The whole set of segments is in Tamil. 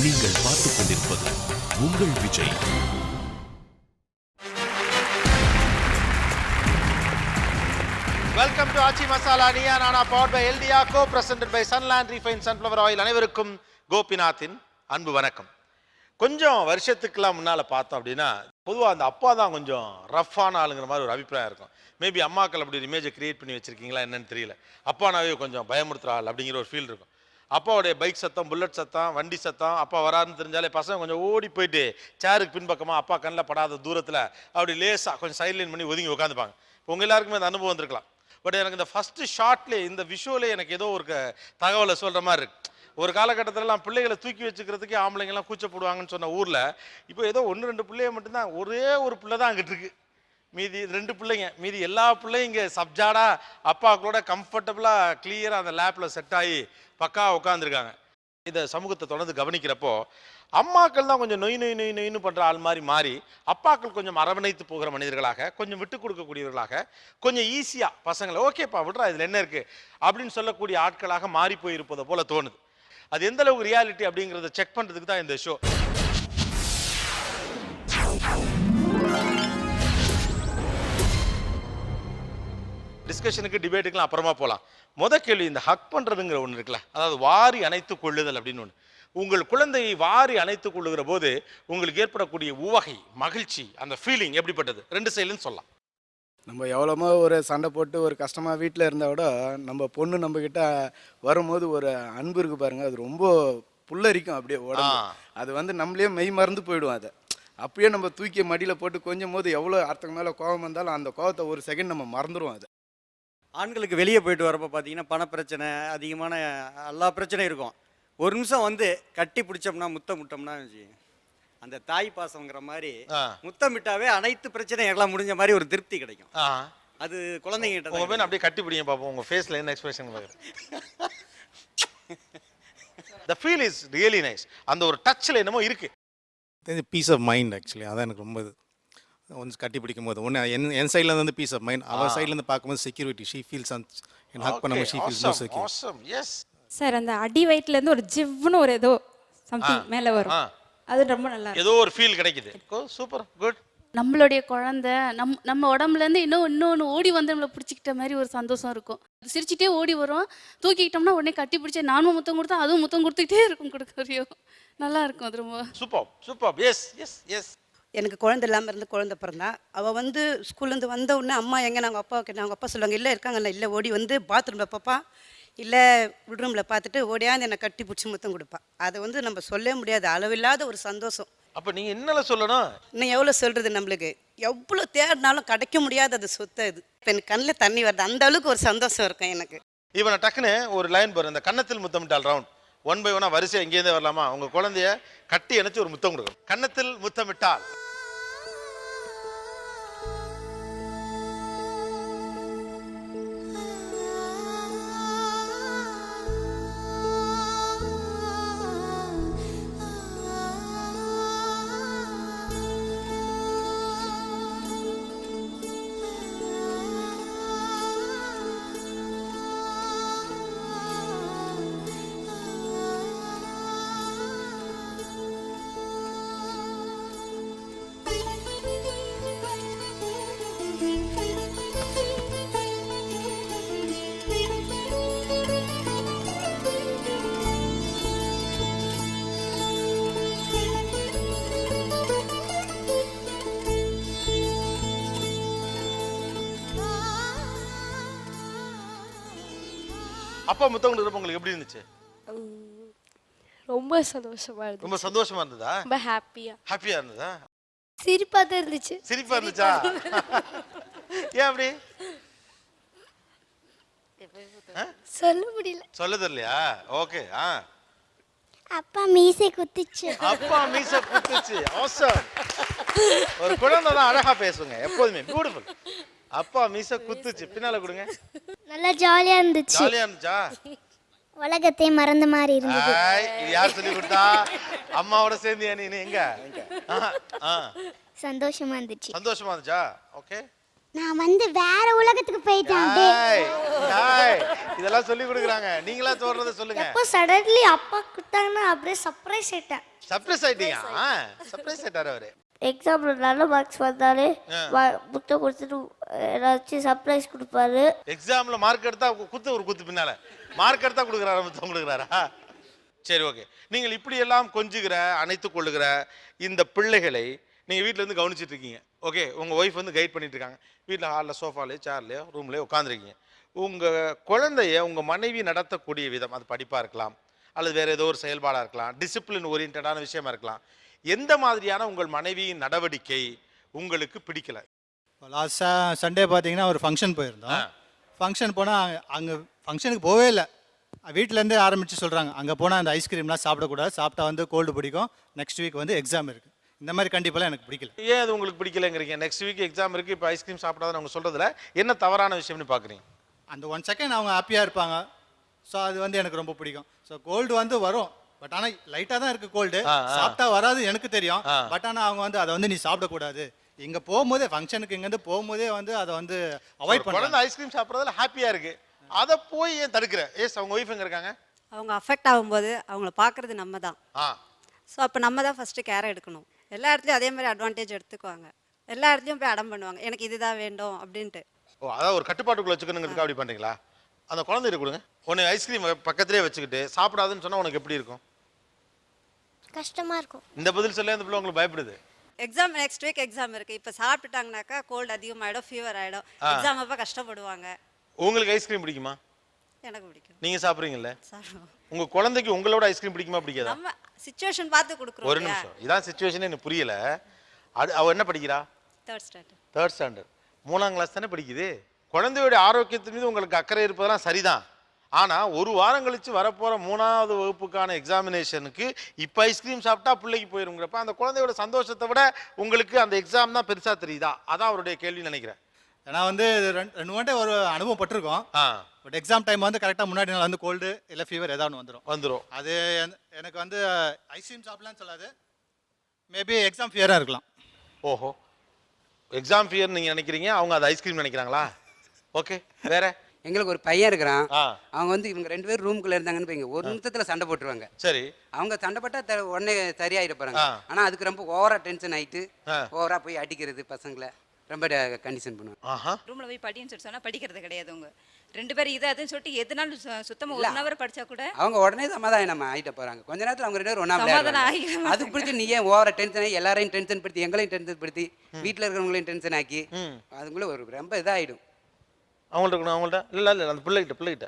நீங்கள் பார்த்துக் கொண்டிருப்பது உங்கள் Vijay. Welcome to Aachi Masala Neeya Naana powered by எல்டியா co presented by Sunland refine sunflower oil. அனைவருக்கும் கோபிநாத்தின் அன்பு வணக்கம். கொஞ்சம் வருஷத்துக்கெல்லாம் முன்னால் பார்த்தோம் அப்படின்னா பொதுவாக அந்த அப்பா தான் கொஞ்சம் ரஃப்பான ஆளுங்கிற மாதிரி ஒரு அபிப்பிராயம் இருக்கும். மேபி அம்மாக்கள் அப்படி ஒரு இமேஜை கிரியேட் பண்ணி வச்சிருக்கீங்களா என்னன்னு தெரியல. அப்பானாவே கொஞ்சம் பயமுறுத்துற ஆள் அப்படிங்கிற ஒரு ஃபீல் இருக்கும். அப்பாவுடைய பைக் சத்தம், புல்லட் சத்தம், வண்டி சத்தம், அப்பா வராருன்னு தெரிஞ்சாலே பசங்க கொஞ்சம் ஓடி போயிட்டு சேருக்கு பின்பக்கமாக அப்பா கண்ணில் படாத தூரத்தில் அப்படி லேசாக கொஞ்சம் சைட்லைன் பண்ணி ஒதுங்கி உட்காந்துப்பாங்க. இப்போ உங்கள் எல்லாருக்குமே அந்த அனுபவம் வந்திருக்கலாம். பட் எனக்கு இந்த ஃபஸ்ட்டு ஷார்ட்லேயே இந்த விஷுவலே எனக்கு ஏதோ ஒரு தகவலை சொல்கிற மாதிரி இருக்கு. ஒரு காலகட்டத்திலலாம் பிள்ளைகளை தூக்கி வச்சுக்கிறதுக்கே ஆம்பளைங்கெல்லாம் கூச்சப்படுவாங்கன்னு சொன்ன ஊரில் இப்போ ஏதோ 1-2 பிள்ளைய மட்டும்தான், ஒரே ஒரு பிள்ளை தான் அங்கிட்டு இருக்கு. மீதி 2 பிள்ளைங்க, மீதி எல்லா பிள்ளையும் இங்கே சப்ஜாடா அப்பாக்களோட கம்ஃபர்டபுளாக கிளியராக அந்த லேப்பில் செட் ஆகி பக்கா உட்காந்துருக்காங்க. இதை சமூகத்தை தொடர்ந்து கவனிக்கிறப்போ அம்மாக்கள் தான் கொஞ்சம் நொய் நொய் நொய் நொய்னு பண்ணுற ஆள் மாதிரி மாறி அப்பாக்கள் கொஞ்சம் அரவணைத்து போகிற மனிதர்களாக, கொஞ்சம் விட்டு கொடுக்கக்கூடியவர்களாக, கொஞ்சம் ஈஸியாக பசங்களை ஓகேப்பா விட்றா இதில் என்ன இருக்குது அப்படின்னு சொல்லக்கூடிய ஆட்களாக மாறி போயிருப்பதை போல தோணுது. அது எந்த அளவுக்கு ரியாலிட்டி அப்படிங்கிறத செக் பண்ணுறதுக்கு தான் இந்த ஷோ. டிஸ்கஷனுக்கு டிபேட்டுக்குலாம் அப்புறமா போகலாம். கேள்வி, இந்த ஹக் பண்ணுறதுங்கிற ஒன்று இருக்குல்ல, அதாவது வாரி அணைத்து கொள்ளுதல் அப்படின்னு ஒன்று. உங்கள் குழந்தையை வாரி அணைத்து கொள்ளுகிற போது உங்களுக்கு ஏற்படக்கூடிய உவகை, மகிழ்ச்சி, அந்த ஃபீலிங் எப்படிப்பட்டது? 2 சைடுன்னு சொல்லலாம். நம்ம எவ்வளோமோ ஒரு சண்டை போட்டு ஒரு கஷ்டமாக வீட்டில் இருந்தால் கூட நம்ம பொண்ணு நம்மக்கிட்ட வரும்போது ஒரு அன்பு இருக்குது பாருங்கள், அது ரொம்ப புல்லரிக்கும் அப்படியே உடம்பு. அது வந்து நம்மளே மெய் மறந்து போயிடுவோம். அதை அப்படியே நம்ம தூக்கி மடியில் போட்டு கொஞ்சம் போது எவ்வளோ அர்த்தம் மேலே கோபம் வந்தாலும் அந்த கோபத்தை ஒரு செகண்ட் நம்ம மறந்துடுவோம். அதை ஆண்களுக்கு வெளியே போயிட்டு வரப்போ பார்த்தீங்கன்னா பணப்பிரச்சனை, அதிகமான எல்லா பிரச்சனையும் இருக்கும். ஒரு நிமிஷம் வந்து கட்டி பிடிச்சோம்னா முத்தமிட்டோம்னா அந்த தாய் பாசங்கிற மாதிரி முத்தமிட்டாவே அனைத்து பிரச்சனையும் எல்லாம் முடிஞ்ச மாதிரி ஒரு திருப்தி கிடைக்கும். அது குழந்தைங்கிட்ட அப்படியே கட்டி பிடிங்க பார்ப்போம். உங்கள் ஃபேஸில் என்ன expression? The feel is really nice. அந்த ஒரு டச்சில் என்னமோ இருக்குது. பீஸ் ஆஃப் மைண்ட் ஆக்சுவலி அதான் எனக்கு ரொம்ப ஒன்ஸ் கட்டி பிடிக்கும் போது ஒன்று என் சைட்லேருந்து வந்து பீஸ் ஆஃப் மைண்ட், அவள் சைட்லேருந்து பார்க்கும்போது செக்யூரிட்டி. ஷீ ஃபீல்ஸ் என் ஹக் பண்ணும்போது she feels more secure. Sir அந்த அடி வயிற்றுலேருந்து ஒரு ஜிவ்னு ஒரு ஏதோ சம்திங் மேலே வரும், அது ரொம்ப நல்லா ஏதோ ஒரு ஃபீல் கிடைக்குது. Super good. நம்மளுடைய குழந்தை நம்ம உடம்புலேருந்து இன்னொன்று ஓடி வந்து நம்மளை பிடிச்சிக்கிட்ட மாதிரி ஒரு சந்தோஷம் இருக்கும். சிரிச்சுட்டே ஓடி வரும், தூக்கிக்கிட்டோம்னா உடனே கட்டி பிடிச்சா நானும் முத்தம் கொடுத்தா அதுவும் முத்தம் கொடுத்துக்கிட்டே இருக்கும். கொடுக்குறியோ நல்லா இருக்கும். அது ரொம்ப super super. Yes yes yes. எனக்கு குழந்தை இல்லாமல் இருந்து குழந்தை பிறந்தா அவள் வந்து ஸ்கூல்லேருந்து வந்த உடனே அம்மா எங்கே நாங்கள் அப்பா கேட்டேன். அவங்க அப்பா சொல்லுவாங்க இல்லை இருக்காங்கல்ல, இல்லை ஓடி வந்து பாத்ரூமில் பார்ப்பா, இல்லை பெட்ரூமில் பார்த்துட்டு ஓடியாந்து என்னை கட்டி பிடிச்சி முத்தம் கொடுப்பா. அதை வந்து நம்ம சொல்லவே முடியாது, அளவில்லாத ஒரு சந்தோஷம். அப்போ நீங்கள் என்னென்ன சொல்லணும்? இன்னும் எவ்வளோ சொல்கிறது, நம்மளுக்கு எவ்வளோ தேடினாலும் கிடைக்க முடியாது அது சொத்தை. இது இப்போ எனக்கு கண்ணில் தண்ணி வருது, அந்த அளவுக்கு ஒரு சந்தோஷம் இருக்கும் எனக்கு. இவனை டக்குன்னு ஒரு லைன் போகிறேன், இந்த கன்னத்தில் முத்தமிட்டால் ரவுண்ட் 1 by 1 வரிசை எங்கேருந்தே வரலாமா? உங்கள் குழந்தைய கட்டி இணைச்சி ஒரு முத்தம் கொடுக்கணும். கன்னத்தில் முத்தமிட்டால் அப்பா முத்தம் கொடுக்குறப்ப உங்களுக்கு எப்படி இருந்துச்சு? ரொம்ப சந்தோஷமா இருந்துச்சு. ரொம்ப சந்தோஷமா இருந்ததா? ரொம்ப ஹாப்பியா இருந்ததா? சிரிப்பா தான் இருந்துச்சு. சிரிப்பா இருந்துச்சா? ஏன் அப்படி சொல்ல முடியல. சொல்ல தெரியலையா? ஓகே. அப்பா மீசை குத்துச்சு. ஆசம். ஒரு குழந்தை தான் அழகா பேசுங்க எப்போதுமே. பியூட்டிஃபுல். அப்பா மீசை குத்துச்சு. பின்னால கொடுங்க. நல்லா ஜாலியா இருந்துச்சா? உலகத்தை மறந்த மாதிரி இருந்தது. இது யார் சொல்லி கொடுத்தா? அம்மாவோட சேர்ந்து நீ எங்க? சந்தோஷமா இருந்துச்சா? ஓகே. நான் வந்து வேற உலகத்துக்கு போயிட்டேன் அப்படியே. டேய், டேய், இதெல்லாம் சொல்லி கொடுக்குறாங்க. நீங்களா சொல்றத சொல்லுங்க. எப்போ சடன்லி அப்பா கொடுத்தாங்கன்னா அப்படியே சர்ப்ரைஸ் ஆயிட்டேன். சர்ப்ரைஸ் ஆயிட்டீங்க. சர்ப்ரைஸ் ஆயிட்டாரு அவரு. எக்ஸாம்ல நல்ல மார்க்ஸ் வந்தாலே புத்தக கொடுத்துட்டு ஏதாச்சும் சர்ப்ரைஸ் கொடுப்பாரு. எக்ஸாம்ல மார்க் எடுத்தா ஒரு குத்து பின்னால மார்க் எடுத்தா கொடுக்குறாரு, புத்தகம் கொடுக்குறாரா? சரி, ஓகே. நீங்கள் இப்படி எல்லாம் கொஞ்சுகிற, அணைத்துக் கொள்ளுகிற இந்த பிள்ளைகளை நீங்கள் வீட்டில் இருந்து கவனிச்சிட்டு இருக்கீங்க. ஓகே, உங்கள் ஒய்ஃப் வந்து கைட் பண்ணிட்டு இருக்காங்க. வீட்டில் ஹாலில் சோஃபாலேயோ சேர்லையோ ரூம்லேயோ உட்காந்துருக்கீங்க. உங்கள் குழந்தைய உங்கள் மனைவி நடத்தக்கூடிய விதம், அது படிப்பாக இருக்கலாம் அல்லது வேறு ஏதோ ஒரு செயல்பாடாக இருக்கலாம், டிசிப்ளின் ஓரியன்டான விஷயமா இருக்கலாம். எந்த மாதிரியான உங்கள் மனைவியின் நடவடிக்கை உங்களுக்கு பிடிக்கல? லாஸ்ட் சண்டே பார்த்தீங்கன்னா ஒரு ஃபங்க்ஷன் போயிருந்தோம். ஃபங்க்ஷன் போனால் அங்கே ஃபங்க்ஷனுக்கு போவே இல்லை. வீட்டிலேருந்தே ஆரம்பித்து சொல்கிறாங்க, அங்கே போனால் அந்த ஐஸ்கிரீம்லாம் சாப்பிடக்கூடாது, சாப்பிட்டா வந்து கோல்டு பிடிக்கும், நெக்ஸ்ட் வீக் வந்து எக்ஸாம் இருக்குது. இந்த மாதிரி கண்டிப்பாக எனக்கு பிடிக்கல. ஏன் அது உங்களுக்கு பிடிக்கலங்கிறீங்க? நெக்ஸ்ட் வீக் எக்ஸாம் இருக்குது, இப்போ ஐஸ்கிரீம் சாப்பிடாதுன்னு அவங்க சொல்கிறதுல என்ன தவறான விஷயம்னு பார்க்குறீங்க? அந்த 1 செகண்ட் அவங்க ஹாப்பியாக இருப்பாங்க. ஸோ அது வந்து எனக்கு ரொம்ப பிடிக்கும். ஸோ கோல்டு வந்து வரும், பட் ஆனால் லைட்டாக தான் இருக்குது கோல்டு. சாப்பிட்டா வராது எனக்கு தெரியும், பட் ஆனால் அவங்க வந்து அதை வந்து நீ சாப்பிடக்கூடாது. இங்கே போகும்போதே ஃபங்க்ஷனுக்கு இங்கேருந்து போகும்போதே வந்து அதை வந்து அவாய்ட் பண்ண. குழந்தை ஐஸ்கிரீம் சாப்பிட்றதுல ஹாப்பியாக இருக்குது, அதை போய் ஏன் தடுக்கிற? ஏஸ் அவங்க ஒய்ஃப் எங்கே இருக்காங்க? அவங்க அஃபெக்ட் ஆகும்போது அவங்கள பார்க்குறது நம்ம தான். ஸோ அப்போ நம்ம தான் ஃபஸ்ட்டு கேர் எடுக்கணும். எல்லா இடத்துலையும் அதே மாதிரி அட்வான்டேஜ் எடுத்துக்குவாங்க. எல்லா இடத்துலையும் போய் அடம் பண்ணுவாங்க, எனக்கு இதுதான் வேண்டும் அப்படின்ட்டு. ஓ, அதாவது ஒரு கட்டுப்பாட்டுக்குள்ள வச்சுக்கணுங்கிறதுக்கு அப்படி பண்ணுறீங்களா? அந்த குழந்தைகிட்ட கொடுங்க. உன்னை ஐஸ்கிரீம் பக்கத்துலேயே வச்சுக்கிட்டு சாப்பிடாதுன்னு சொன்னால் உனக்கு எப்படி இருக்கும்? கஷ்டமா இருக்கும். இந்த பதில் சொல்ல அந்த பிள்ளை உங்களுக்கு பயப்படுது. எக்ஸாம் நெக்ஸ்ட் வீக் எக்ஸாம் இருக்குது, இப்போ சாப்பிட்டுட்டாங்கனாக்கா கோல்டு அதிகமாகிடும், ஃபீவர் ஆகிடும், எக்ஸாம் அப்போ கஷ்டப்படுவாங்க. உங்களுக்கு ஐஸ்கிரீம் பிடிக்குமா? எனக்கு பிடிக்கும். நீங்கள் சாப்பிட்றீங்கல்ல, சாப்பிடுவோம். உங்கள் குழந்தைக்கு உங்களோட ஐஸ்கிரீம் பிடிக்குமா பிடிக்காதா? நம்ம சிச்சுவேஷன் பார்த்து கொடுக்குறோம். ஒரு நிமிஷம், இதான் சிச்சுவேஷனே எனக்கு புரியல. அவள் என்ன படிக்கிறா? 3rd standard. 3rd standard. 3ஆம் கிளாஸ் தானே படிக்குது. குழந்தையோட ஆரோக்கியத்தின் மீது உங்களுக்கு அக்கறை இருப்பதெல்லாம் சரிதான். ஆனால் ஒரு வாரம் கழித்து வரப்போகிற 3ஆவது வகுப்புக்கான எக்ஸாமினேஷனுக்கு இப்போ ஐஸ்கிரீம் சாப்பிட்டா பிள்ளைக்கு போயிருங்கிறப்ப அந்த குழந்தையோட சந்தோஷத்தை விட உங்களுக்கு அந்த எக்ஸாம் தான் பெருசாக தெரியுதா? அதான் அவருடைய கேள்வி நினைக்கிறேன். ஏன்னா வந்து 2 வாட்டி ஒரு அனுபவம் பட்டிருக்கோம். பட் எக்ஸாம் டைம் வந்து கரெக்டாக முன்னாடி நாள் வந்து கோல்டு இல்லை ஃபீவர் ஏதாவது வந்துடும். அது எனக்கு வந்து ஐஸ்கிரீம் சாப்பிடலான்னு சொல்லாது, மேபி எக்ஸாம் ஃபியராக இருக்கலாம். ஓஹோ, எக்ஸாம் ஃபியர் நீங்கள் நினைக்கிறீங்க, அவங்க அது ஐஸ்கிரீம் நினைக்கிறாங்களா? ஓகே, வேற? எங்களுக்கு ஒரு பையன் இருக்கிறான். அவங்க வந்து இவங்க 2 பேரும் ரூம்குள்ள இருந்தாங்கன்னு வைங்க, ஒரு நிமிஷத்துல சண்டை போட்டுருவாங்க. சரி, அவங்க சண்டை போட்டா உடனே சரியாயிட போறாங்க. ஆனா அதுக்கு ரொம்ப ஓவரா டென்ஷன் ஆயிட்டு ஓவரா போய் அடிக்கிறது பசங்களை ரொம்ப கண்டிஷன் பண்ணுவாங்க. ரூம்ல போய் படின்னு சொல்லி சொன்னா படிக்கிறது கிடையாது. அவங்க 2 பேரும் இது அதுன்னு சொல்லிட்டு எதுனாலும் சுத்தமா 1 hour படிச்சா கூட அவங்க உடனே சமாதானம் நம்ம ஆயிட்ட போறாங்க. கொஞ்ச நேரத்துல அவங்க 2 பேரும் ஒண்ணா விளையாடுறாங்க. அதுக்கு பிடிச்சி நீ ஏன் ஓவரா டென்ஷன் ஆகி எல்லாரையும் டென்ஷன் படுத்தி எங்களையும் டென்ஷன் படுத்தி வீட்டுல இருக்கிறவங்களையும் டென்ஷன் ஆக்கி அதுக்குள்ள ஒரு ரொம்ப இதாயிடும். அவங்கள்ட்ட இல்லை அந்த பிள்ளைகிட்ட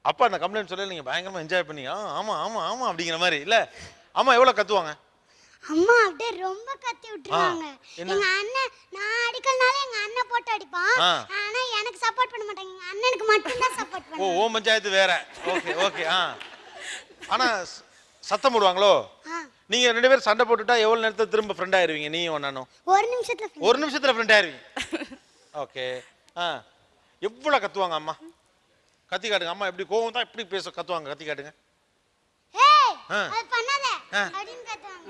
அப்பா அந்த கம்ப்ளைண்ட் சொல்ல நீங்கள் பயங்கரமாக என்ஜாய் பண்ணீங்க. ஆமாம் ஆமாம் ஆமாம் அப்படிங்கிற மாதிரி இல்லை? அம்மா எவ்வளோ கத்துவாங்க? அம்மா அப்படியே ரொம்ப கத்தி விட்டுருவாங்க. எங்க அண்ணன் நான் அடிக்கலனால எங்க அண்ணன் போட்டு அடிப்பான். ஆனா எனக்கு சப்போர்ட் பண்ண மாட்டாங்க, எங்க அண்ணனுக்கு மட்டும் தான் சப்போர்ட் பண்ணுவாங்க. ஓ பஞ்சாயத்து வேற. Okay okay. ஆனா சத்தம் போடுவாங்களோ? நீங்க 2 பேரும் சண்டை போட்டுட்டா எவ்வளவு நேரத்துல திரும்ப ஃப்ரெண்ட் ஆயிருவீங்க? நீயும் ஒண்ணானும் ஒரு நிமிஷத்துல ஃப்ரெண்ட் ஆயிருவீங்க. ஓகே. எவ்வளவு கத்துவாங்க அம்மா? கத்தி காட்டுங்க. அம்மா எப்படி கோவம் தான் எப்படி பேச கத்துவாங்க, கத்தி காட்டுங்க. ஏய் அது பண்ணாத அப்படினு கத்துவாங்க.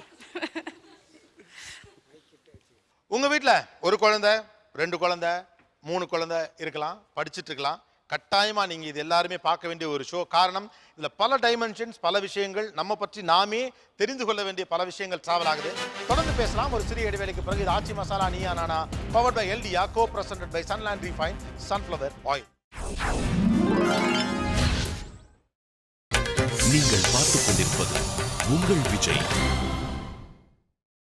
உங்க வீட்ல ஒரு குழந்தை, 2 குழந்தை, 3 குழந்தை இருக்கலாம், படிச்சுட்டு இருக்கலாம். கட்டாயமா நீங்க இது எல்லாருமே பார்க்க வேண்டிய ஒரு ஷோ. காரணம் இதுல பல டைமென்ஷன்ஸ், பல விஷயங்கள், நம்ம பற்றி நாமே தெரிந்து கொள்ள வேண்டிய பல விஷயங்கள் டிராவல் ஆகுது. தொடர்ந்து பேசலாம் ஒரு சிறிய இடைவேளைக்கு பிறகு. இது ஆச்சி மசாலா நீயா நானா, பவர்ட் பை எல்டியா, co presented by Sunland refine sunflower oil. நீங்கள் பார்த்துக் கொண்டிருப்பது உங்கள் Vijay.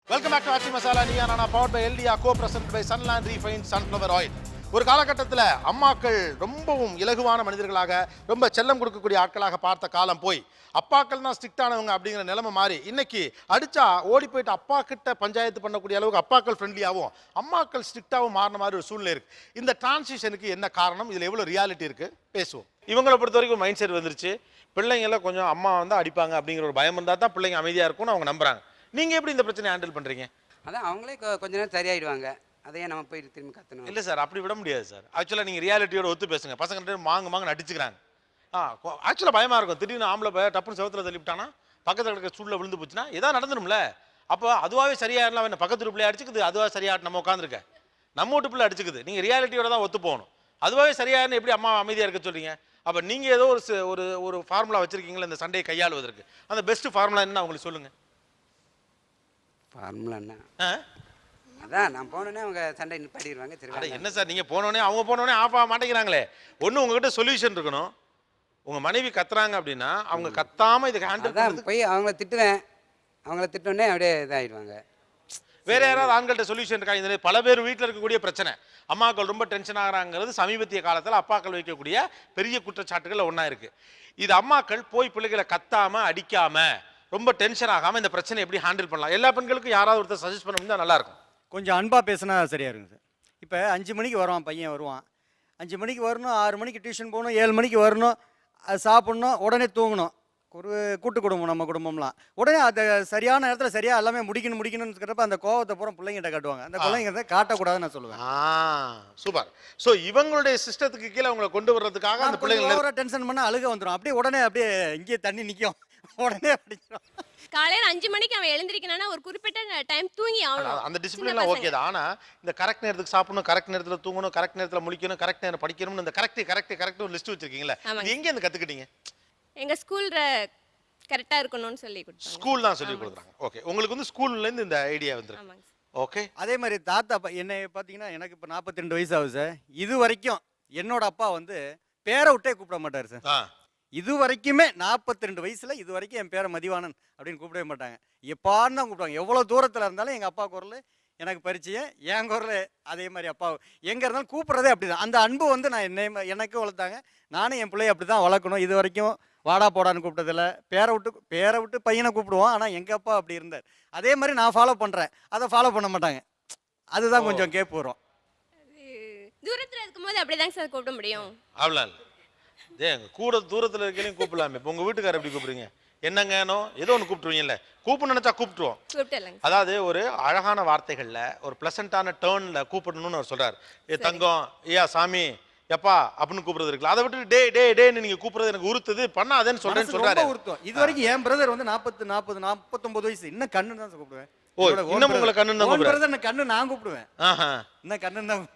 Welcome back to Aachi Masala Neeya Naana, powered by எல்டியா, co presented by Sunland refine sunflower oil. ஒரு காலகட்டத்தில் அம்மாக்கள் ரொம்பவும் இலகுவான மனிதர்களாக, ரொம்ப செல்லம் கொடுக்கக்கூடிய ஆட்களாக பார்த்த காலம் போய் அப்பாக்கள் தான் ஸ்ட்ரிக்டானவங்க அப்படிங்கிற நிலைமை மாறி இன்னைக்கு அடிச்சா ஓடி போயிட்டு அப்பா கிட்ட பஞ்சாயத்து பண்ணக்கூடிய அளவுக்கு அப்பாக்கள் ஃப்ரெண்ட்லியாகவும் அம்மாக்கள் ஸ்ட்ரிக்டாகவும் மாறின மாதிரி ஒரு சூழ்நிலை இருக்கு. இந்த டிரான்சிஷனுக்கு என்ன காரணம், இதில் எவ்வளோ ரியாலிட்டி இருக்கு பேசுவோம். இவங்களை பொறுத்த வரைக்கும் மைண்ட் செட் வந்துருச்சு, பிள்ளைங்கெல்லாம் கொஞ்சம் அம்மா வந்து அடிப்பாங்க அப்படிங்கிற ஒரு பயம் இருந்தால் தான் பிள்ளைங்க அமைதியாக இருக்கும்னு அவங்க நம்புறாங்க. நீங்கள் எப்படி இந்த பிரச்சனையை ஹேண்டில் பண்ணுறீங்க? அதான் அவங்களே கொஞ்ச நேரம் சரியாயிடுவாங்க, அதையே நம்ம போய் திரும்பி கத்தணும். இல்லை சார், அப்படி விட முடியாது சார். ஆக்சுவலாக நீங்கள் ரியாலிட்டியோட ஒத்து பேசுங்க. பசங்க மாங்குன்னு அடிச்சுக்கிறாங்க. ஆக்சுவலாக பயமாக இருக்கும். திடீர்னு ஆம்பளை டப்புன்னு செவத்தில் தள்ளிவிட்டானா, பக்கத்தில் இருக்கிற சூழலில் விழுந்து போச்சுன்னா ஏதாவது நடந்துடும்ல. அப்போ அதுவாகவே சரியாயிடலாம். என்ன பக்கத்து ரூப்லேயே அடிச்சுக்குது, அதுவாக சரியாட்டு நம்ம உட்காந்துருக்க. நம்ம வீட்டு பிள்ளை அடிச்சுக்குது, நீங்க ரியாலிட்டியோட தான் ஒத்து போகணும். அதுவாகவே சரியானு எப்படி அம்மா அமைதியா இருக்க சொல்றீங்க? அப்ப நீங்க ஏதோ ஒரு ஒரு ஃபார்முலா வச்சிருக்கீங்களா இந்த சண்டையை கையாளுவதற்கு? அந்த பெஸ்ட் ஃபார்முலா என்ன உங்களுக்கு சொல்லுங்க. ஃபார்முலா என்ன? அதான் நான் போனோடனே அவங்க சண்டை நிப்பாட்டிடுவாங்க. சரி என்ன சார் நீங்க போனோடனே அவங்க போனோடனே ஆஃப் ஆக மாட்டேங்கிறாங்களே. ஒன்று உங்ககிட்ட சொல்யூஷன் இருக்கணும். உங்க மனைவி கத்துறாங்க அப்படின்னா அவங்க கத்தாம இதை ஹேண்டில் பண்ணி போய் அவங்கள திட்டுவேன். அவங்கள திட்டோடனே அப்படியே இதாகிடுவாங்க. வேற யாராவது ஆண்கள்ட்ட சொல்யூஷன் இருக்கா? இந்த பல பேர் வீட்டில் இருக்கக்கூடிய பிரச்சனை, அம்மாக்கள் ரொம்ப டென்ஷன் ஆகிறாங்கிறது சமீபத்திய காலத்தில் அப்பாக்கள் வைக்கக்கூடிய பெரிய குற்றச்சாட்டுகள் ஒன்றா இருக்கு. இது அம்மாக்கள் போய் பிள்ளைகளை கத்தாம அடிக்காம ரொம்ப டென்ஷன் ஆகாம இந்த பிரச்சனை எப்படி ஹேண்டில் பண்ணலாம்? எல்லா பெண்களுக்கும் யாராவது ஒருத்தர் சஜஸ்ட் பண்ண முடிஞ்சா நல்லா இருக்கும். கொஞ்சம் அன்பாக பேசினா சரியாக இருக்கும் சார். இப்போ 5 மணிக்கு வருவான் பையன், வருவான் 5 மணிக்கு வரணும், 6 மணிக்கு டியூஷன் போகணும், 7 மணிக்கு வரணும், அது சாப்பிட்ணும், உடனே தூங்கணும். ஒரு கூட்டு குடும்பம் நம்ம குடும்பம்லாம். உடனே அதை சரியான நேரத்தில் சரியாக எல்லாமே முடிக்கணும்னு இருக்கிறப்ப அந்த கோவத்தை பூரா பிள்ளைங்கிட்ட காட்டுவாங்க. அந்த பிள்ளைங்க காட்டக்கூடாதுன்னு நான் சொல்லுவேன். சூப்பர். ஸோ இவங்களுடைய சிஸ்டத்துக்கு கீழே அவங்களை கொண்டு வர்றதுக்காக அந்த பிள்ளைங்க டென்ஷன் பண்ண அழுக வந்துடும். அப்படியே உடனே அப்படியே இங்கேயே தண்ணி நிற்கும், உடனே அடிச்சிடும். காலையில் 5 மணிக்கு அவன் எழுந்திருக்கணும்னா ஒரு குறிப்பிட்ட டைம் தூங்கி ஆகணும். அந்த டிசிப்ளின்லாம் ஓகே தான். ஆனால் இந்த கரெக்ட் நேரத்துக்கு சாப்பிடணும், கரெக்ட் நேரத்தில் தூங்கணும், கரெக்ட் நேரத்தில் முழிக்கணும், கரெக்ட் நேரம் படிக்கணும்னு இந்த கரெக்ட் ஒரு லிஸ்ட் வச்சிருக்கீங்களா? இது எங்கே இருந்து கற்றுக்கிட்டீங்க? எங்கள் ஸ்கூலில் கரெக்டாக இருக்கணும்னு சொல்லி கொடுத்தாங்க. ஸ்கூல் தான் சொல்லி கொடுக்குறாங்க. ஓகே, உங்களுக்கு வந்து ஸ்கூல்லேருந்து இந்த ஐடியா வந்துருக்கு. ஓகே. அதே மாதிரி தாத்தா என்னை பார்த்தீங்கன்னா எனக்கு இப்போ 42 வயசு ஆகுது சார். இது வரைக்கும் என்னோட அப்பா வந்து பேரை விட்டே கூப்பிட மாட்டார் சார். இது வரைக்குமே 42 வயசுல இது வரைக்கும் என் பேரை மதிவாணன் அப்படின்னு கூப்பிடவே மாட்டாங்க. எப்பான்னு தான் கூப்பிடுவாங்க. எவ்வளோ தூரத்தில் இருந்தாலும் எங்கள் அப்பா குரல் எனக்கு பரிச்சயம், என் குரல் அதே மாதிரி அப்பா எங்கே இருந்தாலும் கூப்பிட்றதே அப்படி தான். அந்த அன்பு வந்து நான் எனக்கு வளர்த்தாங்க. நானும் என் பிள்ளைய அப்படி தான் வளர்க்கணும். இது வரைக்கும் வாடா போடான்னு கூப்பிட்டதில்ல. பேரை விட்டு பையனை கூப்பிடுவோம். ஆனால் எங்கள் அப்பா அப்படி இருந்தார். அதே மாதிரி நான் ஃபாலோ பண்ணுறேன், அதை ஃபாலோ பண்ண மாட்டாங்க. அதுதான் கொஞ்சம் கேப்பு வரும். தூரத்தில் இருக்கும்போது அப்படிதாங்க சார் கூப்பிட முடியும். அவ்வளோ கூட தூரத்தில் இருக்கலையும் கூப்பிடலாமே. இப்போ உங்கள் வீட்டுக்காரர் எப்படி கூப்பிடுறீங்க? என்னங்கனோ ஏதோ ஒன்று கூப்பிட்டுருவீங்கல்ல. கூப்பிடணும்னு நினச்சா கூப்பிட்டுருவோம். அதாவது ஒரு அழகான வார்த்தைகளில் ஒரு ப்ளசண்டான டேர்னில் கூப்பிடணும்னு அவர் சொல்கிறார். ஏ தங்கம், ஏயா சாமி, எப்பா அப்படின்னு கூப்பிடுறது இருக்குல்ல, அதை விட்டு டே டே டேன்னு நீங்கள் கூப்பிடுறது எனக்கு உறுத்துது, பண்ணாதேன்னு சொல்கிறாரு. இது வரைக்கும் என் பிரதர் வந்து 49 வயசு, இன்னும் கண்ணு தான் கூப்பிடுவேன். ஓ, இன்னும் உங்களை கண்ணு தான் கூப்பிடுவேன். கண்ணு நான் கூப்பிடுவேன். இன்னும் கண்ணு தான்.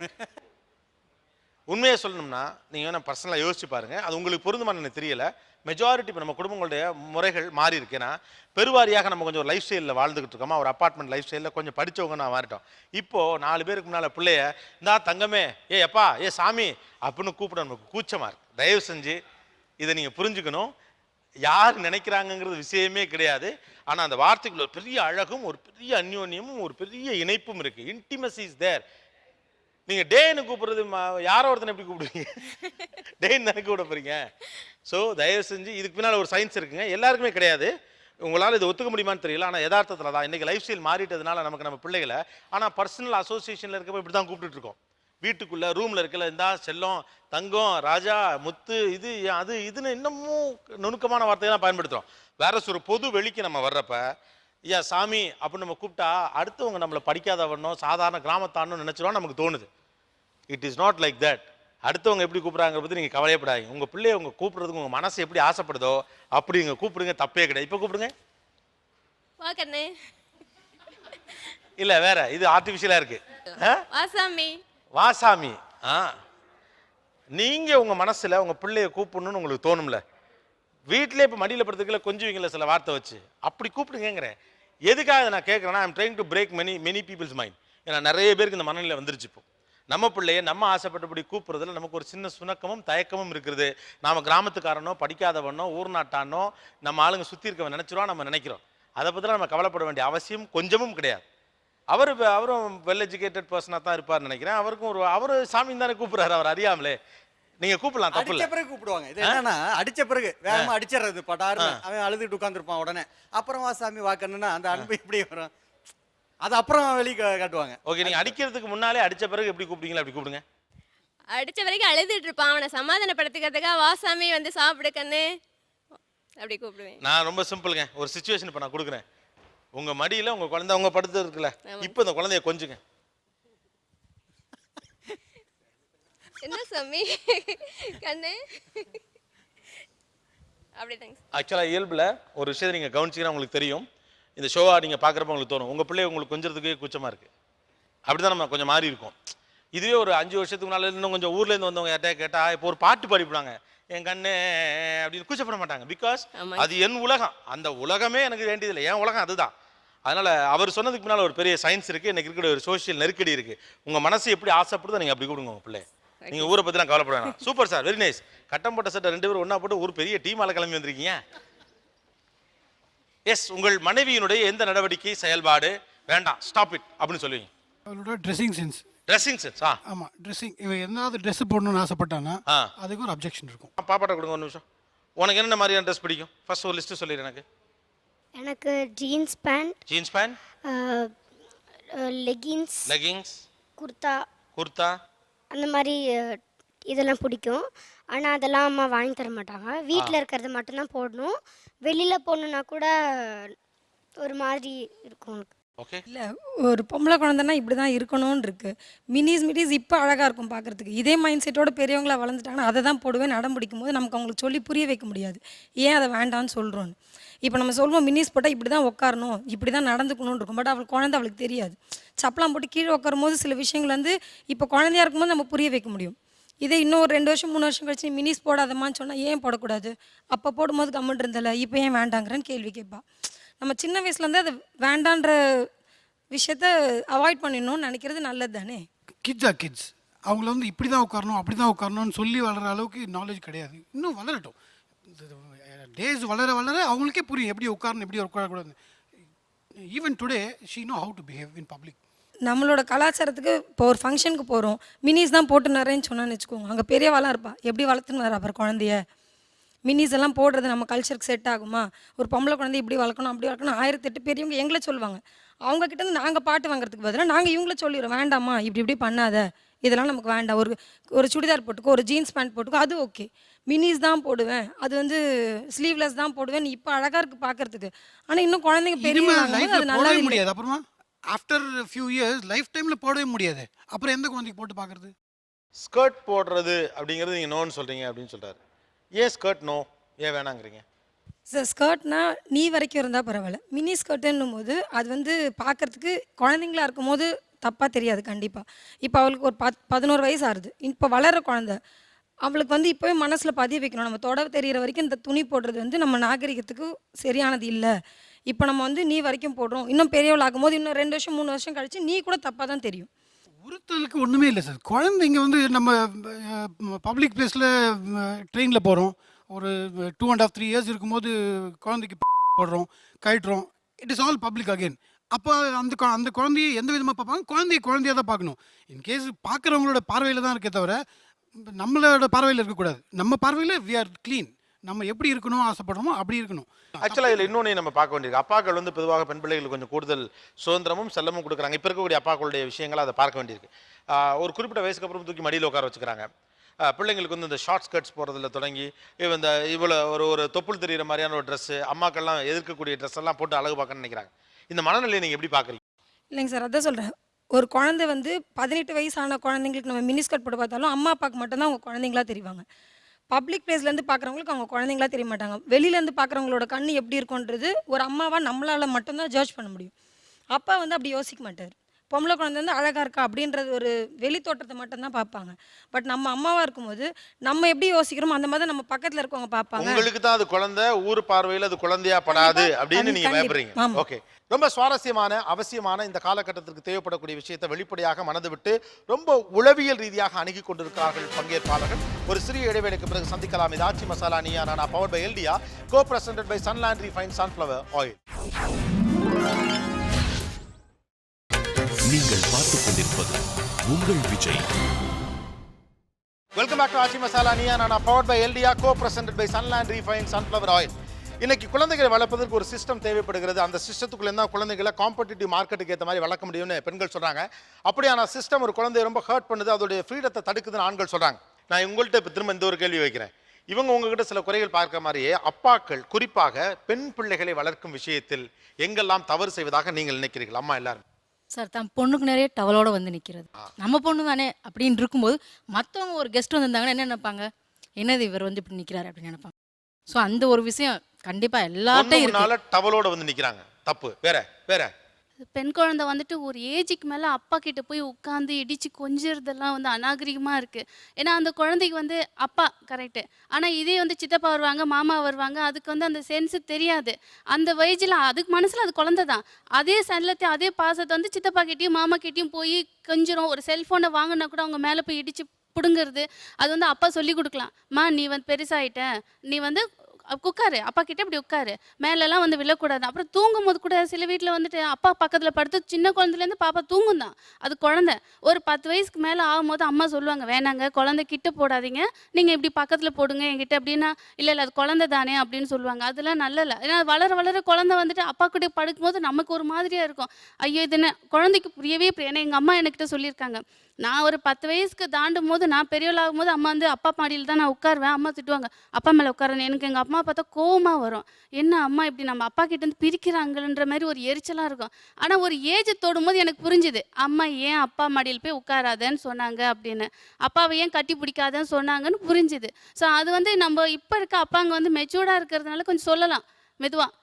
உண்மையை சொல்லணும்னா நீங்கள் வேணா பர்சனலாக யோசிச்சு பாருங்க. அது உங்களுக்கு பொருந்துமான்னு எனக்கு தெரியல. மெஜாரிட்டி இப்போ நம்ம குடும்பங்களுடைய முறைகள் மாறி இருக்குன்னா, பெருவாரியாக நம்ம கொஞ்சம் ஒரு லைஃப் ஸ்டைலில் வாழ்ந்துகிட்டு இருக்கோமா, ஒரு அப்பார்ட்மெண்ட் லைஃப் ஸ்டைலில் கொஞ்சம் படித்தவங்க நான் மாறிட்டோம். இப்போது 4 பேருக்கு முன்னால் பிள்ளைய இந்தா தங்கமே, ஏ எப்பா, ஏ சாமி அப்படின்னு கூப்பிட நமக்கு கூச்சமாக இருக்கு. தயவு செஞ்சு இதை நீங்கள் புரிஞ்சுக்கணும். யார் நினைக்கிறாங்கங்கிறது விஷயமே கிடையாது. ஆனால் அந்த வார்த்தைக்குள்ள ஒரு பெரிய அழகும், ஒரு பெரிய அந்யோன்யமும், ஒரு பெரிய இணைப்பும் இருக்குது. Intimacy is there. நீங்க டேன்னு கூப்பிடுறது யாரோ ஒருத்தனை எப்படி கூப்பிடுவீங்க? டேன்னு தானே கூப்பிட போறீங்க. ஸோ தயவு செஞ்சு இதுக்கு பின்னால் ஒரு சயின்ஸ் இருக்குங்க. எல்லாருக்குமே கிடையாது. உங்களால் இது ஒத்துக்க முடியுமான்னு தெரியல. ஆனால் யதார்த்தத்தில் தான் இன்றைக்கி லைஃப் ஸ்டைல் மாறிட்டதுனால நமக்கு நம்ம பிள்ளைகளை ஆனால் பர்சனல் அசோசியேஷனில் இருக்கப்போ இப்படி தான் கூப்பிட்டுட்டு இருக்கோம். வீட்டுக்குள்ளே ரூமில் இருக்கல, இந்தா செல்லம், தங்கம், ராஜா, முத்து, இது அது இதுன்னு இன்னமும் நுணுக்கமான வார்த்தையெல்லாம் பயன்படுத்துகிறோம். வேற ஒரு பொது வெளிக்கு நம்ம வர்றப்ப ஐயா சாமி அப்படின்னு நம்ம கூப்பிட்டா அடுத்தவங்க நம்மளை படிக்காதவனோ சாதாரண கிராமத்தானோ நினச்சிடும் நமக்கு தோணுது. It is not like that. அடுத்தவங்க எப்படி கூப்பிட்றாங்க பற்றி நீங்கள் கவலையப்படாதீங்க. உங்கள் பிள்ளைய உங்கள் கூப்பிட்றதுக்கு உங்கள் மனசு எப்படி ஆசைப்படுதோ அப்படி நீங்கள் கூப்பிடுங்க, தப்பே கிடையாது. இப்போ கூப்பிடுங்க. இல்லை வேற, இது ஆர்டிஃபிஷியலாக இருக்கு. வாசாமி வாசாமி. நீங்கள் உங்கள் மனசில் உங்கள் பிள்ளைய கூப்பிடணும்னு உங்களுக்கு தோணும்ல, வீட்டிலே இப்போ மடியில் படுத்துக்கல கொஞ்சுவீங்கள சில வார்த்தை வச்சு, அப்படி கூப்பிடுங்கிறேன். எதுக்காக நான் கேட்குறேன்னா, I'm trying to break many people's mind. ஏன்னா நிறைய பேருக்கு இந்த மனநிலை வந்துருச்சு. இப்போ நம்ம பிள்ளைய நம்ம ஆசைப்பட்டபடி கூப்பிட்றதுல நமக்கு ஒரு சின்ன சுணக்கமும் தயக்கமும் இருக்குது. நாம் கிராமத்துக்காரனோ படிக்காதவனோ ஊர் நாட்டானோ நம்ம ஆளுங்க சுற்றி இருக்கவன் நினச்சிருவோம் நம்ம நினைக்கிறோம். அதை பற்றி நம்ம கவலைப்பட வேண்டிய அவசியம் கொஞ்சமும் கிடையாது. அவரும் வெல் எஜுகேட்டட் பர்சனாக தான் இருப்பார்னு நினைக்கிறேன். அவர் சாமி தானே கூப்பிட்றாரு, அவர் அறியாமலே. நீங்க கூப்பிடலாம், தப்பு இல்ல. அடிச்ச பிறகு கூப்பிடுவாங்க. இது என்னன்னா அடிச்ச பிறகு வேகமா அடிச்சிடுறது பட்டாருன்னு. அவன் அழுதுட்டு உட்காந்துருப்பான். உடனே அப்புறம் வா சாமி வாக்கணுன்னா அந்த அன்பு எப்படி வரும், அது அப்புறம் வெளியே காட்டுவாங்க. ஓகே, நீங்க அடிக்கிறதுக்கு முன்னாலே அடிச்ச பிறகு எப்படி கூப்பிடுங்களா அப்படி கூப்பிடுங்க. அடிச்ச வரைக்கும் அழுதுட்டு இருப்பான், அவனை சமாதானப்படுத்திக்கிறதுக்காக வா சாமி வந்து சாப்பிடு கண்ணு அப்படி கூப்பிடுவேன். நான் ரொம்ப சிம்பிளுங்க. ஒரு சிச்சுவேஷன் இப்போ நான் கொடுக்குறேன். உங்க மடியில உங்க குழந்தை அவங்க படுத்து இருக்குல்ல, இப்போ இந்த குழந்தைய கொஞ்சுங்க. என்ன சாமி கண்ணு அப்படிதாங்க. ஆக்சுவலாக இயல்பில் ஒரு விஷயத்தை நீங்கள் கவனிச்சிங்கன்னா உங்களுக்கு தெரியும். இந்த ஷோவாக நீங்கள் பார்க்குறப்ப உங்களுக்கு தோணும் உங்கள் பிள்ளைய உங்களுக்கு கொஞ்சத்துக்கே கூச்சமாக இருக்குது. அப்படி தான் நம்ம கொஞ்சம் மாறி இருக்கும். இதுவே ஒரு 5 வருஷத்துக்கு முன்னால இன்னும் கொஞ்சம் ஊர்ல இருந்து வந்தவங்க யார்கிட்ட கேட்டா இப்போ ஒரு பாட்டு பாடிவிடுவாங்க, என் கண்ணு அப்படின்னு கூச்சப்பட மாட்டாங்க. பிகாஸ் அது என் உலகம், அந்த உலகமே எனக்கு வேண்டியதில்லை, என் உலகம் அதுதான். அதனால அவர் சொன்னதுக்கு முன்னால் ஒரு பெரிய சயின்ஸ் இருக்கு, எனக்கு இருக்கிற ஒரு சோஷியல் நெருக்கடி இருக்கு. உங்க மனசு எப்படி ஆசைப்படுதோ நீங்க அப்படி கொடுங்க உங்க பிள்ளை. நீங்க ஊரை பத்திலாம் கவலைப்பட வேணாம். Super sir, very nice. கட்டம் போட்ட சட்டை 2 பேரும் ஒண்ணா போட்டு ஒரு பெரிய டீமால கிளம்பி வந்திருக்கீங்க. எஸ், உங்கள் மனைவியினுடைய எந்த நடவடிக்கை செயல்பாடு வேண்டாம், ஸ்டாப் இட் அப்படின்னு சொல்லுவீங்க? அவளோட ட்ரெஸ்ஸிங் சென்ஸ். Dressing sense. ஆமாம், ட்ரெஸ்ஸிங். இவன் எதாவது ட்ரெஸ் போடணும்னு ஆசைப்பட்டானா அதுக்கு ஒரு அப்ஜெக்ஷன் இருக்கும். பாப்பாட்ட கொடுங்க ஒரு நிமிஷம். உனக்கு என்ன மாதிரியான ட்ரெஸ் பிடிக்கும்? ஃபர்ஸ்ட் ஒரு லிஸ்ட் சொல்லிடு எனக்கு. எனக்கு ஜீன்ஸ் பேண்ட், லெகின்ஸ், குர்தா அந்த மாதிரி இதெல்லாம் பிடிக்கும். ஆனால் அதெல்லாம் அம்மா வாங்கி தர மாட்டாங்க. வீட்டில் இருக்கிறது மட்டும்தான் போடணும். வெளியில் போகணுன்னா கூட ஒரு மாதிரி இருக்கும். இல்லை, ஒரு பொம்பளை குழந்தைன்னா இப்படி தான் இருக்கணும்னு இருக்கு. மினிஸ் இப்போ அழகாக இருக்கும் பார்க்குறதுக்கு. இதே மைண்ட் செட்டோட பெரியவங்களா வளர்ந்துட்டாங்கன்னா அதை தான் போடுவேன் நடம் பிடிக்கும் போது நமக்கு அவங்களுக்கு சொல்லி புரிய வைக்க முடியாது ஏன் அதை வேண்டாம்னு சொல்கிறோன்னு. இப்போ நம்ம சொல்லுவோம் மினிஸ் போட்டால் இப்படி தான் உட்காரணும், இப்படி தான் நடந்துக்கணும்னு இருக்கும். பட் அவளுக்கு குழந்தை அவளுக்கு தெரியாது. சப்பலாம் போட்டு கீழே உட்காரும் போது சில விஷயங்கள் வந்து இப்போ குழந்தையா இருக்கும்போது நம்ம புரிய வைக்க முடியும். இதே இன்னும் ஒரு 2 வருஷம் 3 வருஷம் கழிச்சு மினிஸ் போடாதம்மான்னு சொன்னால் ஏன் போடக்கூடாது, அப்போ போடும்போது கம்முன்னு இருந்தல இப்போ ஏன் வேண்டாங்கிறன்னு கேள்வி கேட்பா. நம்ம சின்ன வயசுலேருந்து அது வேண்டான்ற விஷயத்த அவாய்ட் பண்ணிடணும்னு நினைக்கிறது நல்லது தானே. கிட்ஸ் அவங்கள வந்து இப்படி தான் உட்காரணும் அப்படி தான் உட்காரணும்னு சொல்லி வளர அளவுக்கு நாலேஜ் கிடையாது. இன்னும் வளரட்டும். டேஸ் வளர அவங்களுக்கே புரியும் எப்படி உட்காரணும் எப்படி உட்காரக்கூடாது. Even today she know how to behave in public. நம்மளோட கலாச்சாரத்துக்கு இப்போ ஒரு ஃபங்க்ஷனுக்கு போகிறோம், மினிஸ் தான் போட்டு நிறையன்னு சொன்னான்னு வச்சுக்கோங்க, அங்கே பெரியவாளாக இருப்பா, எப்படி வளர்த்துன்னு வர அப்புறம் குழந்தைய மினிஸ் எல்லாம் போடுறது நம்ம கல்ச்சருக்கு செட் ஆகுமா? ஒரு பொம்பளை குழந்தை இப்படி வளர்க்கணும் அப்படி வளர்க்கணும் 1008 பெரியவங்க எங்களை சொல்லுவாங்க. அவங்க கிட்டேருந்து நாங்கள் பாட்டு வாங்குறதுக்கு பதிலாக நாங்கள் இவங்கள சொல்லிடுறோம், வேண்டாம்மா இப்படி பண்ணாத, இதெல்லாம் நமக்கு வேண்டாம், ஒரு சுடிதார் போட்டுக்கோ, ஒரு ஜீன்ஸ் பேண்ட் போட்டுக்கோ, அது ஓகே. மினிஸ் தான் போடுவேன், அது வந்து ஸ்லீவ்லெஸ் தான் போடுவேன், இப்போ அழகாக இருக்குது பார்க்கறதுக்கு. ஆனால் இன்னும் குழந்தைங்க பெரியவங்க அது நல்லா முடியாது. அப்புறமா ஆஃப்டர் ஃபியூ இயர்ஸ் லைஃப் டைமில் போடவே முடியாது. அப்புறம் எந்த குழந்தைக்கு போட்டு பார்க்குறது? ஸ்கர்ட் போடுறது அப்படிங்கிறது நீங்கள் நோன்னு சொல்கிறீங்க அப்படின்னு சொல்கிறாரு. ஏன் ஸ்கர்ட் நோ, ஏன் வேணாங்கிறீங்க? சார், ஸ்கர்ட்னா நீ வரைக்கும் இருந்தால் பரவாயில்ல. மினி ஸ்கர்ட்டுன்னும் போது அது வந்து பார்க்குறதுக்கு குழந்தைங்களா இருக்கும் போது தப்பாக தெரியாது கண்டிப்பாக. இப்போ அவளுக்கு ஒரு 11 வயசு ஆகுது, இப்போ வளர்கிற குழந்தை, அவளுக்கு வந்து இப்போவே மனசில் பதிய வைக்கணும். நம்ம தொட தெரிகிற வரைக்கும் இந்த துணி போடுறது வந்து நம்ம நாகரிகத்துக்கு சரியானது இல்லை. இப்போ நம்ம வந்து நீ வரைக்கும் போடுறோம், இன்னும் பெரியவள் ஆகும்போது இன்னும் 2 வருஷம் 3 வருஷம் கழிச்சு நீ கூட தப்பாக தான் தெரியும். ஒருத்தருக்கு ஒன்றுமே இல்லை சார். குழந்தைங்க வந்து நம்ம பப்ளிக் பிளேஸில் ட்ரெயினில் போகிறோம், ஒரு 2.5 3 இயர்ஸ் இருக்கும்போது குழந்தைக்கு போடுறோம், கழட்டுறோம், it is all public again. அப்போ அந்த குழந்தையை எந்த விதமாக பார்ப்பாங்க? குழந்தையாக தான் பார்க்கணும். இன்கேஸ் பார்க்குறவங்களோட பார்வையில் தான் இருக்கே தவிர நம்மளோட பார்வையில் இருக்கக்கூடாது. நம்ம பார்வையில் வி ஆர் க்ளீன். நம்ம எப்படி இருக்கணும் ஆசைப்படுறோமோ அப்படி இருக்கணும். ஆக்சுவலாக இதில் இன்னொன்று நம்ம பார்க்க வேண்டியிருக்கு. அப்பாக்கள் வந்து பொதுவாக பெண் பிள்ளைகளுக்கு கொஞ்சம் கூடுதல் சுதந்திரமும் செல்லமும் கொடுக்குறாங்க. இப்போ இருக்கக்கூடிய அப்பாக்களுடைய விஷயங்களை அதை பார்க்க வேண்டியிருக்கு. ஒரு குறிப்பிட்ட வயசுக்கு அப்புறம் தூக்கி மடியில் உட்கார வச்சுக்கிறாங்க. பிள்ளைங்களுக்கு வந்து இந்த ஷார்ட் ஸ்கர்ட்ஸ் போகிறதுல தொடங்கி இந்த இவ்வளோ ஒரு தொப்புள் தெரிகிற மாதிரியான ஒரு ட்ரெஸ்ஸு, அம்மாக்கள்லாம் எதிர்க்கக்கூடிய ட்ரெஸ் எல்லாம் போட்டு அழகு பார்க்கணும்னு நினைக்கிறாங்க. இந்த மனநிலையை நீங்கள் எப்படி பார்க்குறீங்க? இல்லைங்க சார், அதான் சொல்கிறேன். ஒரு குழந்தை வந்து 18 வயசான குழந்தைங்களுக்கு நம்ம மினி ஸ்கர்ட் போட்டு பார்த்தாலும் அம்மா அப்பாவுக்கு மட்டும்தான் அவங்க குழந்தைங்களா தெரிவாங்க. பப்ளிக் பிளேஸ்லேருந்து பார்க்குறவங்களுக்கு அவங்க குழந்தைங்களா தெரிய மாட்டாங்க. வெளியிலேருந்து பார்க்குறவங்களோட கண் எப்படி இருக்குன்றது ஒரு அம்மாவாக நம்மளால் மட்டும்தான் ஜட்ஜ் பண்ண முடியும். அப்பா வந்து அப்படி யோசிக்க மாட்டார். பொம்பளை குழந்தை வந்து அழகாக இருக்கா அப்படின்றது ஒரு வெளி தோற்றத்தை மட்டும்தான் பார்ப்பாங்க. பட் நம்ம அம்மாவாக இருக்கும்போது நம்ம எப்படி யோசிக்கிறோமோ அந்த மாதிரி நம்ம பக்கத்தில் இருக்கவங்க பார்ப்பாங்க. உங்களுக்கு தான் அது குழந்தை, ஊர் பார்வையில் அது குழந்தையா படாது அப்படின்னு நீங்கள் பயப்படுறீங்க. ஓகே, ரொம்ப சுவாரஸ்யமான அவசியமான இந்த காலகட்டத்திற்கு தேவைப்படக்கூடிய விஷயத்தை வெளிப்படையாக மனது விட்டு ரொம்ப உளவியல் ரீதியாக அணுகி கொண்டிருக்கிறார்கள் பங்கேற்பாளர்கள். ஒரு சிறிய இடைவேளைக்கு பிறகு சந்திக்கலாம். இது ஆச்சி மசாலா நீயா நானா, பவர்ட் பை எல்டியா, co presented by Sunland refine sunflower oil. நீங்கள் பார்த்துக் கொண்டிருப்பது உங்கள் Vijay. Welcome back to Aachi Masala Neeya Naana, powered by எல்டியா, co presented by Sunland refine sunflower oil. இன்னைக்கு குழந்தைகளை வளர்ப்பதற்கு ஒரு சிஸ்டம் தேவைப்படுகிறது. அந்த சிஸ்டத்துக்குள்ள இருந்தால் குழந்தைகளை காம்படிட்டிவ் மார்க்கெட்டுக்கு ஏற்ற மாதிரி வளர்க்க முடியும்னு பெண்கள் சொல்றாங்க. அப்படியான சிஸ்டம் ஒரு குழந்தைய ரொம்ப ஹர்ட் பண்ணுது, அதோடைய ஃப்ரீடத்தை தடுக்குதுன்னு ஆண்கள் சொல்றாங்க. நான் உங்கள்கிட்ட இப்போ திரும்ப இந்த ஒரு கேள்வி வைக்கிறேன். இவங்க உங்ககிட்ட சில குறைகள் பார்க்க மாதிரியே அப்பாக்கள் குறிப்பாக பெண் பிள்ளைகளை வளர்க்கும் விஷயத்தில் எங்கெல்லாம் தவறு செய்வதாக நீங்கள் நினைக்கிறீர்கள்? அம்மா எல்லாரும் சார், தன் பொண்ணுக்கு நிறைய டவலோட வந்து நிற்கிறது. நம்ம பொண்ணு தானே அப்படின்னு இருக்கும்போது மற்றவங்க ஒரு கெஸ்ட் வந்திருந்தாங்கன்னா என்ன நினைப்பாங்க? என்னது இவர் வந்து இப்படி நிற்கிறாரு அப்படின்னு நினைப்பாங்க. ஸோ அந்த ஒரு விஷயம் கண்டிப்பாக எல்லார்ட்டையும் டவலோட வந்து நிற்கிறாங்க, தப்பு. வேற வேற பெண் குழந்தை வந்துட்டு ஒரு ஏஜுக்கு மேலே அப்பா கிட்ட போய் உட்காந்து இடித்து கொஞ்சிறதெல்லாம் வந்து அநாகரிகமாக இருக்குது. ஏன்னா அந்த குழந்தைக்கு வந்து அப்பா கரெக்டு, ஆனால் இதே வந்து சித்தப்பா வருவாங்க, மாமா வருவாங்க, அதுக்கு வந்து அந்த சென்ஸு தெரியாது. அந்த வயசில் அதுக்கு மனசில் அது குழந்தை தான். அதே செல்லத்தை அதே பாசத்தை வந்து சித்தப்பா கிட்டேயும் மாமா கிட்டேயும் போய் கொஞ்சம் ஒரு செல்ஃபோனை வாங்கினா கூட அவங்க மேலே போய் இடித்து பிடுங்கிறது. அது வந்து அப்பா சொல்லி கொடுக்கலாம், மா நீ வந்து பெருசாயிட்ட, நீ வந்து உட்காரு, அப்பா கிட்ட இப்படி உட்காரு, மேலெல்லாம் வந்து விழக்கூடாது. அப்புறம் தூங்கும் போது கூட சில வீட்டில் வந்துட்டு அப்பா பக்கத்தில் படுத்து சின்ன குழந்தைலேருந்து பாப்பா தூங்கும் தான், அது குழந்தை. ஒரு 10 வயசுக்கு மேலே ஆகும்போது அம்மா சொல்லுவாங்க, வேணாங்க குழந்தை கிட்ட போடாதீங்க, நீங்கள் இப்படி பக்கத்தில் போடுங்க என்கிட்ட அப்படின்னா, இல்லை இல்லை அது குழந்தை தானே அப்படின்னு சொல்லுவாங்க. அதெல்லாம் நல்ல இல்லை. ஏன்னா வளர வளர குழந்தை வந்துட்டு அப்பா கிட்ட படுக்கும்போது நமக்கு ஒரு மாதிரியாக இருக்கும். ஐயோ இது என்ன குழந்தைக்கு புரியவே ஏன்னா எங்கள் அம்மா என்கிட்ட சொல்லியிருக்காங்க, நான் ஒரு 10 வயசுக்கு தாண்டும் போது நான் பெரியவளாகும் போது அம்மா வந்து அப்பா மாடியில் தான் நான் உட்காருவேன். அம்மா திட்டுவாங்க, அப்பா மேலே உட்காரணும். எனக்கு எங்கள் அம்மா பார்த்தா கோவமாக வரும். என்ன அம்மா இப்படி நம்ம அப்பா கிட்டேருந்து பிரிக்கிறாங்கன்ற மாதிரி ஒரு எரிச்சலாக இருக்கும். ஆனால் ஒரு ஏஜ் தொடும் போது எனக்கு புரிஞ்சுது, அம்மா ஏன் அப்பா மாடியில் போய் உட்காராதன்னு சொன்னாங்க அப்படின்னு, அப்பாவை ஏன் கட்டி பிடிக்காதன்னு சொன்னாங்கன்னு புரிஞ்சுது. ஸோ அது வந்து நம்ம இப்போ இருக்க அப்பாங்க வந்து மெச்சூர்டாக இருக்கிறதுனால கொஞ்சம் சொல்லலாம் மெதுவாக,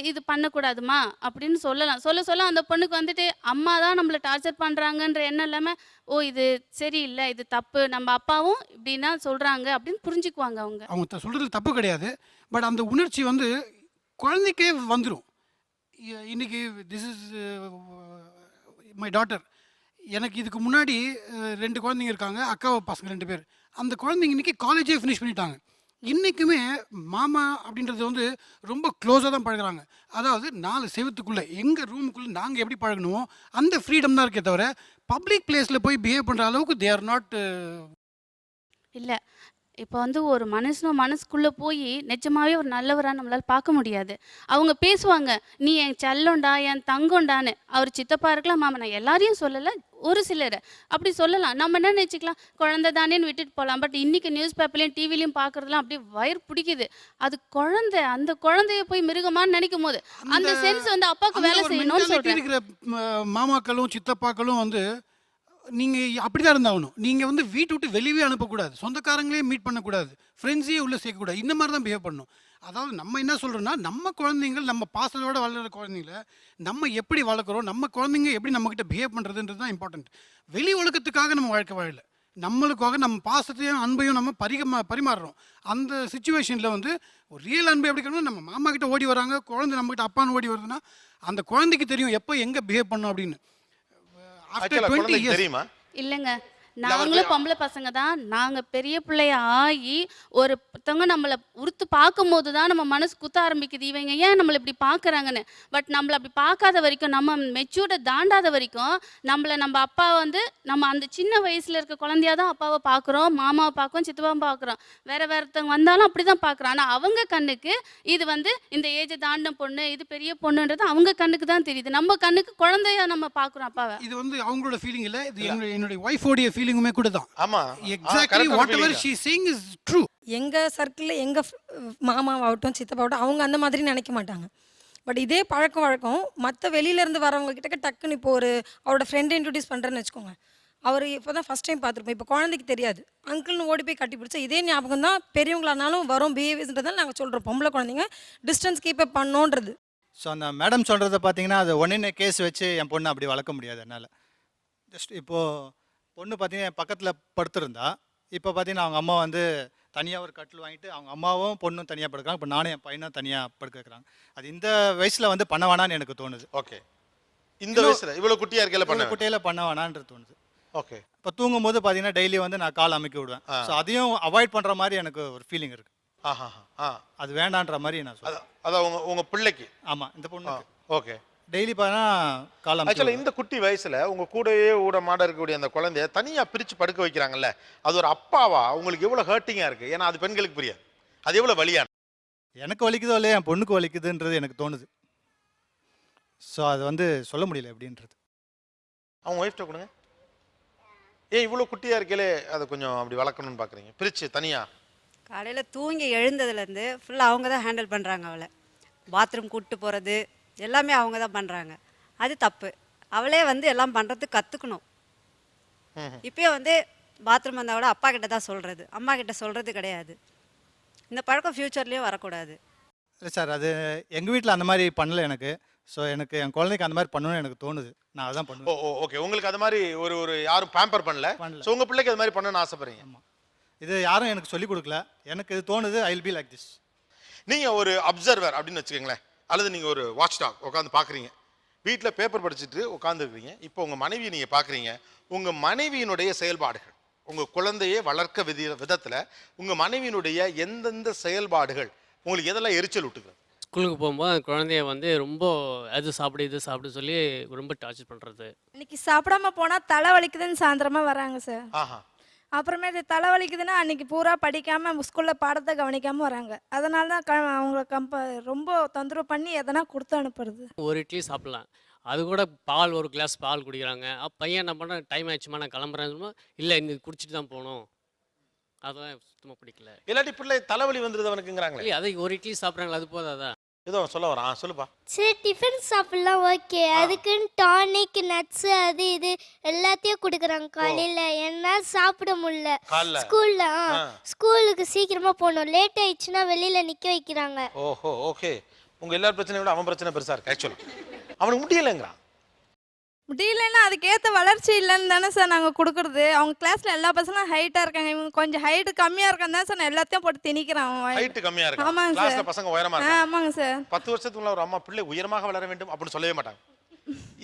இது பண்ணக்கூடாதுமா அப்படின்னு சொல்லலாம். சொல்ல அந்த பொண்ணுக்கு வந்துட்டு அம்மா தான் நம்மளை டார்ச்சர் பண்ணுறாங்கன்ற எண்ணம் இல்லாமல், ஓ இது சரியில்லை, இது தப்பு, நம்ம அப்பாவும் இப்படின்னா சொல்கிறாங்க அப்படின்னு புரிஞ்சுக்குவாங்க அவங்க. அவங்க சொல்கிறது தப்பு கிடையாது. பட் அந்த உணர்ச்சி வந்து குழந்தைக்கே வந்துடும். இன்னைக்கு திஸ் இஸ் மை டாட்டர். எனக்கு இதுக்கு முன்னாடி 2 குழந்தைங்க இருக்காங்க, அக்காவை பசங்க 2 பேர். அந்த குழந்தைங்க இன்றைக்கி காலேஜே ஃபினிஷ் பண்ணிட்டாங்க. இன்றைக்குமே மாமா அப்படின்றது வந்து ரொம்ப க்ளோஸாக தான் பழகுறாங்க. அதாவது 4 செவத்துக்குள்ளே எங்கள் ரூமுக்குள்ளே நாங்கள் எப்படி பழகணுமோ அந்த ஃப்ரீடம் தான் இருக்கே தவிர பப்ளிக் பிளேஸில் போய் பிஹேவ் பண்ணுற அளவுக்கு தே ஆர் நாட். இல்லை இப்போ வந்து ஒரு மனசுக்குள்ளே போய் நிஜமாவே ஒரு நல்லவராக நம்மளால் பார்க்க முடியாது. அவங்க பேசுவாங்க, நீ என் செல்லோண்டா என் தங்கோண்டான்னு. அவர் சித்தப்பா இருக்கலாம், மாமா, நான் எல்லாரையும் சொல்லலை, ஒரு சிலர் அப்படி சொல்லலாம். நம்ம என்ன நினச்சிக்கலாம், குழந்தை தானேன்னு விட்டுட்டு போகலாம். பட் இன்றைக்கி நியூஸ் பேப்பர்லையும் டிவிலையும் பார்க்குறதுலாம் அப்படியே வயிறு பிடிக்குது. அது குழந்தை, அந்த குழந்தைய போய் மிருகமான்னு நினைக்கும் போது அந்த சென்ஸ் வந்து அப்பாவுக்கு வேலை செய்யணும்னு சொல்கிறேன். இருக்கிற மாமாக்களும் சித்தப்பாக்களும் வந்து நீங்கள் அப்படி தான் இருந்தாகணும். நீங்கள் வந்து வீட்டை விட்டு வெளியே அனுப்பக்கூடாது, சொந்தக்காரங்களே மீட் பண்ணக்கூடாது, ஃப்ரெண்ட்ஸையே உள்ளே சேர்க்கக்கூடாது. இந்த மாதிரி தான் பிஹேவ் பண்ணணும். அதாவது நம்ம என்ன சொல்கிறோன்னா, நம்ம குழந்தைங்கள் நம்ம பாசத்தோடு வளர்கிற குழந்தைங்கள நம்ம எப்படி வளர்க்குறோம், நம்ம குழந்தைங்க எப்படி நம்மக்கிட்ட பிஹேவ் பண்ணுறதுன்றது தான் இம்பார்ட்டன்ட். வெளி உலகத்துக்காக நம்ம வாழ்க்கை வாழல, நம்மளுக்காக நம்ம பாசத்தையும் அன்பையும் நம்ம பரிமாறுறோம். அந்த சுச்சுவேஷனில் வந்து ஒரு ரியல் அன்பு எப்படி இருக்கணும், நம்ம மாமா கிட்ட ஓடி வராங்க, குழந்தை நம்மகிட்ட அப்பான்னு ஓடி வருதுன்னா அந்த குழந்தைக்கு தெரியும் எப்போ எங்கே பிஹேவ் பண்ணணும் அப்படின்னு. தெரியுமா? இல்லைங்க, நாங்களும் பொம்பளை பசங்க தான். நாங்கள் பெரிய பிள்ளைய ஆகி ஒருத்தவங்க நம்மளை உறுத்து பார்க்கும் போது தான் நம்ம மனசு குத்த ஆரம்பிக்குது, இவங்க ஏன் நம்மளை இப்படி பார்க்குறாங்கன்னு. பட் நம்மளை அப்படி பார்க்காத வரைக்கும், நம்ம மெச்சூர்டை தாண்டாத வரைக்கும் நம்ம அப்பா வந்து நம்ம அந்த சின்ன வயசில் இருக்க குழந்தையா தான் அப்பாவை பார்க்குறோம், மாமாவை பார்க்குறோம், சித்தப்பாவை பார்க்குறோம். வேறத்தவங்க வந்தாலும் அப்படி தான் பார்க்குறோம். ஆனால் அவங்க கண்ணுக்கு இது வந்து இந்த ஏஜை தாண்டின பொண்ணு, இது பெரிய பொண்ணுன்றது அவங்க கண்ணுக்கு தான் தெரியுது. நம்ம கண்ணுக்கு குழந்தையா நம்ம பார்க்குறோம் அப்பாவை. இது வந்து அவங்களோட ஃபீலிங் இல்லை, இது என்னுடைய ஒய்ஃபோடைய ஃபீலிங்குமே கூட தான். ஆமா, exactly what ever she saying is true. எங்கள் சர்க்கிளில் எங்கள் மாமாவாகட்டும் சித்தப்பாவட்டும் அவங்க அந்த மாதிரி நினைக்க மாட்டாங்க. பட் இதே பழக்கம் வழக்கம் மற்ற வெளியிலேருந்து வரவங்க கிட்ட டக்குன்னு இப்போ ஒரு அவரோட ஃப்ரெண்டை இன்ட்ரடியூஸ் பண்ணுறேன்னு வச்சுக்கோங்க, அவர் இப்போ தான் ஃபஸ்ட் டைம் பார்த்துருப்போம், இப்போ குழந்தைக்கு தெரியாது, அங்கிள்னு ஓடி போய் கட்டி பிடிச்சா இதே ஞாபகம் தான் பெரியவங்களானாலும் வரும் பிஹேவியர்ன்றதால நாங்கள் சொல்கிறோம், பொம்பளை குழந்தைங்க டிஸ்டன்ஸ் கீப் அப் பண்ணோன்றது. ஸோ அந்த மேடம் சொல்கிறத பார்த்தீங்கன்னா அது ஒன்னே கேஸ் வச்சு என் பொண்ணை அப்படி வளர்க்க முடியாது என்னால். ஜஸ்ட் இப்போது பொண்ணு பார்த்தீங்கன்னா என் பக்கத்தில் படுத்துருந்தா, இப்போ பார்த்தீங்கன்னா அவங்க அம்மா வந்து தனியாக ஒரு கட்டில் வாங்கிட்டு அவங்க அம்மாவும் பொண்ணும் தனியாக படுக்கிறாங்க, இப்போ நானும் என் பையனும் தனியாக படுக்க வைக்கிறாங்க. அது இந்த வயசில் வந்து பண்ண வேணான்னு எனக்கு தோணுது. ஓகே, இந்த வயசில் இவ்வளோ குட்டியாக இருக்கையில் குட்டியில் பண்ண வேணான்றது தோணுது. ஓகே, இப்போ தூங்கும்போது பார்த்தீங்கன்னா டெய்லி வந்து நான் கால் அமைக்க விடுவேன். ஸோ அதையும் அவாய்ட் பண்ணுற மாதிரி எனக்கு ஒரு ஃபீலிங் இருக்குது. அது வேண்டான்ற மாதிரி நான் சொல்லுவேன். அதான் உங்கள் பிள்ளைக்கு? ஆமாம், இந்த பொண்ணு. ஓகே, டெய்லி பார்த்தா கால் அமைக்க. ஆக்சுவலாக இந்த குட்டி வயசில் உங்கள் கூடவே மாட இருக்கக்கூடிய அந்த குழந்தைய தனியாக பிரித்து படுக்க வைக்கிறாங்கல்ல, அது ஒரு அப்பாவா உங்களுக்கு எவ்வளோ ஹர்ட்டிங்காக இருக்குது? ஏன்னா அது பெண்களுக்கு புரியாது, அது எவ்வளோ வலியான. எனக்கு வலிக்குதோ இல்லையா, என் பொண்ணுக்கு வலிக்குதுன்றது எனக்கு தோணுது. ஸோ அது வந்து சொல்ல முடியல எப்படின்றது. அவங்க ஒய்ஃப்ட்ட கொடுங்க. ஏன் இவ்வளோ குட்டியாக இருக்கையிலே அதை கொஞ்சம் அப்படி வளர்க்கணும்னு பார்க்குறீங்க, பிரித்து தனியாக? காலையில் தூங்கி எழுந்ததுலேருந்து ஃபுல்லாக அவங்க தான் ஹேண்டில் பண்ணுறாங்க. அவளை பாத்ரூம் கூப்பிட்டு போகிறது எல்லாமே அவங்க தான் பண்ணுறாங்க. அது தப்பு. அவளே வந்து எல்லாம் பண்ணுறதுக்கு கற்றுக்கணும். இப்போயே வந்து பாத்ரூம் வந்தால் கூட அப்பா கிட்ட தான் சொல்கிறது, அம்மா கிட்ட சொல்கிறது கிடையாது. இந்த பழக்கம் ஃப்யூச்சர்லேயும் வரக்கூடாது. இல்லை சார், அது எங்கள் வீட்டில் அந்த மாதிரி பண்ணல எனக்கு. ஸோ எனக்கு என் குழந்தைக்கு அந்த மாதிரி பண்ணணும்னு எனக்கு தோணுது. நான் அதான் பண்ணுவேன். ஓகே. உங்களுக்கு அது மாதிரி ஒரு யாரும் பேம்பர் பண்ணல. ஸோ உங்க பிள்ளைக்கு அது மாதிரி பண்ணணும்னு ஆசைப்படுறீங்க. ஆமாம். இது யாரும் எனக்கு சொல்லிக் கொடுக்கல. எனக்கு இது தோணுது. I will be like this. நீங்க ஒரு அப்சர்வர் அப்படின்னு வச்சுக்கோங்களேன், அல்லது நீங்க ஒரு வாட்ச் டாக் உட்காந்து பாக்குறீங்க. வீட்டில் பேப்பர் படிச்சுட்டு உட்காந்துருக்கீங்க. இப்போ உங்க மனைவியை நீங்க பாக்குறீங்க. உங்க மனைவியினுடைய செயல்பாடுகள், உங்க குழந்தையை வளர்க்க விதத்துல உங்க மனைவியினுடைய எந்தெந்த செயல்பாடுகள் உங்களுக்கு எதெல்லாம் எரிச்சல் விட்டுக்கிறது? ஸ்கூலுக்கு போகும்போது அந்த குழந்தைய வந்து ரொம்ப அது சாப்பிடு இது சாப்பிடு சொல்லி ரொம்ப டார்ச்சர் பண்ணுறது. இன்னைக்கு சாப்பிடாம போனால் தலை வலிக்குதுன்னு சாயந்தரமாக வராங்க சார். அப்புறமே இது தலை வலிக்குதுன்னா அன்னைக்கு பூரா படிக்காமல் ஸ்கூலில் பாடத்தை கவனிக்காமல் வராங்க. அதனால தான் அவங்கள ரொம்ப தொந்தரவு பண்ணி எதனா கொடுத்து அனுப்புறது. ஒரு இட்லி சாப்பிட்லாம், அது கூட பால் ஒரு கிளாஸ் பால் குடிக்கிறாங்க. பையன் என்ன பண்ண, டைம் ஆயிடுச்சுமா நான் கிளம்புறேன், இல்லை இங்கே குடிச்சிட்டு தான் போகணும். அதெல்லாம் சுத்தமாக பிடிக்கல. இல்லாட்டி பிள்ளை தலைவலி வந்துடுது அவனுக்குங்கிறாங்களே. இல்லை அதை ஒரு இட்லி சாப்பிட்றாங்களா, அது போதாதான்? ஏதோ சொல்ல வரான், சொல்லுப்பா. சரி டிஃபன் சாப்பிடலாம் ஓகே, அதுக்குன்னு டானிக் நட்ஸ் அது இது எல்லாத்தையும் கொடுக்குறாங்க காலையில். என்ன சாப்பிட முடியல ஸ்கூல்ல. ஸ்கூலுக்கு சீக்கிரமா போகணும், லேட் ஆயிடுச்சுன்னா வெளியில நிக்க வைக்கிறாங்க. ஓஹோ ஓகே. உங்க எல்லார் பிரச்சனையும் விட அவன் பிரச்சனை பெருசா இருக்கு. ஆக்சுவலா அவனுக்கு முடியலைங்கிறான். முடியலன்னா அதுக்கேற்ற வளர்ச்சி இல்லைன்னு தானே சார் நாங்கள் கொடுக்குறது. அவங்க கிளாஸில் எல்லா பசங்களும் ஹைட்டாக இருக்காங்க, இவங்க கொஞ்சம் ஹைட்டு கம்மியாக இருக்கான்னு தான் சார் நான் எல்லாத்தையும் போட்டு திணிக்கிறேன். ஹைட் கம்மியா இருக்கு. ஆமாங்க சார். கிளாஸ்ல பசங்க உயரமா இருக்காங்க. ஆமாங்க சார். 10 வருஷத்துக்கு முன்னாடி ஒரு அம்மா பிள்ளை உயரமாக வளர வேண்டும் அப்படின்னு சொல்லவே மாட்டாங்க.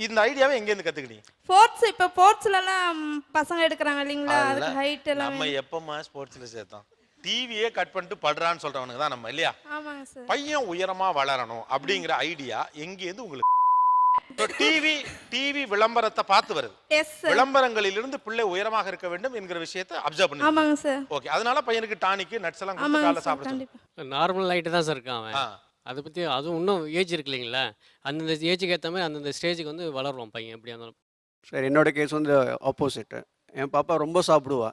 இந்த ஐடியாவை எங்க இருந்து கத்துக்கிட்டீங்க? இப்போ ஸ்போர்ட்ஸ்லலாம் பசங்க எடுக்கிறாங்க இல்லைங்களா, அதுக்கு ஹைட் எல்லாம். நம்ம எப்பமா ஸ்போர்ட்ஸ்ல சேர்த்தோம்? டிவியே கட் பண்ணிட்டு படுறான்னு சொல்றவனுக்கு தான் நம்ம இல்லையா? ஆமாங்க சார். பையன் உயரமா வளரணும் அப்படிங்கிற ஐடியா எங்கேருந்து உங்களுக்கு? டிவி விளம்பரத்தை பார்த்து வருது. விளம்பரங்களிலிருந்து பிள்ளை உயரமாக இருக்க வேண்டும் என்கிற விஷயத்தை அப்சர்வ் பண்ணுங்க. ஆமாங்க சார். ஓகே. அதனால பையனுக்கு டானிக் நட்ஸ் எல்லாம் கொடுத்து காலைல சாப்பிட சொல்லுங்க. நார்மல் ஹைட்டு தான் சார் இருக்கான் அவன். அதை பற்றி அதுவும் இன்னும் ஏஜ் இருக்கு இல்லைங்களா, அந்தந்த ஏஜுக்கு ஏற்ற மாதிரி அந்தந்த ஸ்டேஜுக்கு வந்து வளருவான் பையன் எப்படியா இருந்தாலும். சார் என்னோட கேஸ் வந்து ஆப்போசிட்டு. என் பாப்பா ரொம்ப சாப்பிடுவா,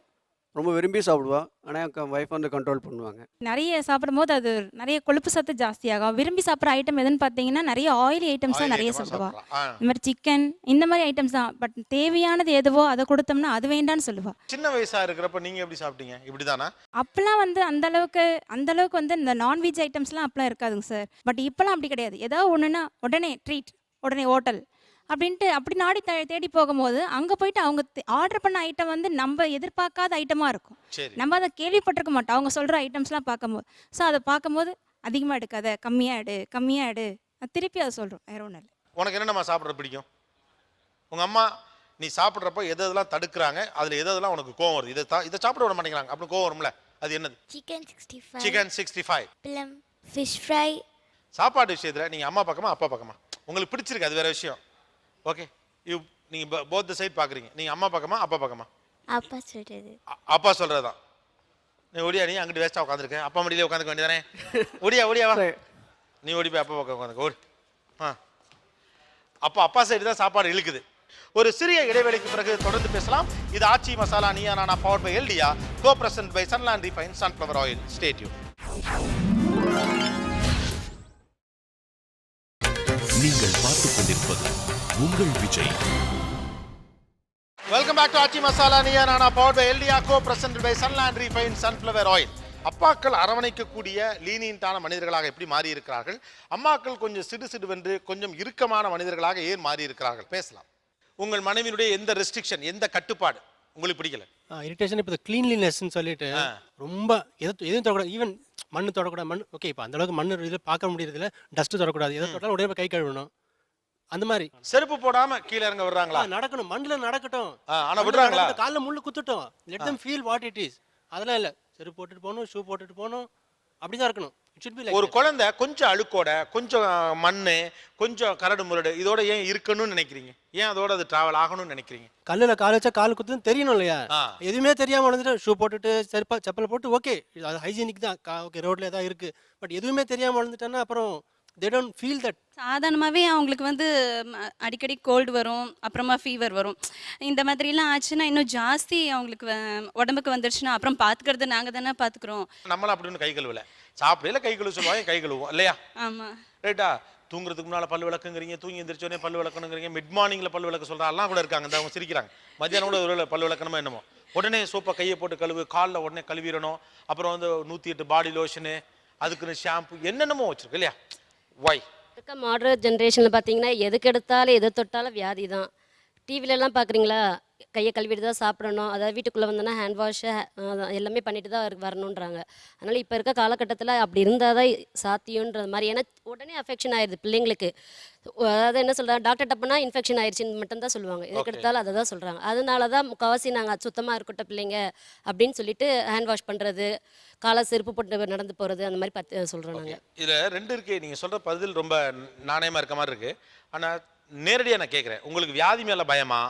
ரொம்ப விரும்பி சாப்பிடுவா. ஆனால் என் ஒய்ஃப் வந்து கண்ட்ரோல் பண்ணுவாங்க. நிறைய சாப்பிடும்போது அது நிறைய கொழுப்பு சத்து ஜாஸ்தியாகும். விரும்பி சாப்பிட்ற ஐட்டம் எதுன்னு பார்த்தீங்கன்னா நிறைய ஆயிலி ஐட்டம்ஸ் தான் நிறைய சாப்பிடுவா. இந்த மாதிரி சிக்கன் இந்த மாதிரி ஐட்டம்ஸ் தான். பட் தேவையானது எதுவோ அதை கொடுத்தோம்னா அது வேண்டான்னு சொல்லுவா. சின்ன வயசா இருக்கிறப்ப நீங்க எப்படி சாப்பிட்டீங்க? இப்படிதானா? அப்பெல்லாம் வந்து அந்த அளவுக்கு வந்து இந்த நான்வெஜ் ஐட்டம்ஸ்லாம் அப்பெல்லாம் இருக்காதுங்க சார். பட் இப்பெல்லாம் அப்படி கிடையாது. ஏதாவது ஒன்றுனா உடனே ட்ரீட், உடனே ஹோட்டல் அப்படின்ட்டு அப்படி நாடி தேடி போகும்போது அங்கே போயிட்டு அவங்க ஆர்டர் பண்ண ஐட்டம் வந்து நம்ம எதிர்பார்க்காத ஐட்டமாக இருக்கும். நம்ம அதை கேள்விப்பட்டிருக்க மாட்டோம் அவங்க சொல்கிற ஐட்டம்ஸ்லாம் பார்க்கும்போது. ஸோ அதை பார்க்கும்போது அதிகமாக எடுக்காத, கம்மியாக எடு திருப்பி அதை சொல்கிறோம். வேற ஒன்றும் இல்லை. உனக்கு என்னென்னமா சாப்பிட்ற பிடிக்கும்? உங்கள் அம்மா நீ சாப்பிட்றப்ப எதெல்லாம் தடுக்கிறாங்க, அதில் எதெல்லாம் உனக்கு கோவம் வருது, இதை சாப்பிட விட மாட்டேங்கிறாங்க அப்படின்னு கோவம் வரும்ல, அது என்னது? Chicken 65, plum, fish fry. சாப்பாடு விஷயத்தில் நீங்கள் அம்மா பக்கமா அப்பா பக்கமா? உங்களுக்கு பிடிச்சிருக்கு அது வேற விஷயம். ஓகே. நீங்கள் போத் சைட் பார்க்குறீங்க. நீங்கள் அம்மா பக்கமா அப்பா பக்கமா? அப்பா சொல்றது. அப்பா சொல்கிறது தான். நீ ஓடியா, நீ அங்கிட்டு வேஸ்ட்டாக உட்காந்துருக்கேன், அப்பா மடியிலே உட்காந்துக்க வேண்டியதானே? ஓடியா வா, நீ ஓடி போய் அப்பா பக்கம் உட்காந்துக்க ஓடு. அப்போ அப்பா சைடு தான் சாப்பாடு இழுக்குது. ஒரு சிறிய இடைவேளைக்கு பிறகு தொடர்ந்து பேசலாம். இது ஆச்சி மசாலா நீயா நானா பவர்ட் பை எல்டியா, co present by Sunland refine sunflower oil. Stay tuned. நீங்கள் பார்த்துக் கொண்டிருப்பது உங்கள் Vijay. Welcome back to Aachi Masala Neeya Naana powered by எல்டியா, co present by Sunland refine sunflower oil. அப்பாக்கள் அரவணைக்கக்கூடிய லீனியன்ட்டான மனிதர்களாக எப்படி மாறி இருக்கிறார்கள், அம்மாக்கள் கொஞ்சம் சிடுவென்று கொஞ்சம் இறுக்கமான மனிதர்களாக ஏன் மாறி இருக்கிறார்கள்? பேசலாம். உங்கள் மனைவியினுடைய எந்த ரெஸ்ட்ரிக்ஷன், எந்த கட்டுப்பாடு உங்களுக்கு பிடிக்கல? இரிட்டேஷன். இப்போ கிளீன்லினஸ்ன்னு சொல்லிட்டு ரொம்ப எதுவும் தொடக்கூடாது. ஈவன் மண்ணு தொடக்கூடாது. மண் ஓகே, இப்போ அந்த அளவுக்கு மண்ணு இதில் பார்க்க முடியறதில்ல. டஸ்ட்டு தொடக்கூடாது. எதை தொட்டாலும் உடனே கை கழுவணும். அந்த மாதிரி செருப்பு போடாம கீழே இறங்க விடுறாங்களா? நடக்கணும், மண்ணில் நடக்கட்டும். ஆனா விடுறாங்களா? காலில் முள்ளு குத்துட்டோம், let them feel what it is. அதெல்லாம் இல்லை. செருப்பு போட்டுட்டு போகணும், ஷூ போட்டுட்டு போகணும், அப்படிதான் இருக்கணும். ஒரு குழந்தை கொஞ்சம் அழுக்கோட, கொஞ்சம் மண்ணு, கொஞ்சம் கரடு முரடு இதோட ஏன் இருக்கணும்னு நினைக்கிறீங்க? ஏன் அதோட அது டிராவல் ஆகணும்னு நினைக்கிறீங்க? கல்லுல கால் வச்சா கால் குத்துன்னு தெரியணும் இல்லையா? எதுவுமே தெரியாம வந்துட்டு ஷூ போட்டுட்டு செப்பல் போட்டு ஓகே, அது ஹைஜீனிக் தான், ஓகே ரோட்ல ஏதாவது இருக்கு. பட் எதுவுமே தெரியாம வந்துட்டான்னா அப்புறம் they don't feel that. சாதாரணமாகவே அவங்களுக்கு வந்து அடிக்கடி கோல்டு வரும், அப்புறமா ஃபீவர் வரும். இந்த மாதிரிலாம் ஆச்சுன்னா இன்னும் ஜாஸ்தி அவங்களுக்கு உடம்புக்கு வந்துடுச்சுன்னா அப்புறம் பார்த்துக்கிறது நாங்கள் தானே பார்த்துக்குறோம். நம்மளாம் அப்படி ஒன்று கை கழுவல, சாப்பிடல கை கழுவு சொல்லுவாங்க, கை கழுவோம் இல்லையா? ஆமாம். ரைட்டா? தூங்குறதுக்கு முன்னால் பல்லு விளக்குங்கிறீங்க, தூங்கி எந்திரிச்சோடனே பல்லு விளக்கணுங்கிறீங்க, மிட் மார்னிங்கில் பல்லு விளக்க சொல்கிறாலாம் கூட இருக்காங்க. இந்த அவங்க சிரிக்கிறாங்க. மத்தியானம் கூட ஒரு பல்லு விளக்கணுமா என்னமோ, உடனே சோப்பை கையை போட்டு கழுவு, காலில் உடனே கழுவிடணும். அப்புறம் வந்து 108 பாடி லோஷனு, அதுக்குன்னு ஷாம்பு, என்னென்னமோ வச்சிருக்கு இல்லையா? வை இருக்க மாடர்ன் ஜென்ரேஷனில் பார்த்தீங்கன்னா எதுக்கு எடுத்தாலும் எதை தொட்டாலும் வியாதி தான். டிவிலெலாம் பார்க்குறீங்களா, கையை கழுவிட்டு தான் சாப்பிடணும், அதாவது வீட்டுக்குள்ளே வந்தோன்னா ஹேண்ட் வாஷு எல்லாமே பண்ணிட்டு தான் வரணுன்றாங்க. அதனால் இப்போ இருக்க காலகட்டத்தில் அப்படி இருந்தால் தான் சாத்தியன்றது மாதிரி. ஏன்னா உடனே அஃபெக்ஷன் ஆயிடுது பிள்ளைங்களுக்கு. அதாவது என்ன சொல்கிறாங்க, டாக்டர் டப்புனா இன்ஃபெக்ஷன் ஆயிடுச்சுன்னு மட்டும்தான் சொல்லுவாங்க. எதுக்கு எடுத்தாலும் அதை தான் சொல்கிறாங்க. அதனால தான் முக்கால்வாசி நாங்கள் சுத்தமாக இருக்கட்டும் பிள்ளைங்க அப்படின்னு சொல்லிட்டு ஹேண்ட் வாஷ் பண்ணுறது, காலை செருப்பு போட்டு நடந்து போகிறது, அந்த மாதிரி பார்த்து சொல்கிறோம் நாங்கள். இதில் ரெண்டு இருக்குது. நீங்கள் சொல்கிற பதில் ரொம்ப நாணயமாக இருக்க மாதிரி இருக்குது. ஆனால் நேரடியாக நான் கேட்குறேன், உங்களுக்கு வியாதி மேலே பயமா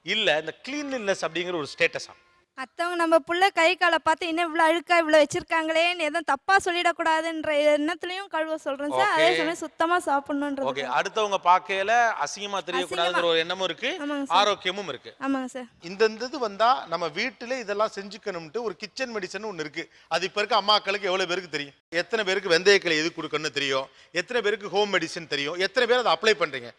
இல்லை இந்த கிளீன்லினஸ் அப்படிங்கிற ஒரு ஸ்டேட்டஸா? மற்றவங்க நம்ம புள்ள கை காலை பார்த்து இன்னும் இவ்வளோ அழுக்கா இவ்வளோ வச்சிருக்காங்களேன்னு எதுவும் தப்பாக சொல்லிடக்கூடாதுன்ற எண்ணத்துலையும் கழுவ சொல்கிறேன் சார். அதே சமயம் சுத்தமாக சாப்பிடணுன்றது. ஓகே, அடுத்தவங்க பார்க்கையில அசிங்கமா தெரியக்கூடாதுங்கிற ஒரு எண்ணமும் இருக்கு, ஆரோக்கியமும் இருக்கு. ஆமாங்க சார். இந்த இது வந்தா நம்ம வீட்டிலே இதெல்லாம் செஞ்சுக்கணும்ட்டு ஒரு கிச்சன் மெடிசன் ஒன்று இருக்கு. அது இப்போ இருக்க அம்மாக்களுக்கு எவ்வளோ பேருக்கு தெரியும்? எத்தனை பேருக்கு வெந்தயக்களை எது கொடுக்கணும்னு தெரியும்? எத்தனை பேருக்கு ஹோம் மெடிசன் தெரியும்? எத்தனை பேர் அதை அப்ளை பண்ணுறீங்க?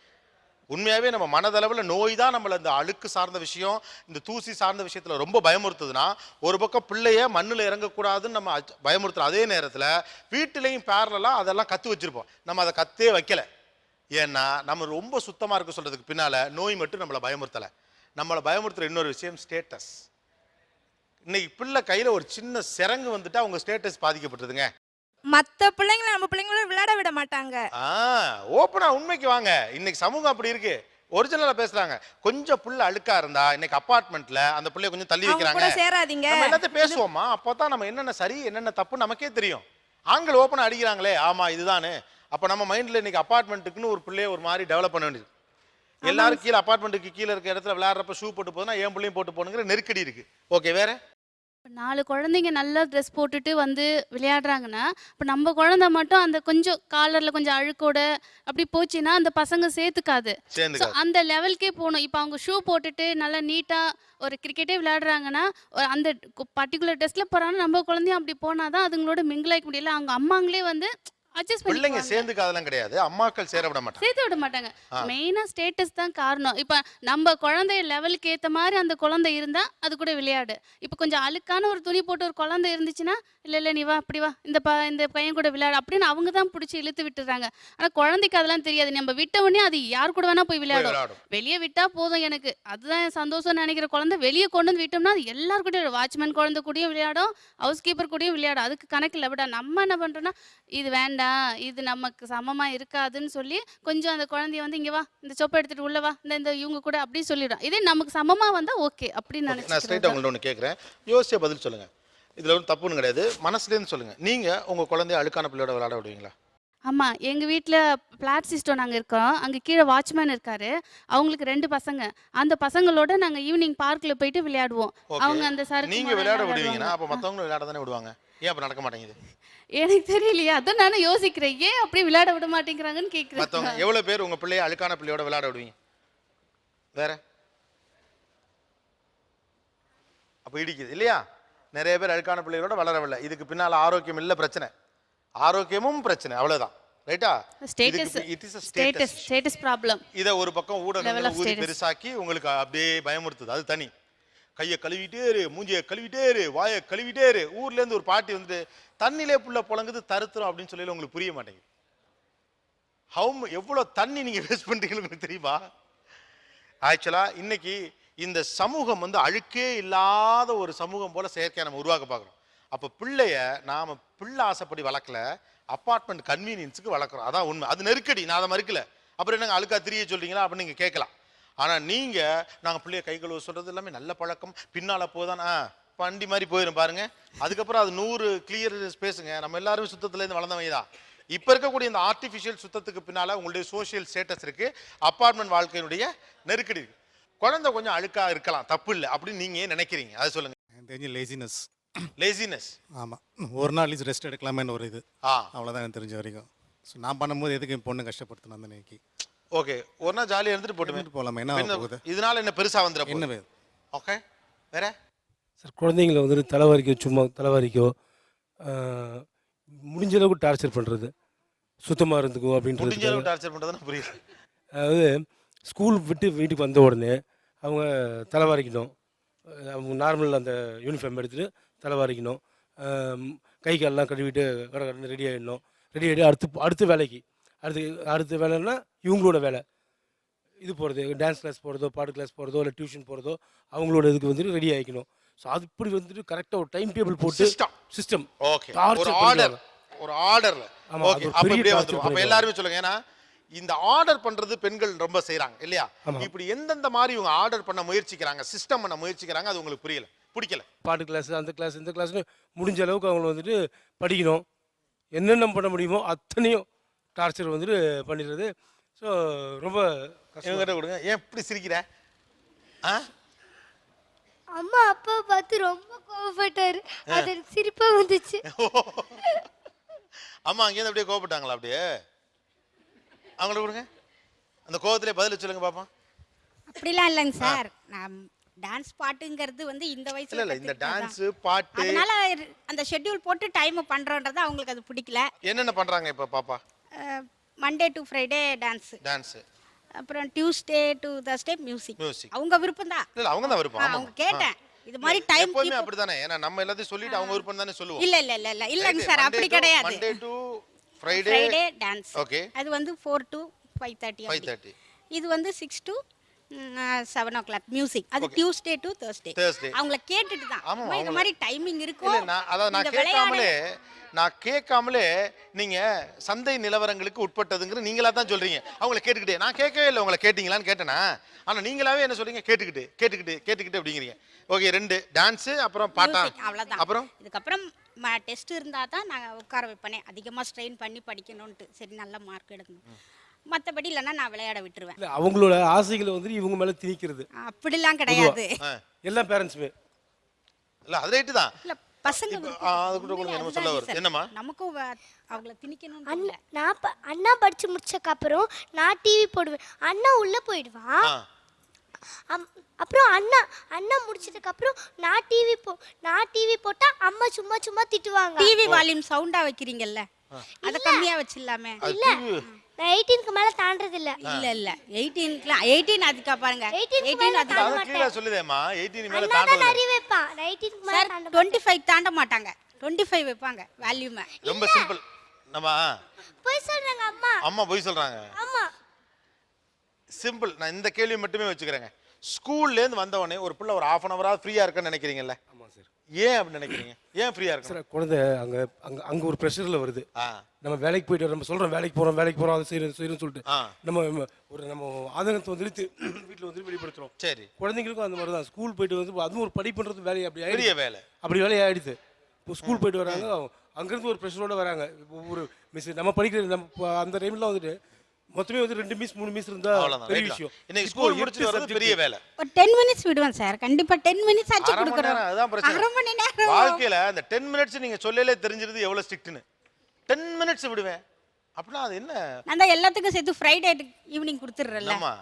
உண்மையாகவே நம்ம மனதளவில் நோய் தான் நம்மளை இந்த அழுக்கு சார்ந்த விஷயம், இந்த தூசி சார்ந்த விஷயத்தில் ரொம்ப பயமுறுத்துதுன்னா, ஒரு பக்கம் பிள்ளைய மண்ணில் இறங்கக்கூடாதுன்னு நம்ம பயமுறுத்துறோம். அதே நேரத்தில் வீட்டிலையும் பேரலாம் அதெல்லாம் கற்று வச்சுருப்போம். நம்ம அதை கத்தே வைக்கலை. ஏன்னா நம்ம ரொம்ப சுத்தமாக இருக்க சொல்கிறதுக்கு பின்னால் நோய் மட்டும் நம்மளை பயமுறுத்தலை. நம்மளை பயமுறுத்துகிற இன்னொரு விஷயம் ஸ்டேட்டஸ். இன்னைக்கு பிள்ளை கையில் ஒரு சின்ன சிறங்கு வந்துட்டு அவங்க ஸ்டேட்டஸ் பாதிக்கப்பட்டதுங்க. மற்ற பிள்ளைங்களை நம்ம பிள்ளைங்களும் விளையாட விட மாட்டாங்க. ஓப்பனா உண்மைக்கு வாங்க. இன்னைக்கு சமூகம் அப்படி இருக்கு. ஒரிஜினலா பேசுறாங்க. கொஞ்சம் புள்ள அழுக்கா இருந்தா இன்னைக்கு அபார்ட்மெண்ட்ல அந்த புள்ளைய கொஞ்சம் தள்ளி வைக்கிறாங்க. சேராதீங்க. நம்ம எல்லாத்தையும் பேசுவோமா? அப்பதான் நம்ம என்னென்ன சரி என்னென்ன தப்பு நமக்கே தெரியும். ஆண்கள் ஓப்பனா அடிக்கிறாங்களே, ஆமா இதுதானே. அப்ப நம்ம மைண்ட்ல இன்னைக்கு அபார்ட்மெண்ட்டுக்குன்னு ஒரு பிள்ளைய ஒரு மாதிரி டெவலப் பண்ண வேண்டியது. எல்லாரும் கீழே அபார்ட்மெண்ட்டுக்கு கீழே இருக்க இடத்துல விளையாடுறப்ப ஷூ போட்டு போதுன்னா என் பிள்ளையும் போட்டு போகணுங்கிற நெருக்கடி இருக்கு. ஓகே, வேற 4 குழந்தைங்க நல்லா ட்ரெஸ் போட்டுட்டு வந்து விளையாடுறாங்கன்னா, இப்போ நம்ம குழந்தை மட்டும் அந்த கொஞ்சம் காலரில் கொஞ்சம் அழுக்கோட அப்படி போச்சுன்னா அந்த பசங்க சேர்த்துக்காது. ஸோ அந்த லெவலுக்கே போகணும். இப்போ அவங்க ஷூ போட்டுட்டு நல்லா நீட்டாக ஒரு கிரிக்கெட்டே விளையாடுறாங்கன்னா, அந்த பர்டிகுலர் ட்ரெஸ்ஸில் போகிறாங்கன்னா நம்ம குழந்தையும் அப்படி போனால் தான் அதுங்களோட மிங்கிள் ஆகிக்க முடியல. அவங்க அம்மாங்களே வந்து அட்ஜஸ்ட் பண்ணி பிள்ளைங்க சேர்ந்துக்காதெல்லாம் கிடையாது, அம்மாக்கள் சேர விட மாட்டாங்க. சேர்த்து விட மாட்டாங்க. மெயினாக ஸ்டேட்டஸ் தான் காரணம். இப்போ நம்ம குழந்தை லெவலுக்கு ஏற்ற மாதிரி அந்த குழந்தை இருந்தால் அது கூட விளையாடு. இப்போ கொஞ்சம் அழுக்கான ஒரு துணி போட்டு ஒரு குழந்தை இருந்துச்சுன்னா, இல்லை நீ வா அப்படி வா இந்த பையன் கூட விளையாடு அப்படின்னு அவங்க தான் பிடிச்சி இழுத்து விட்டுறாங்க. ஆனால் குழந்தைக்கு அதெல்லாம் தெரியாது. நம்ம விட்ட உடனே அது யார் கூட வேணா போய் விளையாடும். வெளியே விட்டா போதும் எனக்கு அதுதான் சந்தோஷம் நினைக்கிற குழந்தை வெளியே கொண்டு வந்து விட்டோம்னா அது எல்லாருக்கூடயும் வாட்ச்மேன் குழந்தை கூடயும் விளையாடும், ஹவுஸ் கீப்பர் கூடயும் விளையாடும். அதுக்கு கணக்கில் விட நம்ம என்ன பண்ணுறோன்னா, இது வேண்டாம் இது நமக்கு சமமா இருக்காதுன்னு சொல்லி கொஞ்சம் அந்த குழந்தைய வந்து இங்க வா இந்த சொப்பை எடுத்துட்டு உள்ள வா இந்த இவங்க கூட அப்படி சொல்லிடும். இதே நமக்கு சமமா வந்தா ஓகே அப்படின்னு நான் ஸ்ட்ரைட்டா உங்கள்ட்ட ஒன்று கேட்குறேன், யோசிச்ச பதில் சொல்லுங்க. இதுல ஒன்றும் தப்புன்னு கிடையாது, மனசுலேருந்து சொல்லுங்க. நீங்க உங்க குழந்தைய அழுக்கான பிள்ளையோட விளையாட விடுவீங்களா? ஆமா, எங்க வீட்டில் பிளாட் சிஸ்டம் நாங்கள் இருக்கோம். அங்கே கீழே வாட்ச்மேன் இருக்காரு. அவங்களுக்கு 2 பசங்க. அந்த பசங்களோட நாங்கள் ஈவினிங் பார்க்கில் போயிட்டு விளையாடுவோம். அவங்க அந்த சரக்கு நீங்க விளையாட விடுவீங்கன்னா அப்போ மற்றவங்களும் விளையாட தானே விடுவாங்க. ஏன் அப்போ நடக்க மாட்டேங்குது? எனக்கு தெரியலையே, அதான் நானும் யோசிக்கிறேன். ஏன் அப்படி விளையாட விட மாட்டேங்கிறாங்கன்னு கேட்குறேன். மற்றவங்க எவ்வளோ பேர் உங்க பிள்ளைய அழுக்கான பிள்ளையோட விளையாட விடுவீங்க? வேற அப்போ இடிக்குது இல்லையா? நிறைய பேர் அழுக்கான பிள்ளைகளோட வளரவில்லை. இதுக்கு பின்னால் ஆரோக்கியம் இல்லை, பிரச்சனை, ஆரோக்கியமும் பிரச்சனை, அவ்வளவுதான். ரைட்டா? Status problem. இதை ஒரு பக்கம் ஊடகங்கள் ஊதி பெருசாக்கி உங்களுக்கு அப்படியே பயமுறுத்துது. அது தனி. கையை கழுவிட்டே இரு, மூஞ்சியை கழுவிட்டே இரு, வாயை கழுவிட்டே இரு. ஊர்ல இருந்து ஒரு பாட்டி வந்துட்டு தண்ணிலே புள்ள புழங்குது தருத்துறோம் அப்படின்னு சொல்லி உங்களுக்கு புரிய மாட்டேங்குது. எவ்வளவு தண்ணி நீங்க வேஸ்ட் பண்றீங்கன்னு உங்களுக்கு தெரியுமா? ஆக்சுவலா இன்னைக்கு இந்த சமூகம் வந்து அழுக்கே இல்லாத ஒரு சமூகம் போல செயற்கையா நம்ம உருவாக்க பார்க்குறோம். அப்போ பிள்ளைய நாம பிள்ளை ஆசைப்படி வளர்க்கல, அப்பார்ட்மெண்ட் கன்வீனியன்ஸுக்கு வளர்க்குறோம். அதான் உண்மை. அது நெருக்கடி, நான் அதை மறுக்கல. அப்புறம் என்னங்க அழுக்கா திரிய சொல்றீங்களா அப்படின்னு நீங்க கேட்கலாம். ஆனா நீங்க நாங்க பிள்ளைய கை கழுவ சொல்றது எல்லாமே நல்ல பழக்கம், பின்னால போதான் வண்டி மாதிரி போயிடும் பாருங்க. அதுக்கப்புறம் அது 100 கிளியர் ஸ்பேஸுங்க. நம்ம எல்லாருமே சுத்தத்துலேருந்து வளர்ந்தவங்க தான். இப்போ இருக்கக்கூடிய இந்த ஆர்டிஃபிஷியல் சுத்தத்துக்கு பின்னால உங்களுடைய சோசியல் ஸ்டேட்டஸ் இருக்கு, அப்பார்ட்மெண்ட் வாழ்க்கையினுடைய நெருக்கடி இருக்கு. குழந்தை கொஞ்சம் அழுக்கா இருக்கலாம், தப்பு இல்லை அப்படின்னு நீங்க ஏன் நினைக்கிறீங்க? அதை சொல்லுங்க. எனக்கு தெரிஞ்ச லேசினஸ். ஆமாம், ஒரு நாள் ரெஸ்ட் எடுக்கலாமேன்னு ஒரு இது. அவ்வளோதான் எனக்கு தெரிஞ்ச வரைக்கும். ஸோ நான் பண்ணும்போது எதுக்கு என் பொண்ணு கஷ்டப்படுத்தணும் அந்த நேக்கி. ஓகே, ஒரு நாள் ஜாலியாக இருந்துட்டு போட்டு போகலாமா? என்ன போகுது இதனால என்ன பெருசாக வந்துடும்? என்ன வேறு? ஓகே, வேற சார், குழந்தைங்களை வந்துட்டு தலைவாரிக்கோ, சும்மா தலைவாரிக்கோ முடிஞ்ச அளவுக்கு டார்ச்சர் பண்ணுறது, சுத்தமாக இருந்துக்கோ அப்படின்றது. முடிஞ்ச அளவுக்கு டார்ச்சர் பண்ணுறதுன்னு புரியுது. அதாவது ஸ்கூல் விட்டு வீட்டுக்கு வந்த உடனே அவங்க தலைவாரிக்கணும், அவங்க நார்மல் அந்த யூனிஃபார்ம் எடுத்துகிட்டு தலைவாரிக்கணும், கை காலெலாம் கழுவிட்டு கடை கடந்து ரெடி ஆகிடணும். ரெடி ஆகிட்டு அடுத்த வேலைக்கு அடுத்த வேலைன்னா இவங்களோட வேலை. இது போகிறது, டான்ஸ் கிளாஸ் போகிறதோ, பாட்டு கிளாஸ் போகிறதோ, இல்லை டியூஷன் போகிறதோ, அவங்களோட இதுக்கு வந்துட்டு ரெடி ஆகிக்கணும். ஸோ அது இப்படி வந்துட்டு கரெக்டாக ஒரு டைம் டேபிள் போட்டு சிஸ்டம் ஓகே ஒரு ஆர்டர் ஒரு ஆர்டர்ல ஓகே அப்ப இப்படியே வந்துரும். அப்ப எல்லாரும் சொல்லுங்க, ஏன்னா இந்த ஆர்டர் பண்றது பெண்கள் ரொம்ப செய்றாங்க இல்லையா? இப்படி எந்தெந்த மாதிரி இவங்க ஆர்டர் பண்ண முயற்சிக்கிறாங்க, சிஸ்டம் பண்ண முயற்சிக்கிறாங்க, அது உங்களுக்கு புரியல, பிடிக்கல. பாட்டு கிளாஸ், அந்த கிளாஸ், இந்த கிளாஸ்னு முடிஞ்ச அளவுக்கு அவங்க வந்துட்டு படிக்கணும். என்னென்ன பண்ண முடியுமோ அத்தனையும் டார்ச்சர் வந்துட்டு பண்ணிடுறது. ஸோ ரொம்ப இவங்ககிட்ட கொடுங்க. ஏன் இப்படி சிரிக்கிற? அம்மா அப்பா பார்த்து ரொம்ப கோவப்பட்டாரு, அது எனக்கு சிரிப்பா வந்துச்சு. அம்மா அங்கேருந்து அப்படியே கோவப்பட்டாங்களா? அப்படியே அவங்கள்ட்ட கொடுங்க, அந்த கோவத்திலே பதில் சொல்லுங்க பாப்பா. அப்படிலாம் இல்லைங்க சார், நான் டான்ஸ் பாட்டுங்கிறது வந்து இந்த வயசுல இல்ல இந்த டான்ஸ் பாட்டு அதனால அந்த ஷெட்யூல் போட்டு டைம் பண்றோன்றது அவங்களுக்கு அது பிடிக்கல. என்னென்ன பண்றாங்க இப்ப பாப்பா? மண்டே டு ஃப்ரைடே டான்ஸ், அப்புறம் டியூஸ்டே டு தர்ஸ்டே மியூசிக். அவங்க விருப்பம் தான். இல்ல அவங்க தான் விருப்பம். அவங்க கேட்டேன் இது மாதிரி டைம் எப்பவுமே அப்படிதானே, ஏன்னா நம்ம எல்லாத்தையும் சொல்லிட்டு அவங்க விருப்பம் தானே சொல்லுவோம். இல்ல இல்ல இல்ல இல்ல இல்லங்க சார், அப்படி கிடையாது. Monday to Friday dance. Okay, அது வந்து 4 to 5:30. இது வந்து 6 to 7 o'clock மியூசிக். அது டியூஸ்டே டு தர்ஸ்டே. அவங்கள கேட்டுட்டு தான் அம்மா இந்த மாதிரி டைமிங் இருக்கும். இல்ல நான் கேட்காமலே நீங்க சந்தை நிலவரங்களுக்கு உட்பட்டதுங்கிற நீங்களா தான் சொல்றீங்க. அவங்கள கேட்டுக்கிட்டே, நான் கேட்கவே இல்லை உங்களை கேட்டீங்களான்னு கேட்டேனா, ஆனா நீங்களாவே என்ன சொல்றீங்க, கேட்டுக்கிட்டு அப்படிங்கிறீங்க. ஓகே, 2 டான்ஸ் அப்புறம் பாட்டா, அவ்வளவுதான். அப்புறம் இதுக்கப்புறம் டெஸ்ட் இருந்தால் தான் நான் உட்கார வைப்பேனே, அதிகமாக ஸ்ட்ரெயின் பண்ணி படிக்கணும்ட்டு, சரி நல்ல மார்க் எடுக்கணும். மற்றபடி இல்லைன்னா நான் விளையாட விட்டுருவேன். இல்லை அவங்களோட ஆசைகளை வந்துட்டு இவங்க மேலே திணிக்கிறது அப்படிலாம் கிடையாது. எல்லா பேரண்ட்ஸுமே இல்லை, அது ரைட்டு தான். இல்லை பசங்க என்னம்மா நமக்கும் அவங்கள திணிக்கணும். அண்ணா படிச்சு முடிச்சக்கு அப்புறம் நான் டிவி போடுவேன், அண்ணா உள்ள போயிடுவான். அப்புறம் அண்ணா முடிச்சதுக்கு அப்புறம் நான் டிவி போட்டா அம்மா சும்மா திட்டுவாங்க. டிவி வால்யூம் சவுண்டா வைக்கிறீங்கல்ல, அத கம்மியா வச்சிரலாமே. இல்ல நான் 18க்கு மேல தாண்டறது இல்ல. இல்ல 18 அதுக்கு பாருங்க, 18 அதுக்கு அத கீழ சொல்லுதேமா. 18 மேல தாண்டறது நான் நிறைய வைப்பேன். 18க்கு மேல தாண்ட 25 தாண்ட மாட்டாங்க, 25 வைப்பாங்க வால்யூம். ரொம்ப சிம்பிள். நம்ம போய் சொல்றாங்க அம்மா போய் சொல்றாங்க. ஆமா சிம்பிள். நான் இந்த கேள்வி மட்டுமே வச்சுக்கிறேங்க. ஸ்கூல்ல இருந்து வந்த உடனே ஒரு பிள்ளை ஒரு 1/2 hour ஃப்ரீயா இருக்குன்னு நினைக்கிறீங்கல்ல? ஆமா சார். ஏன் அப்படி நினைக்கிறீங்க? ஏன் ஃப்ரீயா இருக்கு சார்? குழந்தை அங்க ஒரு ப்ரெஷர்ல வருது. நம்ம வேலைக்கு போயிட்டு நம்ம சொல்றோம் வேலைக்கு போறோம் அதை செய்யறோம்னு சொல்லிட்டு நம்ம ஆதங்கத்தை வந்துட்டு வீட்டில் வந்து வெளிப்படுத்துறோம். சரி, குழந்தைங்களுக்கும் அந்த மாதிரி தான். ஸ்கூல் போயிட்டு வந்து அதுவும் ஒரு படிப்புன்றது வேலையை அப்படி பெரிய வேலை, அப்படி வேலையாயிடுது. இப்போ ஸ்கூல் போயிட்டு வராங்க, அங்கேருந்து ஒரு ப்ரெஷரோட வராங்க. ஒவ்வொரு மிஸ் நம்ம படிக்கிற நம்ம அந்த டைம்ல வந்துட்டு மொத்தமே வந்து 2 மிஸ் 3 மிஸ் இருந்தா பெரிய விஷயம். இன்னைக்கு ஸ்கூல் முடிச்சிட்டு வரது பெரிய வேலை. ஒரு 10 மினிட்ஸ் விடுவேன் சார், கண்டிப்பா 10 மினிட்ஸ் ஆச்சு கொடுக்கறோம். அதான் பிரச்சனை. 1/2 மணி நேரம் வாழ்க்கையில அந்த 10 மினிட்ஸ் நீங்க சொல்லலே தெரிஞ்சிருது எவ்வளவு ஸ்ட்ரிக்ட்னு. 10 மினிட்ஸ் விடுவேன் அப்படினா அது என்ன? நான் தான் எல்லாத்துக்கும் சேர்த்து ஃப்ரைடே ஈவினிங் கொடுத்துறறேன்ல. ஆமா,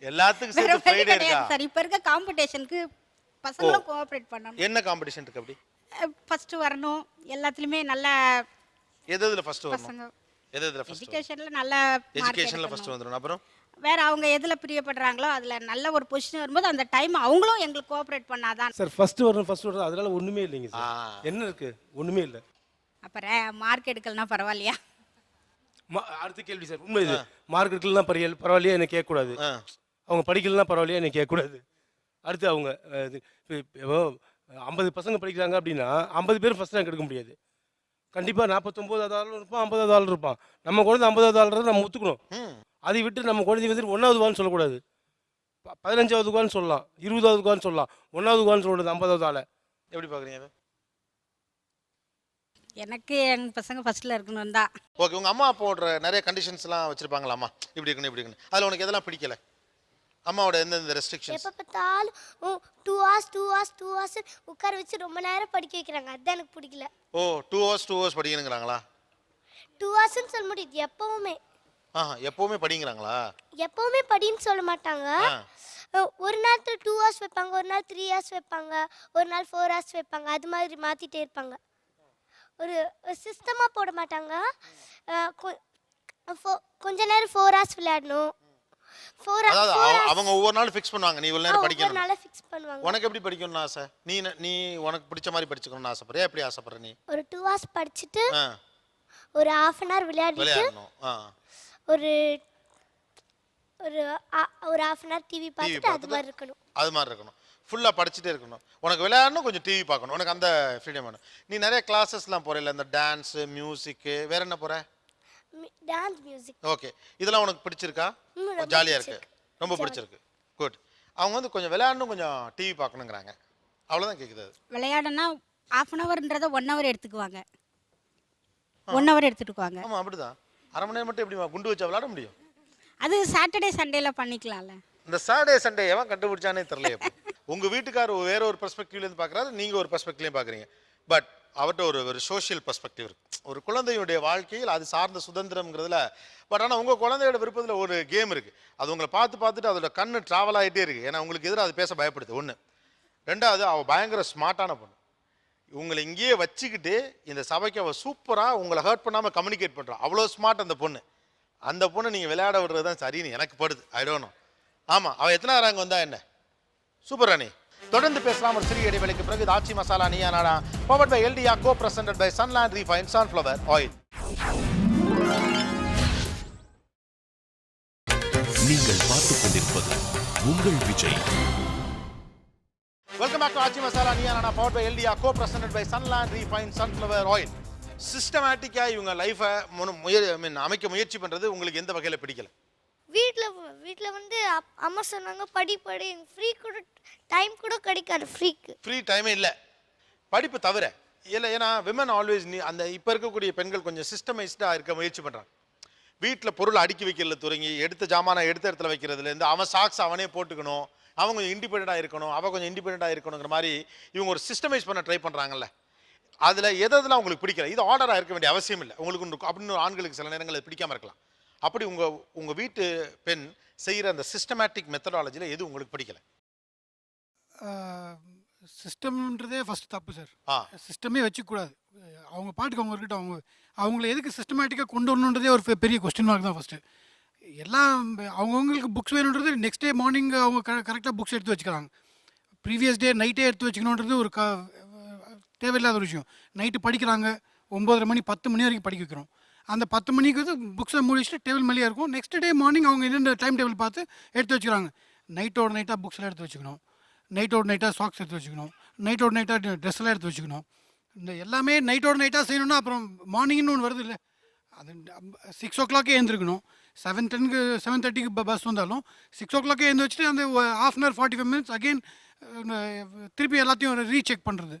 எல்லாத்துக்கும் சேர்த்து ஃப்ரைடே இருக்கா? சார் இப்ப இருக்க காம்படிஷனுக்கு பசங்களும் கோஆபரேட் பண்ணனும். என்ன காம்படிஷன் இருக்கு அப்படி? ஃபர்ஸ்ட் வரணும் எல்லாத்துலயுமே நல்ல. எதுல ஃபர்ஸ்ட் வரணும்? எதுல ஃபர்ஸ்ட்? எஜுகேஷன்ல நல்ல எஜுகேஷன்ல ஃபர்ஸ்ட் வந்துறணும். அப்புறம் வேற அவங்க எதுல பிரியப்படுறாங்களோ அதுல நல்ல ஒரு பொசிஷன் வரும்போது அந்த டைம் அவங்களும் எங்களுக்கு கோஆபரேட் பண்ணாதான் சார். ஃபர்ஸ்ட் வரணும் அதனால ஒண்ணுமே இல்லைங்க சார். என்ன இருக்கு? ஒண்ணுமே இல்ல. அப்புறம் மார்க் எடுக்கலனா பரவாயில்லையா? அடுத்த கேள்வி சார். உண்மை இது. மார்க் எடுக்கலனா பரவாயில்லையா என்ன கேட்க கூடாது. அவங்க படிக்கலனா பரவாயில்லையா என்ன கேட்க கூடாது. அடுத்து அவங்க 50 பசங்க படிக்கிறாங்க அப்படின்னா 50 பேர் ஃபர்ஸ்ட் ரேங்க் எடுக்க முடியாது. கண்டிப்பாக 49வது ஆள் இருப்பான், 50வது ஆள் இருப்பான். நம்ம குழந்தை 50வது ஆள்றதை நம்ம ஒத்துக்கணும். அதை விட்டு நம்ம குழந்தை வந்து 1வது வான்னு சொல்லக்கூடாது, 15வது வான்னு சொல்லலாம், 20வது வான்னு சொல்லலாம், 1வது வான்னு சொல்லக்கூடாது 50வது ஆளை. எப்படி பார்க்குறீங்க? எனக்கு எங்க பசங்க ஃபர்ஸ்ட்ல இருக்கணும் தான். ஓகே, உங்க அம்மா போடுற நிறைய கண்டிஷன்ஸ்லாம் வச்சிருப்பாங்களா? அம்மா இப்படி இருக்கணும் இப்படி இருக்கணும், அதில் உனக்கு எதெல்லாம் பிடிக்கல? அம்மாவோட எந்தெந்த ரெஸ்ட்ரிக்ஷன்ஸ்? எப்போ பார்த்தாலும் 2 hours உட்கார வச்சு ரொம்ப நேரம் படிக்க வைக்கிறாங்க, அதுதான் எனக்கு பிடிக்கல. ஓ 2 hours படிக்கணுங்கிறாங்களா? 2 hours சொல்ல முடியாது, எப்பவுமே. எப்பவுமே படிங்கிறாங்களா? எப்பவுமே படின்னு சொல்ல மாட்டாங்க. ஒரு நேரத்தில் 2 hours வைப்பாங்க, ஒரு நாள் 3 hours வைப்பாங்க, ஒரு நாள் 4 hours வைப்பாங்க, அது மாதிரி மாற்றிட்டே இருப்பாங்க. ஒரு சிஸ்டமாக போட மாட்டாங்க. கொஞ்ச நேரம் 4 hours விளையாடணும். அவங்க ஒவ்வொரு நாள் ஃபிக்ஸ் பண்ணுவாங்க, நீ இவ்வளவு நேரம் படிக்கணும். நாளை ஃபிக்ஸ் பண்ணுவாங்க. உனக்கு எப்படி படிக்கணும்னு ஆசை? நீ உனக்கு பிடிச்ச மாதிரி படிச்சுக்கணும்னு ஆசைப்படுறியா? எப்படி ஆசைப்படுற நீ? ஒரு 2 hours படிச்சிட்டு ஒரு 1/2 hour விளையாடிட்டு ஒரு ஒரு ஒரு ஹாஃப் அன் ஹவர் டிவி பார்த்துட்டு அது மாதிரி இருக்கணும். அது மாதிரி இருக்கணும். ஃபுல்லாக படிச்சுட்டே இருக்கணும். உனக்கு விளையாடணும், கொஞ்சம் டிவி பார்க்கணும். உனக்கு அந்த ஃப்ரீடம் வேணும். நீ நிறைய கிளாஸஸ்லாம் போகிற, இல்லை இந்த டான்ஸு, மியூசிக்கு, வேற என்ன போகிற? Dance, music. ஓகே, இதெல்லாம் உனக்கு பிடிச்சிருக்கா? ஜாலியாக இருக்கு, ரொம்ப பிடிச்சிருக்கு. குட். அவங்க வந்து கொஞ்சம் விளையாடணும், கொஞ்சம் டிவி பார்க்கணுங்கிறாங்க. அவ்வளோதான் கேட்குது. விளையாடனா ஹாஃப் அன் ஹவர்ன்றதை 1 ஹவர் எடுத்துக்குவாங்க. 1 ஹவர் எடுத்துக்குவாங்க. ஆமாம், அப்படிதான். அரை மணி நேரம் மட்டும் எப்படி குண்டு வச்சா விளையாட முடியும்? அது சாட்டர்டே சண்டேல பண்ணிக்கலாம்ல. இந்த சாட்டர்டே சண்டே எவன் கண்டுபிடிச்சானே தெரியலையே. உங்கள் வீட்டுக்காரர் வேற ஒரு பெர்ஸ்பெக்டிவ்லேருந்து பார்க்குறாரு, நீங்கள் ஒரு பெர்ஸ்பெக்டிவ்லேயும் பார்க்குறீங்க. பட் அவர்கிட்ட ஒரு சோஷியல் பெர்ஸ்பெக்டிவ் இருக்குது. ஒரு குழந்தையுடைய வாழ்க்கையில் அது சார்ந்த சுதந்திரம்ங்கிறதுல. பட் ஆனால் உங்கள் குழந்தையோட விருப்பத்தில் ஒரு கேம் இருக்குது. அது உங்களை பார்த்துட்டு அதோட கண்ணு ட்ராவல் ஆகிட்டே இருக்குது. ஏன்னா உங்களுக்கு எதிராக அது பேச பயப்படுது. ஒன்று. ரெண்டாவது, அவள் பயங்கர ஸ்மார்ட்டான பொண்ணு. உங்களை இங்கேயே வச்சுக்கிட்டு இந்த சபைக்கு அவள் சூப்பராக உங்களை ஹர்ட் பண்ணாமல் கம்யூனிகேட் பண்ணுறான். அவ்வளோ ஸ்மார்ட் அந்த பொண்ணு. அந்த பொண்ணை நீங்கள் விளையாட விடுறது தான் சரின்னு எனக்கு படுது. I don't know. ஆமாம், அவள் எத்தனை ரேங்க் வந்தா என்ன? சூப்பர் ராணி. தொடர்ந்து பேசலாம் ஒரு சிறிய இடைவெளிக்கு பிறகு. ஆச்சி மசாலா நீயா நானா பவர்ட் பை எல்டியா, co presented by Sunland refined sunflower oil. நீங்கள் பார்த்துக் கொண்டிருப்பது உங்கள் Vijay. Welcome back to Aachi Masala Neeya Naana powered by எல்டியா, co presented by Sunland refined sunflower oil. சிஸ்டமேட்டிக்காக இவங்க லைஃபை அமைக்க முயற்சி பண்ணுறது உங்களுக்கு எந்த வகையில் பிடிக்கல? வீட்டில் வந்து அம்மா சொன்னாங்க படி ஃப்ரீ கூட டைம் கூட கிடைக்காது. ஃப்ரீ டைமே இல்லை, படிப்பு தவிர இல்லை. ஏன்னா விமன் ஆல்வேஸ் அந்த இப்போ இருக்கக்கூடிய பெண்கள் கொஞ்சம் சிஸ்டமைஸ்டாக இருக்க முயற்சி பண்ணுறாங்க. வீட்டில் பொருள் அடுக்கி வைக்கிறதுல தொடங்கி எடுத்த ஜாமானை எடுத்த இடத்துல வைக்கிறதுலேருந்து அவன் சாக்ஸ் அவனே போட்டுக்கணும், அவன் கொஞ்சம் இண்டிபெண்ட்டாக இருக்கணும், அவன் கொஞ்சம் இண்டிபெண்ட்டாக இருக்கணுங்கிற மாதிரி இவங்க ஒரு சிஸ்டமைஸ் பண்ண ட்ரை பண்ணுறாங்கல்ல. அதில் எதெல்லாம் உங்களுக்கு பிடிக்கல? இது ஆர்டராக இருக்க வேண்டிய அவசியம் இல்லை உங்களுக்கு. அப்படின்னு ஆண்களுக்கு சில நேரங்கள் அது பிடிக்காமல் இருக்கலாம். அப்படி உங்கள் வீட்டு பெண் செய்கிற அந்த சிஸ்டமேட்டிக் மெத்தடாலஜியில் எது உங்களுக்கு பிடிக்கல? சிஸ்டம்ன்றதே ஃபஸ்ட்டு தப்பு சார். சிஸ்டமே வச்சுக்கூடாது. அவங்க பாட்டுக்கு அவங்க இருக்கட்டும். அவங்கள எதுக்கு சிஸ்டமேட்டிக்காக கொண்டு வரணுன்றதே ஒரு பெரிய கொஸ்டின் மார்க் தான் ஃபஸ்ட்டு. எல்லாம் அவங்கவுங்களுக்கு புக்ஸ் வேணுன்றது நெக்ஸ்ட் டே மார்னிங் அவங்க கரெக்டாக புக்ஸ் எடுத்து வச்சுக்கிறாங்க. ப்ரீவியஸ் டே நைட்டே எடுத்து வச்சுக்கணுன்றது ஒரு தேவையில்லாத ஒரு விஷயம். நைட்டு படிக்கிறாங்க, 9:30 மணி 10 மணி வரைக்கும் படிக்க வைக்கிறோம். அந்த 10 மணிக்கு வந்து புக்ஸை முடிச்சுட்டு டேபிள் மேலேயே இருக்கும். நெக்ஸ்ட் டே மார்னிங் அவங்க என்னென்ன டைம் டேபிள் பார்த்து எடுத்து வச்சுக்கிறாங்க. நைட்டோட நைட்டாக புக்ஸ்லாம் எடுத்து வச்சுக்கணும், நைட்டோட நைட்டாக சாக்ஸ் எடுத்து வச்சுக்கணும், நைட்டோட நைட்டாக ட்ரெஸ்லாம் எடுத்து வச்சுக்கணும். இந்த எல்லாமே நைட்டோட நைட்டாக செய்யணும்னா அப்புறம் மார்னிங்னு ஒன்று வருது இல்லை, அது 6 o'clock எழுந்திருக்கணும். 7:10 7:30 பஸ் வந்தாலும் 6 o'clock எழுந்து வச்சுட்டு அந்த ½ hour 45 minutes அகெயின் திருப்பி எல்லாத்தையும் ரீசெக் பண்ணுறது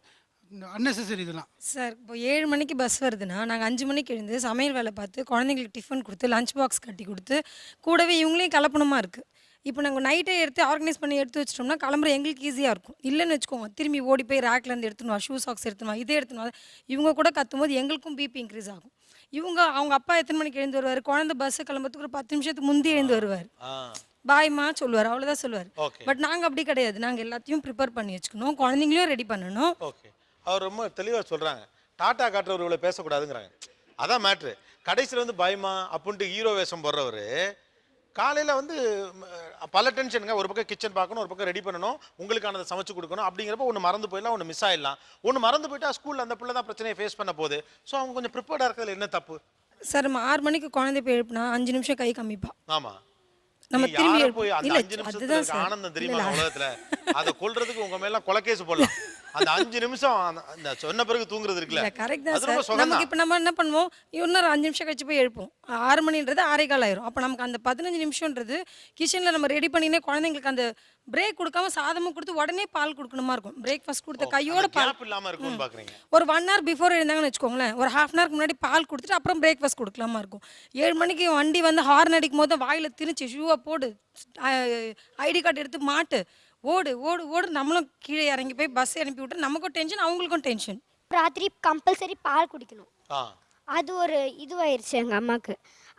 அன்னெசரி இதெல்லாம். சார் இப்போ 7 மணிக்கு பஸ் வருதுன்னா நாங்கள் 5 மணிக்கு எழுந்து சமையல் வேலை பார்த்து குழந்தைங்களுக்கு டிஃபன் கொடுத்து லஞ்ச் பாக்ஸ் கட்டி கொடுத்து கூடவே இவங்களையும் கலப்பணமாக இருக்குது. இப்போ நாங்கள் நைட்டே எடுத்து ஆர்கனைஸ் பண்ணி எடுத்து வச்சிட்டோம்னா கிளம்புற எங்களுக்கு ஈஸியாக இருக்கும். இல்லைன்னு வச்சுக்கோங்க, திரும்பி ஓடி போய் ரேக்லேருந்து எடுத்துனுவா, ஷூ சாக்ஸ் எடுத்துனுவா, இதே எடுத்துனுவா. இவங்க கூட கத்தும்போது எங்களுக்கும் பிபி இன்க்ரீஸ் ஆகும். அவங்க அப்பா எத்தனை மணிக்கு எழுந்து வருவார்? குழந்தை பஸ்ஸு கிளம்புறதுக்கு ஒரு 10 நிமிஷத்துக்கு முந்தைய எழுந்து வருவார். பாய்மா சொல்லுவார், அவ்வளோதான் சொல்லுவார். பட் நாங்கள் அப்படி கிடையாது. நாங்கள் எல்லாத்தையும் ப்ரிப்பேர் பண்ணி வச்சுக்கணும், குழந்தைங்களையும் ரெடி பண்ணணும். ஓகே, அவர் ரொம்ப தெளிவாக சொல்கிறாங்க. டாட்டா காட்டுறவர்களை பேசக்கூடாதுங்கிறாங்க. அதான் மேட்ரு. கடைசியில் வந்து பயமா அப்படின்ட்டு ஹீரோ வேஷம் போடுறவர் காலையில் வந்து பல டென்ஷனுங்க. ஒரு பக்கம் கிச்சன் பார்க்கணும், ஒரு பக்கம் ரெடி பண்ணணும், உங்களுக்கானதை சமைச்சு கொடுக்கணும். அப்படிங்கிறப்ப ஒன்று மறந்து போயிடலாம், ஒன்று மிஸ் ஆகிடலாம். ஒன்று மறந்து போயிட்டா ஸ்கூலில் அந்த பிள்ளை தான் பிரச்சனையை ஃபேஸ் பண்ண போகுது. ஸோ அவங்க கொஞ்சம் ப்ரிப்பேர்டாக இருக்கிறதுல என்ன தப்பு? சார் நம்ம 6 மணிக்கு குழந்தை போய் எழுப்புனா 5 நிமிஷம் கை காமிப்பா. ஆமாம், நம்ம திரும்பி போய் அந்த 5 நிமிஷத்துக்கு ஆனந்தம் தெரியுமா உலகத்தில்? அதை கொள்றதுக்கு உங்க மேல கொலைகேஸ் போடலாம். அந்த 5 நிமிஷம் அந்த சொன்ன பிறகு தூங்குறது இருக்குல்ல, கரெக்ட் தான் சார். நமக்கு இப்போ நம்ம என்ன பண்ணுவோம், இன்னொரு 5 நிமிஷம் கழிச்சு போய் எழுப்போம். 6 மணின்றது 6:15 ஆயிரும். அப்போ நமக்கு அந்த 15 நிமிஷம்ன்றது கிச்சனில் நம்ம ரெடி பண்ணினே குழந்தைங்களுக்கு அந்த பிரேக் கொடுக்காம சாதமும் கொடுத்து உடனே பால் கொடுக்கணுமா இருக்கும். பிரேக்ஃபாஸ்ட் கொடுத்த கையோட பால் இல்லாமல் இருக்கும்னு பார்க்குறீங்க. ஒரு 1 hour பிஃபோர் எழுந்தாங்கன்னு வச்சுக்கோங்களேன், ஒரு ½ hour முன்னாடி பால் கொடுத்துட்டு அப்புறம் பிரேக்ஃபாஸ்ட் கொடுக்கலாமா இருக்கும். 7 மணிக்கு வண்டி வந்து ஹார்ன் அடிக்கும் போது வாயில் திணிச்சு ஷூவை போடு, ஐடி கார்டு எடுத்து மாட்டு, ஓடு ஓடு ஓடு. நம்மளும் கீழே இறங்கி போய் பஸ் அனுப்பி விட்டு நமக்கும் டென்ஷன், அவங்களுக்கும் டென்ஷன். ராத்திரி கம்பல்சரி பால் குடிக்கணும். அது ஒரு இதுவாயிருச்சு எங்கள் அம்மாவுக்கு.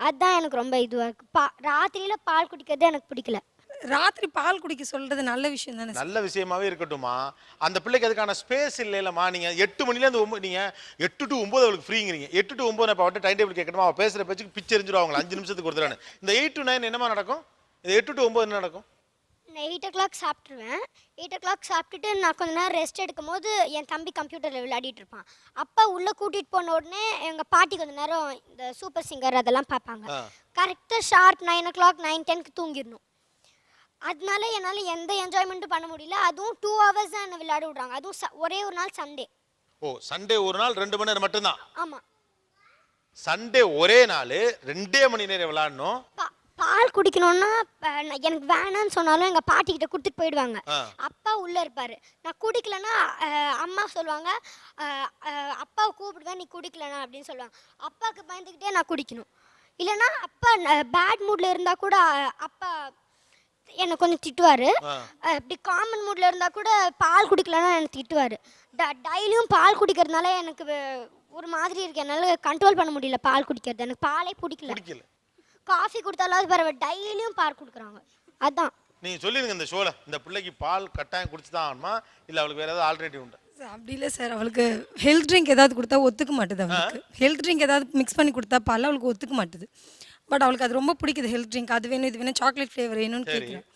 அதுதான் எனக்கு ரொம்ப இதுவாக இருக்குது. ராத்திரியில் பால் குடிக்கிறது எனக்கு பிடிக்கல. ராத்திரி பால் குடிக்க சொல்றது நல்ல விஷயம் தானே? நல்ல விஷயமாவே இருக்கட்டுமா? அந்த பிள்ளைக்கு அதுக்கான ஸ்பேஸ் இல்லைல்லம்மா. நீங்க 8 மணிலேருந்து 9, நீங்க 8 to 9 அவளுக்கு ஃப்ரீங்கிறீங்க. 8 to 9 இப்போ டைம் டேபிள் கேட்கணுமா? அவள் பேசுகிற பேச்சுக்கு பிச்சு எரிஞ்சிடும் அவங்களை 5 நிமிஷத்துக்கு ஒரு தடவை. இந்த 8 to 9 என்னமா நடக்கும்? இந்த 8 to 9 என்ன நடக்கும்? நான் 8 o'clock சாப்பிட்ருவேன். 8 o'clock சாப்பிட்டுட்டு நான் கொஞ்ச நேரம் ரெஸ்ட் எடுக்கும் போது என் தம்பி கம்ப்யூட்டரில் விளையாடிட்டு இருப்பான். அப்பா உள்ளே கூட்டிகிட்டு போன உடனே எங்கள் பாட்டி கொஞ்ச நேரம் இந்த சூப்பர் சிங்கர் அதெல்லாம் பார்ப்பாங்க. கரெக்டாக ஷார்ப் 9 o'clock 9:10க்கு தூங்கிடணும். அதனால என்னால் எந்த என்ஜாய்மெண்ட்டும் பண்ண முடியல. அதுவும் 2 hours தான் என்னை விளையாட விடுறாங்க. அதுவும் ஒரே ஒரு நாள் சண்டே. ஓ, சண்டே ஒரு நாள் 2 மணி நேரம் மட்டும்தான்? ஆமாம். சண்டே ஒரே நாள் 2 மணி நேரம் விளையாடணும். பால் குடிக்கணும்னா எனக்கு வேணான்னு சொன்னாலும் எங்கள் பாட்டிக்கிட்ட கொடுத்துட்டு போயிடுவாங்க. அப்பா உள்ளே இருப்பார். நான் குடிக்கலன்னா அம்மா சொல்லுவாங்க, அப்பாவை கூப்பிடுவேன் நீ குடிக்கலனா அப்படின்னு சொல்லுவாங்க. அப்பாவுக்கு பயந்துக்கிட்டே நான் குடிக்கணும். இல்லைன்னா அப்பா பேட் மூடில் இருந்தால் கூட அப்பா என்னை கொஞ்சம் திட்டுவார். இப்படி காமன் மூடில் இருந்தால் கூட பால் குடிக்கலன்னா என்னை திட்டுவார். டெய்லியும் பால் குடிக்கிறதுனால எனக்கு ஒரு மாதிரி இருக்கு. என்னால் கண்ட்ரோல் பண்ண முடியல பால் குடிக்கிறது. எனக்கு பாலே பிடிக்கல. காஃபி கொடுத்தாலும் பரவாயில்ல, டெய்லியும் பால் கொடுக்குறாங்க. அதான் நீங்கள் சொல்லிடுங்க இந்த ஷோவில், இந்த பிள்ளைக்கு பால் கட்டாயம் குடிச்சு தான் ஆகணுமா இல்லை அவளுக்கு வேறு ஏதாவது ஆல்டர்னேட்டிவ் உண்டு? அப்படி இல்லை சார், அவளுக்கு ஹெல்த் ட்ரிங்க் ஏதாவது கொடுத்தா ஒத்துக்க மாட்டுது. அவளுக்கு ஹெல்த் ட்ரிங்க் ஏதாவது மிக்ஸ் பண்ணி கொடுத்தா பால் அவளுக்கு ஒத்துக்க மாட்டுது. பட் அவளுக்கு அது ரொம்ப பிடிக்குது. ஹெல்த் ட்ரிங்க் அது வேணும் இது வேணும் சாக்லேட் ஃப்ளேவர் வேணும்னு கேட்குறேன்.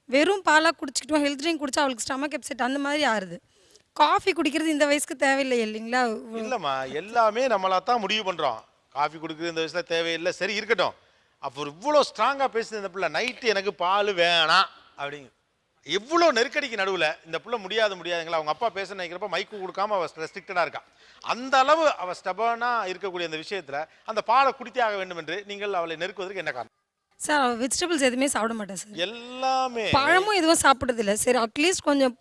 வெறும் பாலாக குடிச்சிக்கிட்டோம், ஹெல்த் ட்ரிங்க் குடிச்சா அவளுக்கு ஸ்டமக் அப்செட் அந்த மாதிரி ஆறுது. காஃபி குடிக்கிறது இந்த வயசுக்கு தேவையில்லை இல்லைங்களா? இல்லைம்மா, எல்லாமே நம்மளா தான் முடிவு பண்ணுறோம். காஃபி குடிக்கிறது இந்த வயசில் தேவையில்லை, சரி இருக்கட்டும். அப்போ இவ்வளோ ஸ்ட்ராங்காக பேசுது இந்த பிள்ளை, நைட்டு எனக்கு பால் வேணாம் அப்படிங்க. எவ்வளோ நெருக்கடிக்கு நடுவில் இந்த பிள்ளை முடியாதுங்களா? அவங்க அப்பா பேச நினைக்கிறப்ப மைக்கு கொடுக்காம அவள் ரெஸ்ட்ரிக்டடாக இருக்கா. அந்த அளவு அவள் ஸ்டபனாக இருக்கக்கூடிய அந்த விஷயத்தில் அந்த பாலை குடித்தே ஆக வேண்டும் என்று நீங்கள் அவளை நெருக்குவதற்கு என்ன காரணம்? சார் அவள் வெஜிடபிள்ஸ் எதுவுமே சாப்பிட மாட்டேன் சார். எல்லாமே பழமும் எதுவும் சாப்பிட்றது இல்லை. சரி அட்லீஸ்ட் கொஞ்சம்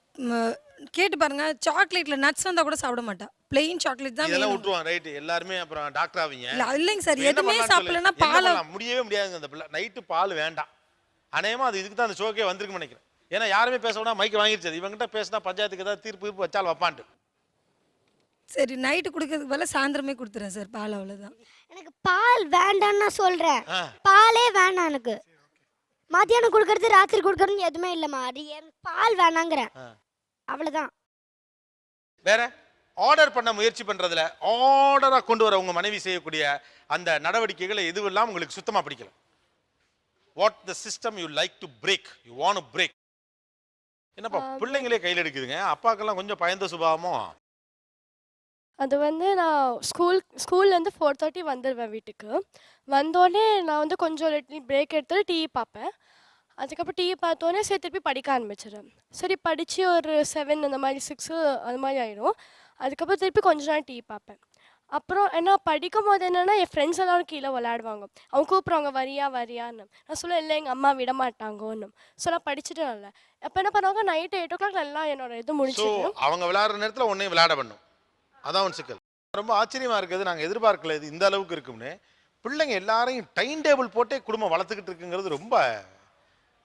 கேட்டு பாருங்க, சாக்லேட்ல நட்ஸ் வந்தா கூட சாப்பிட மாட்டா. பிளெயின் சாக்லேட் தான் இதெல்லாம் விட்டுருவாங்க. ரைட், எல்லாருமே அப்புறம் டாக்டர் ஆவீங்க. இல்லைங்க சார், எதுவுமே சாப்பிடலன்னா பால் முடியவே முடியாதுங்க. அந்த பிள்ளை நைட்டு பால் வேண்டாம். அநேகமாக அது இதுக்கு தான் அந்த ஷோக்கே வந்திருக்குன்னு நினைக்கிறேன். ஏன்னா யாருமே பேச விட மைக் வாங்கிடுச்சு. இவங்ககிட்ட பேசினா பஞ்சாயத்துக்கு ஏதாவது தீர்ப்பு வச்சால் வைப்பான்ட்டு. சரி நைட்டு குடிக்கிறதுக்கு பதிலாக சாயந்தரமே கொடுத்துறேன் சார் பால். அவ்வளோதான். எனக்கு பால் வேண்டான்னு நான் சொல்கிறேன். பாலே வேண்டாம் எனக்கு. மத்தியானம் கொடுக்கறது ராத்திரி கொடுக்கறது எதுவுமே இல்லைம்மா. அது பால் வேணாங்கிறேன், அவ்வளோதான். வேற ஆர்டர் பண்ண முயற்சி பண்றதுல ஆர்டரா கொண்டு வர உங்க மனைவி செய்யக்கூடிய அந்த நடவடிக்கைகளை எதுவெல்லாம் உங்களுக்கு சுத்தமா பிடிக்கல? What the system you like to break, you want to break? என்னப்பா பிள்ளைங்களே கையில் எடுக்குதுங்க, அப்பாக்கெல்லாம் கொஞ்சம் பயந்த சுபாவமோ? அது வந்து நான் ஸ்கூல்லேருந்து 4:30 வந்துடுவேன் வீட்டுக்கு. வந்தோடனே நான் வந்து கொஞ்சம் பிரேக் எடுத்துட்டு டிவி பார்ப்பேன். அதுக்கப்புறம் டிவி பார்த்தோன்னே சரி திருப்பி படிக்க ஆரம்பிச்சிடுறேன். சரி படித்து ஒரு 7 அந்த மாதிரி 6 அது மாதிரி ஆயிடும். அதுக்கப்புறம் திருப்பி கொஞ்ச நேரம் டிவி பார்ப்பேன். அப்புறம் என்ன படிக்கும் போது என்னென்னா என் ஃப்ரெண்ட்ஸ் எல்லாரும் கீழே விளையாடுவாங்க. அவங்க கூப்பிட்றாங்க வரியான்னு. நான் சொல்ல இல்லை எங்கள் அம்மா விட மாட்டாங்கன்னு. ஸோ நான் படிச்சுட்டு இல்லை. அப்போ என்ன பண்ணுவாங்க, நைட்டு 8 o'clock நல்லா என்னோட இது முடிச்சிடும். அவங்க விளையாடுற நேரத்தில் ஒன்றையும் விளையாட பண்ணும். அதான் ஒன்று சிக்கல். ரொம்ப ஆச்சரியமாக இருக்குது. நாங்கள் எதிர்பார்க்கல இது இந்த அளவுக்கு இருக்கும்னு. பிள்ளைங்க எல்லாரையும் டைம் டேபிள் போட்டே குடும்பம் வளர்த்துக்கிட்டு இருக்குங்கிறது ரொம்ப.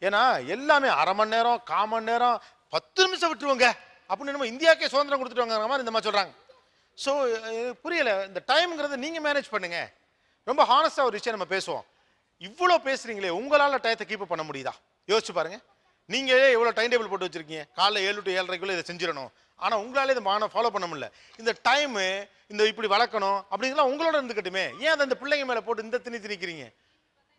ஏன்னா எல்லாமே அரை மணி நேரம் 1/4 மணி நேரம் 10 நிமிஷம் விட்டுருவாங்க அப்படின்னு நம்ம இந்தியாவுக்கே சுதந்திரம் கொடுத்துட்டு மாதிரி இந்த மாதிரி சொல்கிறாங்க. ஸோ புரியலை. இந்த டைம்ங்கிறத நீங்கள் மேனேஜ் பண்ணுங்க. ரொம்ப ஹானஸ்டாக ஒரு விஷயம் நம்ம பேசுவோம். இவ்வளோ பேசுகிறீங்களே, உங்களால் டயத்தை கீப் பண்ண முடியுதா? யோசிச்சு பாருங்கள். நீங்களே எவ்வளோ டைம் டேபிள் போட்டு வச்சுருக்கீங்க, காலைல 7 to 7:30 இதை செஞ்சிடணும். ஆனால் உங்களாலே இதை ஃபாலோ பண்ண முடியல. இந்த டைமு இந்த இப்படி வளர்க்கணும் அப்படிங்கலாம் உங்களோட இருந்துக்கட்டுமே. ஏன் அதை இந்த பிள்ளைங்க மேலே போட்டு இந்த திணிக்கிறீங்க?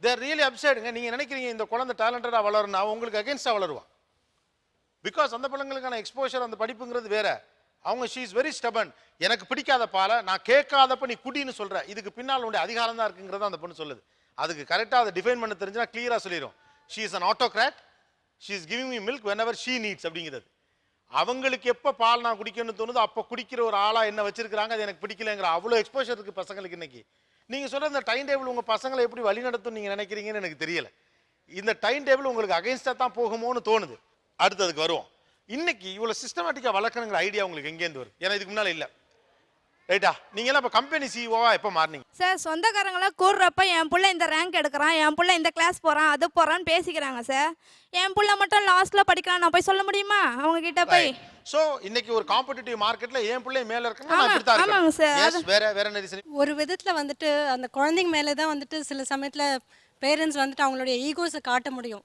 தேர் ரியலி அப்சைடுங்க. நீங்கள் நினைக்கிறீங்க இந்த குழந்தை டேலண்டடாக வளரணும்னா உங்களுக்கு அகேன்ஸ்டாக வளருவா. பிகாஸ் அந்த பிள்ளைங்களுக்கான எக்ஸ்போஷர் அந்த படிப்புங்கிறது வேற. அவங்க ஷீ இஸ் வெரி ஸ்டபன். எனக்கு பிடிக்காத பாலை நான் கேட்காதப்ப நீ குடின்னு சொல்ற, இதுக்கு பின்னால் உடைய அதிகாரம் தான் இருக்குங்கிறத அந்த பொண்ணு சொல்லுது. அதுக்கு கரெக்டாக அதை டிஃபைன் பண்ண தெரிஞ்சுன்னா கிளியராக சொல்லிடும். She is an autocrat, she is giving me milk whenever she needs அப்படிங்கிறது. அவங்களுக்கு எப்போ பால் நான் குடிக்கணும்னு தோணுதோ அப்போ குடிக்கிற ஒரு ஆளாக என்ன வச்சிருக்கிறாங்க. அது எனக்கு பிடிக்கலங்கிற அவ்வளோ எக்ஸ்போஷர் இருக்குது பசங்களுக்கு இன்னைக்கு. நீங்கள் சொல்கிற இந்த டைம் டேபிள் உங்கள் பசங்களை எப்படி வழி நடத்தும் நீங்கள் நினைக்கிறீங்கன்னு எனக்கு தெரியல. இந்த டைம் டேபிள் உங்களுக்கு அகைன்ஸ்டாக தான் போகுமோன்னு தோணுது. அடுத்ததுக்கு வருவோம். இன்னைக்கு இவ்வளோ சிஸ்டமேட்டிக்காக வளர்க்கணுங்கிற ஐடியா உங்களுக்கு எங்கேருந்து வருது? ஏன்னா இதுக்கு முன்னால் இல்லை. ரைட்டா? நீங்களாம் இப்போ கம்பெனி சிஇஓவா எப்போ மாறினீங்க? சார் சொந்தக்காரங்களாம் கூடுறப்ப என் பிள்ளை இந்த ரேங்க் எடுக்கிறான், என் பிள்ளை இந்த கிளாஸ் போகிறான், அது போகிறான்னு பேசிக்கிறாங்க சார். என் பிள்ளை மட்டும் லாஸ்ட்டில் படிக்கிறான், நான் போய் சொல்ல முடியுமா அவங்க கிட்ட போய்? ஸோ இன்னைக்கு ஒரு காம்படிட்டிவ் மார்க்கெட்டில் என் பிள்ளை மேலே இருக்காங்க. ஆமாங்க சார். வேற என்ன ரீசன்? ஒரு விதத்தில் வந்துட்டு அந்த குழந்தைங்க மேலே தான் வந்துட்டு சில சமயத்தில் பேரண்ட்ஸ் வந்துட்டு அவங்களுடைய ஈகோஸை காட்ட முடியும்.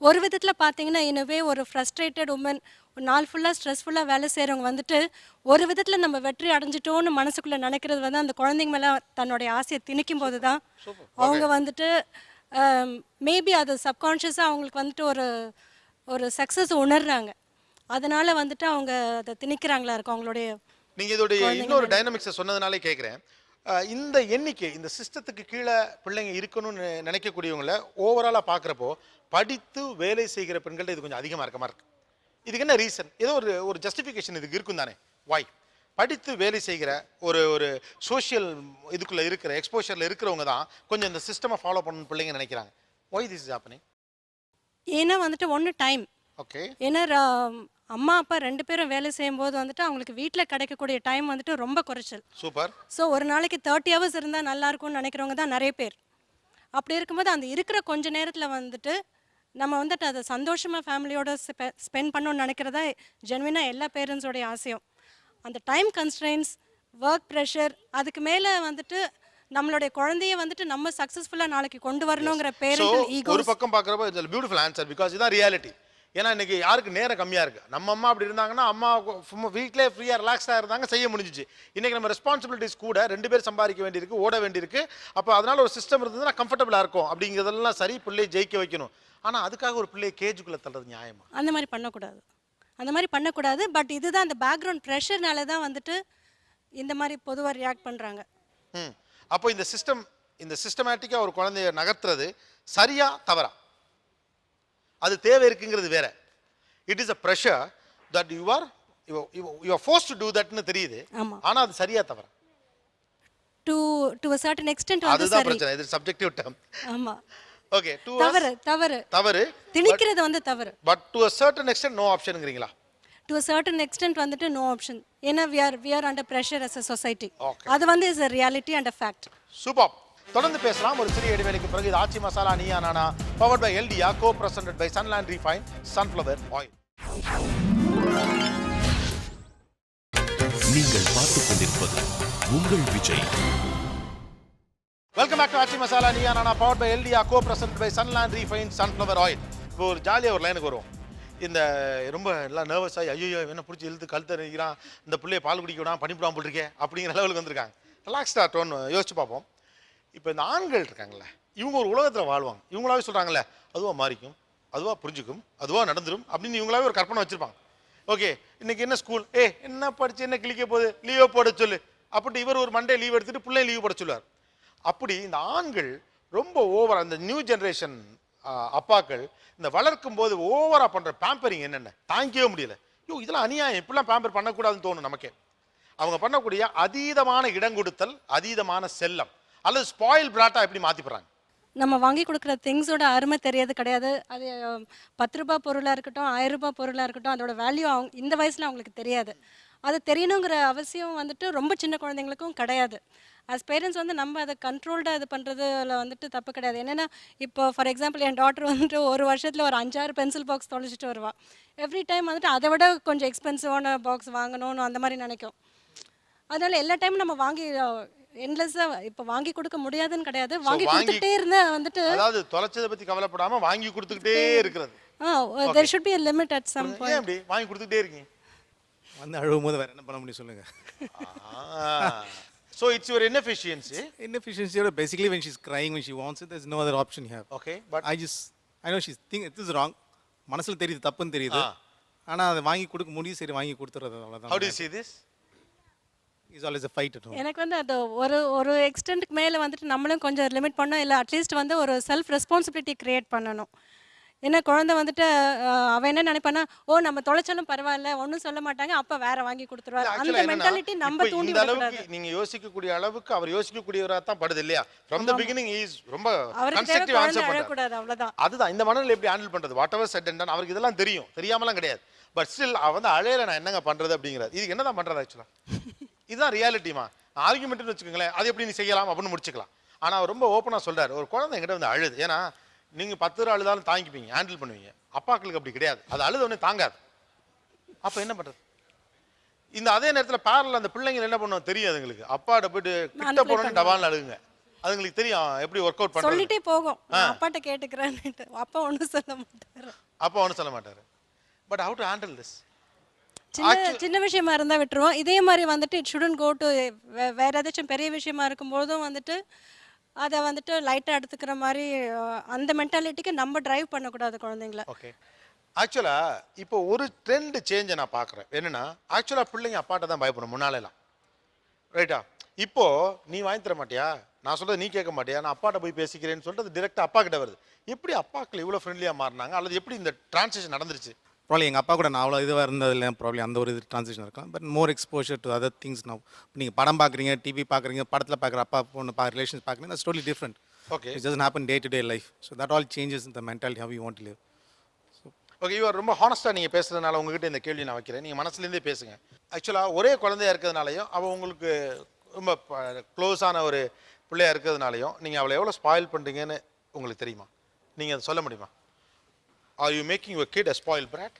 ஒரு விதத்தில் பார்த்தீங்கன்னா இன்னவே ஒரு ஃப்ரஸ்ட்ரேட்டட் உமன், ஒரு நாள் ஃபுல்லாக ஸ்ட்ரெஸ்ஃபுல்லாக வேலை செய்கிறவங்க வந்துட்டு ஒரு விதத்தில் நம்ம வெற்றி அடைஞ்சிட்டோன்னு மனசுக்குள்ளே நினைக்கிறது வந்து அந்த குழந்தைங்க மேலே தன்னுடைய ஆசையை திணிக்கும் போது தான் அவங்க வந்துட்டு மேபி அது சப்கான்ஷியஸாக அவங்களுக்கு வந்துட்டு ஒரு ஒரு சக்ஸஸ் உணர்றாங்க. அதனால வந்துட்டு அவங்க அதை திணிக்கிறாங்களா இருக்கும் அவங்களுடைய. நீங்கள் இதோடைய இன்னொரு டைனமிக்ஸை சொன்னதுனாலே கேட்குறேன். இந்த எண்ணிக்கை இந்த சிஸ்டத்துக்கு கீழே பிள்ளைங்க இருக்கணும்னு நினைக்கக்கூடியவங்கள ஓவராலாக பார்க்குறப்போ படித்து வேலை செய்கிற பெண்கள்ட்ட இது கொஞ்சம் அதிகமாக இருக்க மாதிரி இருக்கு. இதுக்கு என்ன ரீசன்? ஏதோ ஒரு ஒரு ஜஸ்டிஃபிகேஷன் இதுக்கு இருக்கும் தானே? வாய் படித்து வேலை செய்கிற ஒரு ஒரு சோஷியல் இதுக்குள்ளே இருக்கிற எக்ஸ்போஷரில் இருக்கிறவங்க தான் கொஞ்சம் இந்த சிஸ்டமை ஃபாலோ பண்ணணும் பிள்ளைங்க நினைக்கிறாங்க. Why this is happening? ஏன்னா வந்துட்டு ஒன்று டைம். ஓகே. ஏன்னா அம்மா அப்பா 2 பேரும் வேலை செய்யும்போது வந்துட்டு அவங்களுக்கு வீட்டில் கிடைக்கக்கூடிய டைம் வந்துட்டு ரொம்ப குறைச்சல். சூப்பர். ஸோ ஒரு நாளைக்கு 30 ஹவர்ஸ் இருந்தால் நல்லா இருக்கும்னு நினைக்கிறவங்க தான் நிறைய பேர். அப்படி இருக்கும்போது அந்த இருக்கிற கொஞ்ச நேரத்தில் வந்துட்டு நம்ம வந்துட்டு அதை சந்தோஷமாக ஃபேமிலியோட ஸ்பெண்ட் பண்ணணும்னு நினைக்கிறதா ஜென்வினாக எல்லா பேரண்ட்ஸோடைய ஆசையும். அந்த டைம் கன்ஸ்ட்ரெயின்ஸ், ஒர்க் ப்ரெஷர், அதுக்கு மேலே வந்துட்டு நம்மளுடைய குழந்தைய வந்துட்டு நம்ம சக்ஸஸ்ஃபுல்லாக நாளைக்கு கொண்டு வரணுங்கிற பேரண்ட் ஈகோ. ஒரு பக்கம் பார்க்குறப்போ இட்ஸ் பியூட்டிஃபுல் ஆன்சர் பிகாஸ் இதுதான் ரியாலிட்டி. ஏன்னா இன்னைக்கு யாருக்கு நேரம் கம்மியாக இருக்குது. நம்ம அம்மா அப்படி இருந்தாங்கன்னா அம்மா வீட்டிலே ஃப்ரீயாக ரிலாக்ஸாக இருந்தாங்க, செய்ய முடிஞ்சிச்சு. இன்றைக்கி நம்ம ரெஸ்பான்சிபிலிட்டிஸ் கூட 2 பேர் சம்பாதிக்க வேண்டியிருக்கு, ஓட வேண்டியிருக்கு. அப்போ அதனால் ஒரு சிஸ்டம் இருந்ததுன்னா கம்ஃபர்டபுளாக இருக்கும். அப்படிங்கிறதெல்லாம் சரி, பிள்ளையை ஜெயிக்க வைக்கணும். ஆனால் அதுக்காக ஒரு பிள்ளையை கேஜுக்குள்ளே தள்ளுறது நியாயமா? அந்த மாதிரி பண்ணக்கூடாது. பட் இதுதான் அந்த பேக்ரவுண்ட் ப்ரெஷர்னால தான் வந்துட்டு இந்த மாதிரி பொதுவாக ரியாக்ட் பண்ணுறாங்க. அப்போ இந்த சிஸ்டமேட்டிக்காக ஒரு குழந்தைய நகர்த்துறது சரியா தவறா? அது தேவை இருக்குங்கிறது வேற. It is a pressure that you are forced to do தட்னு தெரியுது. ஆனால் அது சரியா தவறா? டு a certain extent வந்து அதுதான் சரி. பிரச்சனை. இது சப்ஜெக்டிவ் டேர்ம். ஆமா. ஓகே. தவறு திணிக்கிறது வந்து தவறு. But to a certain extent no optionங்கறீங்களா? டு a certain extent வந்துட்டு no option. ஏன்னா we are under pressure as a society. அது வந்து is a reality and a fact. Super. தொடர்ந்து பேசலாம் ஒரு சிறிய இடைவேளைக்கு பிறகு. இது ஆச்சி மசாலா நீயா நானா, பவர்ட் பை எல்டியா, co presented by Sunland refine sunflower oil. நீங்கள் பார்த்துக் கொண்டிருப்பது உங்கள் Vijay. Welcome back to Aachi Masala Neeya Naana, powered by எல்டியா, co presented by Sunland refine sunflower oil. இப்போ ஒரு ஜாலியாக ஒரு லைனுக்கு வரும். இந்த ரொம்ப எல்லாம் நர்வஸ் ஆகி ஐயோ என்ன பிடிச்சி இழுத்து கழுத்து நிற்கிறான், இந்த பிள்ளையை பால் குடிக்க விடாமல் பண்ணிவிடாமல் போட்டிருக்கேன் அப்படிங்கிற லெவலுக்கு வந்திருக்காங்க. ரிலாக்ஸ்டாக டோன் யோசிச்சு பார்ப்போம். இப்போ இந்த ஆண்கள் இருக்காங்களே, இவங்க ஒரு உலகத்தில் வாழ்வாங்க. இவங்களாவே சொல்கிறாங்களே அதுவாக மாறிக்கும், அதுவாக புரிஞ்சுக்கும், அதுவாக நடந்துடும் அப்படின்னு இவங்களாவே ஒரு கற்பனை வச்சுருப்பாங்க. ஓகே, இன்னைக்கு என்ன ஸ்கூல், என்ன படிச்சு என்ன கிளிக்க போகுது, லீவை போட சொல்லு அப்படி இவர் ஒரு மண்டே லீவ் எடுத்துட்டு பிள்ளைய லீவ் போட சொல்லுவார். அப்படி இந்த ஆண்கள் ரொம்ப ஓவராக, இந்த நியூ ஜென்ரேஷன் அப்பாக்கள் இந்த வளர்க்கும் போது ஓவராக பண்ணுற பேம்பரிங் என்னென்ன தாங்கிக்கவே முடியல. இதெல்லாம் அநியாயம், இப்படிலாம் பேம்பர் பண்ணக்கூடாதுன்னு தோணும் நமக்கே. அவங்க பண்ணக்கூடிய அதீதமான இடங்கொடுத்தல், அதீதமான செல்லம் அல்லது ஸ்பாயில் பிராட்டா எப்படி மாற்றிப்படுறாங்க. நம்ம வாங்கி கொடுக்குற திங்ஸோட அருமை தெரியாது கிடையாது. அது 10 ரூபாய் பொருளாக இருக்கட்டும், 1000 ரூபாய் பொருளாக இருக்கட்டும், அதோட வேல்யூ இந்த வயசில் அவங்களுக்கு தெரியாது. அது தெரியணுங்கிற அவசியம் வந்துட்டு ரொம்ப சின்ன குழந்தைங்களுக்கும் கிடையாது. ஆஸ் பேரண்ட்ஸ் வந்து நம்ம அதை கண்ட்ரோல்டாக இது பண்ணுறதுல வந்துட்டு தப்பு கிடையாது. என்னென்னா இப்போ ஃபார் எக்ஸாம்பிள் என் டாட்டர் வந்துட்டு ஒரு வருஷத்தில் ஒரு 5-6 பென்சில் பாக்ஸ் தொலைச்சிட்டு வருவாள். எவ்ரி டைம் வந்துட்டு அதை விட கொஞ்சம் எக்ஸ்பென்சிவான பாக்ஸ் வாங்கணும்னு அந்த மாதிரி நினைக்கும். அதனால் எல்லா டைமும் நம்ம வாங்கி எண்ட்லெஸ்ஸாக இப்போ வாங்கி கொடுக்க முடியாதுன்னு கிடையாது, வாங்கி கொடுத்துட்டே இருந்தால் வந்துட்டு, அதாவது தொலைச்சதை பற்றி கவலைப்படாமல் வாங்கி கொடுத்துக்கிட்டே இருக்கிறது. there should be a limit at some point. அப்படி வாங்கி கொடுத்துக்கிட்டே இருக்கீங்க வந்து அழுவும் போது வேற என்ன பண்ண முடியும் சொல்லுங்க. So it's your inefficiency. Inefficiency or basically when she's crying, when she wants it, there's no other option you have. Okay, but I know she's think it is wrong. மனசுல தெரியுது, தப்புன்னு தெரியுது. ஆனா அதை வாங்கி கொடுக்க முடியும், சரி வாங்கி கொடுத்துறது அவ்வளவுதான். How do you see this? Is always a fight at home. எனக்கு வந்து அது ஒரு எக்ஸ்டென்ட்க்கு மேலே வந்துட்டு நம்மளும் கொஞ்சம் லிமிட் பண்ணோம், இல்லை அட்லீஸ்ட் வந்து ஒரு செல்ஃப் ரெஸ்பான்சிபிலிட்டி கிரியேட் பண்ணணும். ஏன்னா குழந்தை வந்துட்டு அவன் என்ன நினைப்பானா, நம்ம தொலைச்சாலும் பரவாயில்ல ஒன்றும் சொல்ல மாட்டாங்க, அப்போ வேற வாங்கி கொடுத்துருவாரு. அந்த மென்டாலிட்டி நம்ம தூண்டி விடக்கூடாது. நீங்க யோசிக்கக்கூடிய அளவுக்கு அவர் யோசிக்கக்கூடியவராக தான் படுது இல்லையா? ஃப்ரம் தி பிகினிங் இஸ் ரொம்ப கன்ஸ்ட்ரக்டிவ் ஆன்சர் பண்ணக்கூடாது, அவ்வளவுதான். அதுதான் இந்த மனநிலை எப்படி ஹேண்டில் பண்றது, what ever said and ton. அவருக்கு இதெல்லாம் தெரியும், தெரியாமலாம் கிடையாது. பட் ஸ்டில் வந்து அழையில நான் என்னங்க பண்றது அப்படிங்கிறது. இதுக்கு என்னதான் பண்றது ஆக்சுவலா? இதுதான் ரியாலிட்டிமா. ஆர்குமெண்ட்னு வச்சுக்கோங்களேன், அது எப்படி நீ செய்யலாம் அப்படின்னு முடிச்சுக்கலாம். ஆனால் அவர் ரொம்ப ஓப்பனாக சொல்கிறார், ஒரு குழந்தை என்கிட்ட வந்து அழுது, ஏன்னா நீங்கள் 10 ரூபா அழுதாலும் தாங்கிப்பீங்க, ஹேண்டில் பண்ணுவீங்க. அப்பாக்களுக்கு அப்படி கிடையாது, அது அழுத உடனே தாங்காது. அப்போ என்ன பண்ணுறது? இந்த அதே நேரத்தில் பேரல் அந்த பிள்ளைங்க என்ன பண்ணுவோம் தெரியும் அதுங்களுக்கு. அப்பாட்ட போயிட்டு கிட்ட போனோன்னு டபால்னு அழுகுங்க, அதுங்களுக்கு தெரியும் எப்படி ஒர்க் அவுட் பண்ணுறது. சொல்லிட்டே போகும், அப்பாட்ட கேட்டுக்கிறேன்னுட்டு. அப்பா ஒன்றும் சொல்ல மாட்டார். அப்பா ஒன்றும் சொல்ல மாட்டார். But how to handle this? சின்ன விஷயமா இருந்தால் விட்டுருவோம். இதே மாதிரி வந்துட்டு இட் ஷுடன்ட் கோ டு வேற ஏதாச்சும் பெரிய விஷயமா இருக்கும்போதும் வந்துட்டு அதை வந்துட்டு லைட்டாக எடுத்துக்கிற மாதிரி அந்த மென்டாலிட்டிக்கு நம்ம டிரைவ் பண்ணக்கூடாது குழந்தைங்கள. ஓகே. ஆக்சுவலா இப்போ ஒரு ட்ரெண்ட் சேஞ்சை நான் பார்க்குறேன். என்னன்னா ஆக்சுவலா பிள்ளைங்க அப்பாட்ட தான் பயப்படும் முன்னாலெல்லாம், ரைட்டா? இப்போ நீ வாங்கி தர மாட்டியா, நான் சொல்றது நீ கேட்க மாட்டியா, நான் அப்பாட்ட போய் பேசிக்கிறேன்னு சொல்லிட்டு அது டிரெக்டாக அப்பா கிட்ட வருது. எப்படி அப்பாக்கள் இவ்வளோ ஃப்ரெண்ட்லியாக மாறினாங்க, அல்லது எப்படி இந்த டிரான்சிஷன் நடந்துருச்சு? ப்ராப்ளம் எங்கள் அப்பா கூட நான் அவ்வளோ இதுவாக இருந்ததில்ல, ப்ராப்ளம் அந்த ஒரு இது ட்ரான்சிஷன் இருக்கலாம். But more exposure to other things. நான் நீங்கள் படம் பார்க்குறீங்க, டிவி பார்க்குறீங்க, படத்தில் பார்க்குற அப்பா பொண்ணு ரிலேஷன்ஸ் பார்க்குறீங்க, that's totally different. Okay. It doesn't happen day to day life. So that all changes in the mentality how you want to live. Okay, இவர் ரொம்ப ஹானஸ்ட்டாக நீங்கள் பேசுறதுனால உங்ககிட்ட இந்த கேள்வி நான் வைக்கிறேன். நீங்கள் மனசுலேருந்தே பேசுங்க. ஆக்சுவலாக ஒரே குழந்தையா இருக்கிறதுனாலையும் அவள் உங்களுக்கு ரொம்ப க்ளோஸான ஒரு பிள்ளையா இருக்கிறதுனாலையும் நீங்கள் அவளை எவ்வளோ ஸ்பாயில் பண்ணுறீங்கன்னு உங்களுக்கு தெரியுமா? நீங்கள் அதை சொல்ல முடியுமா? Are you making your kid a spoiled brat?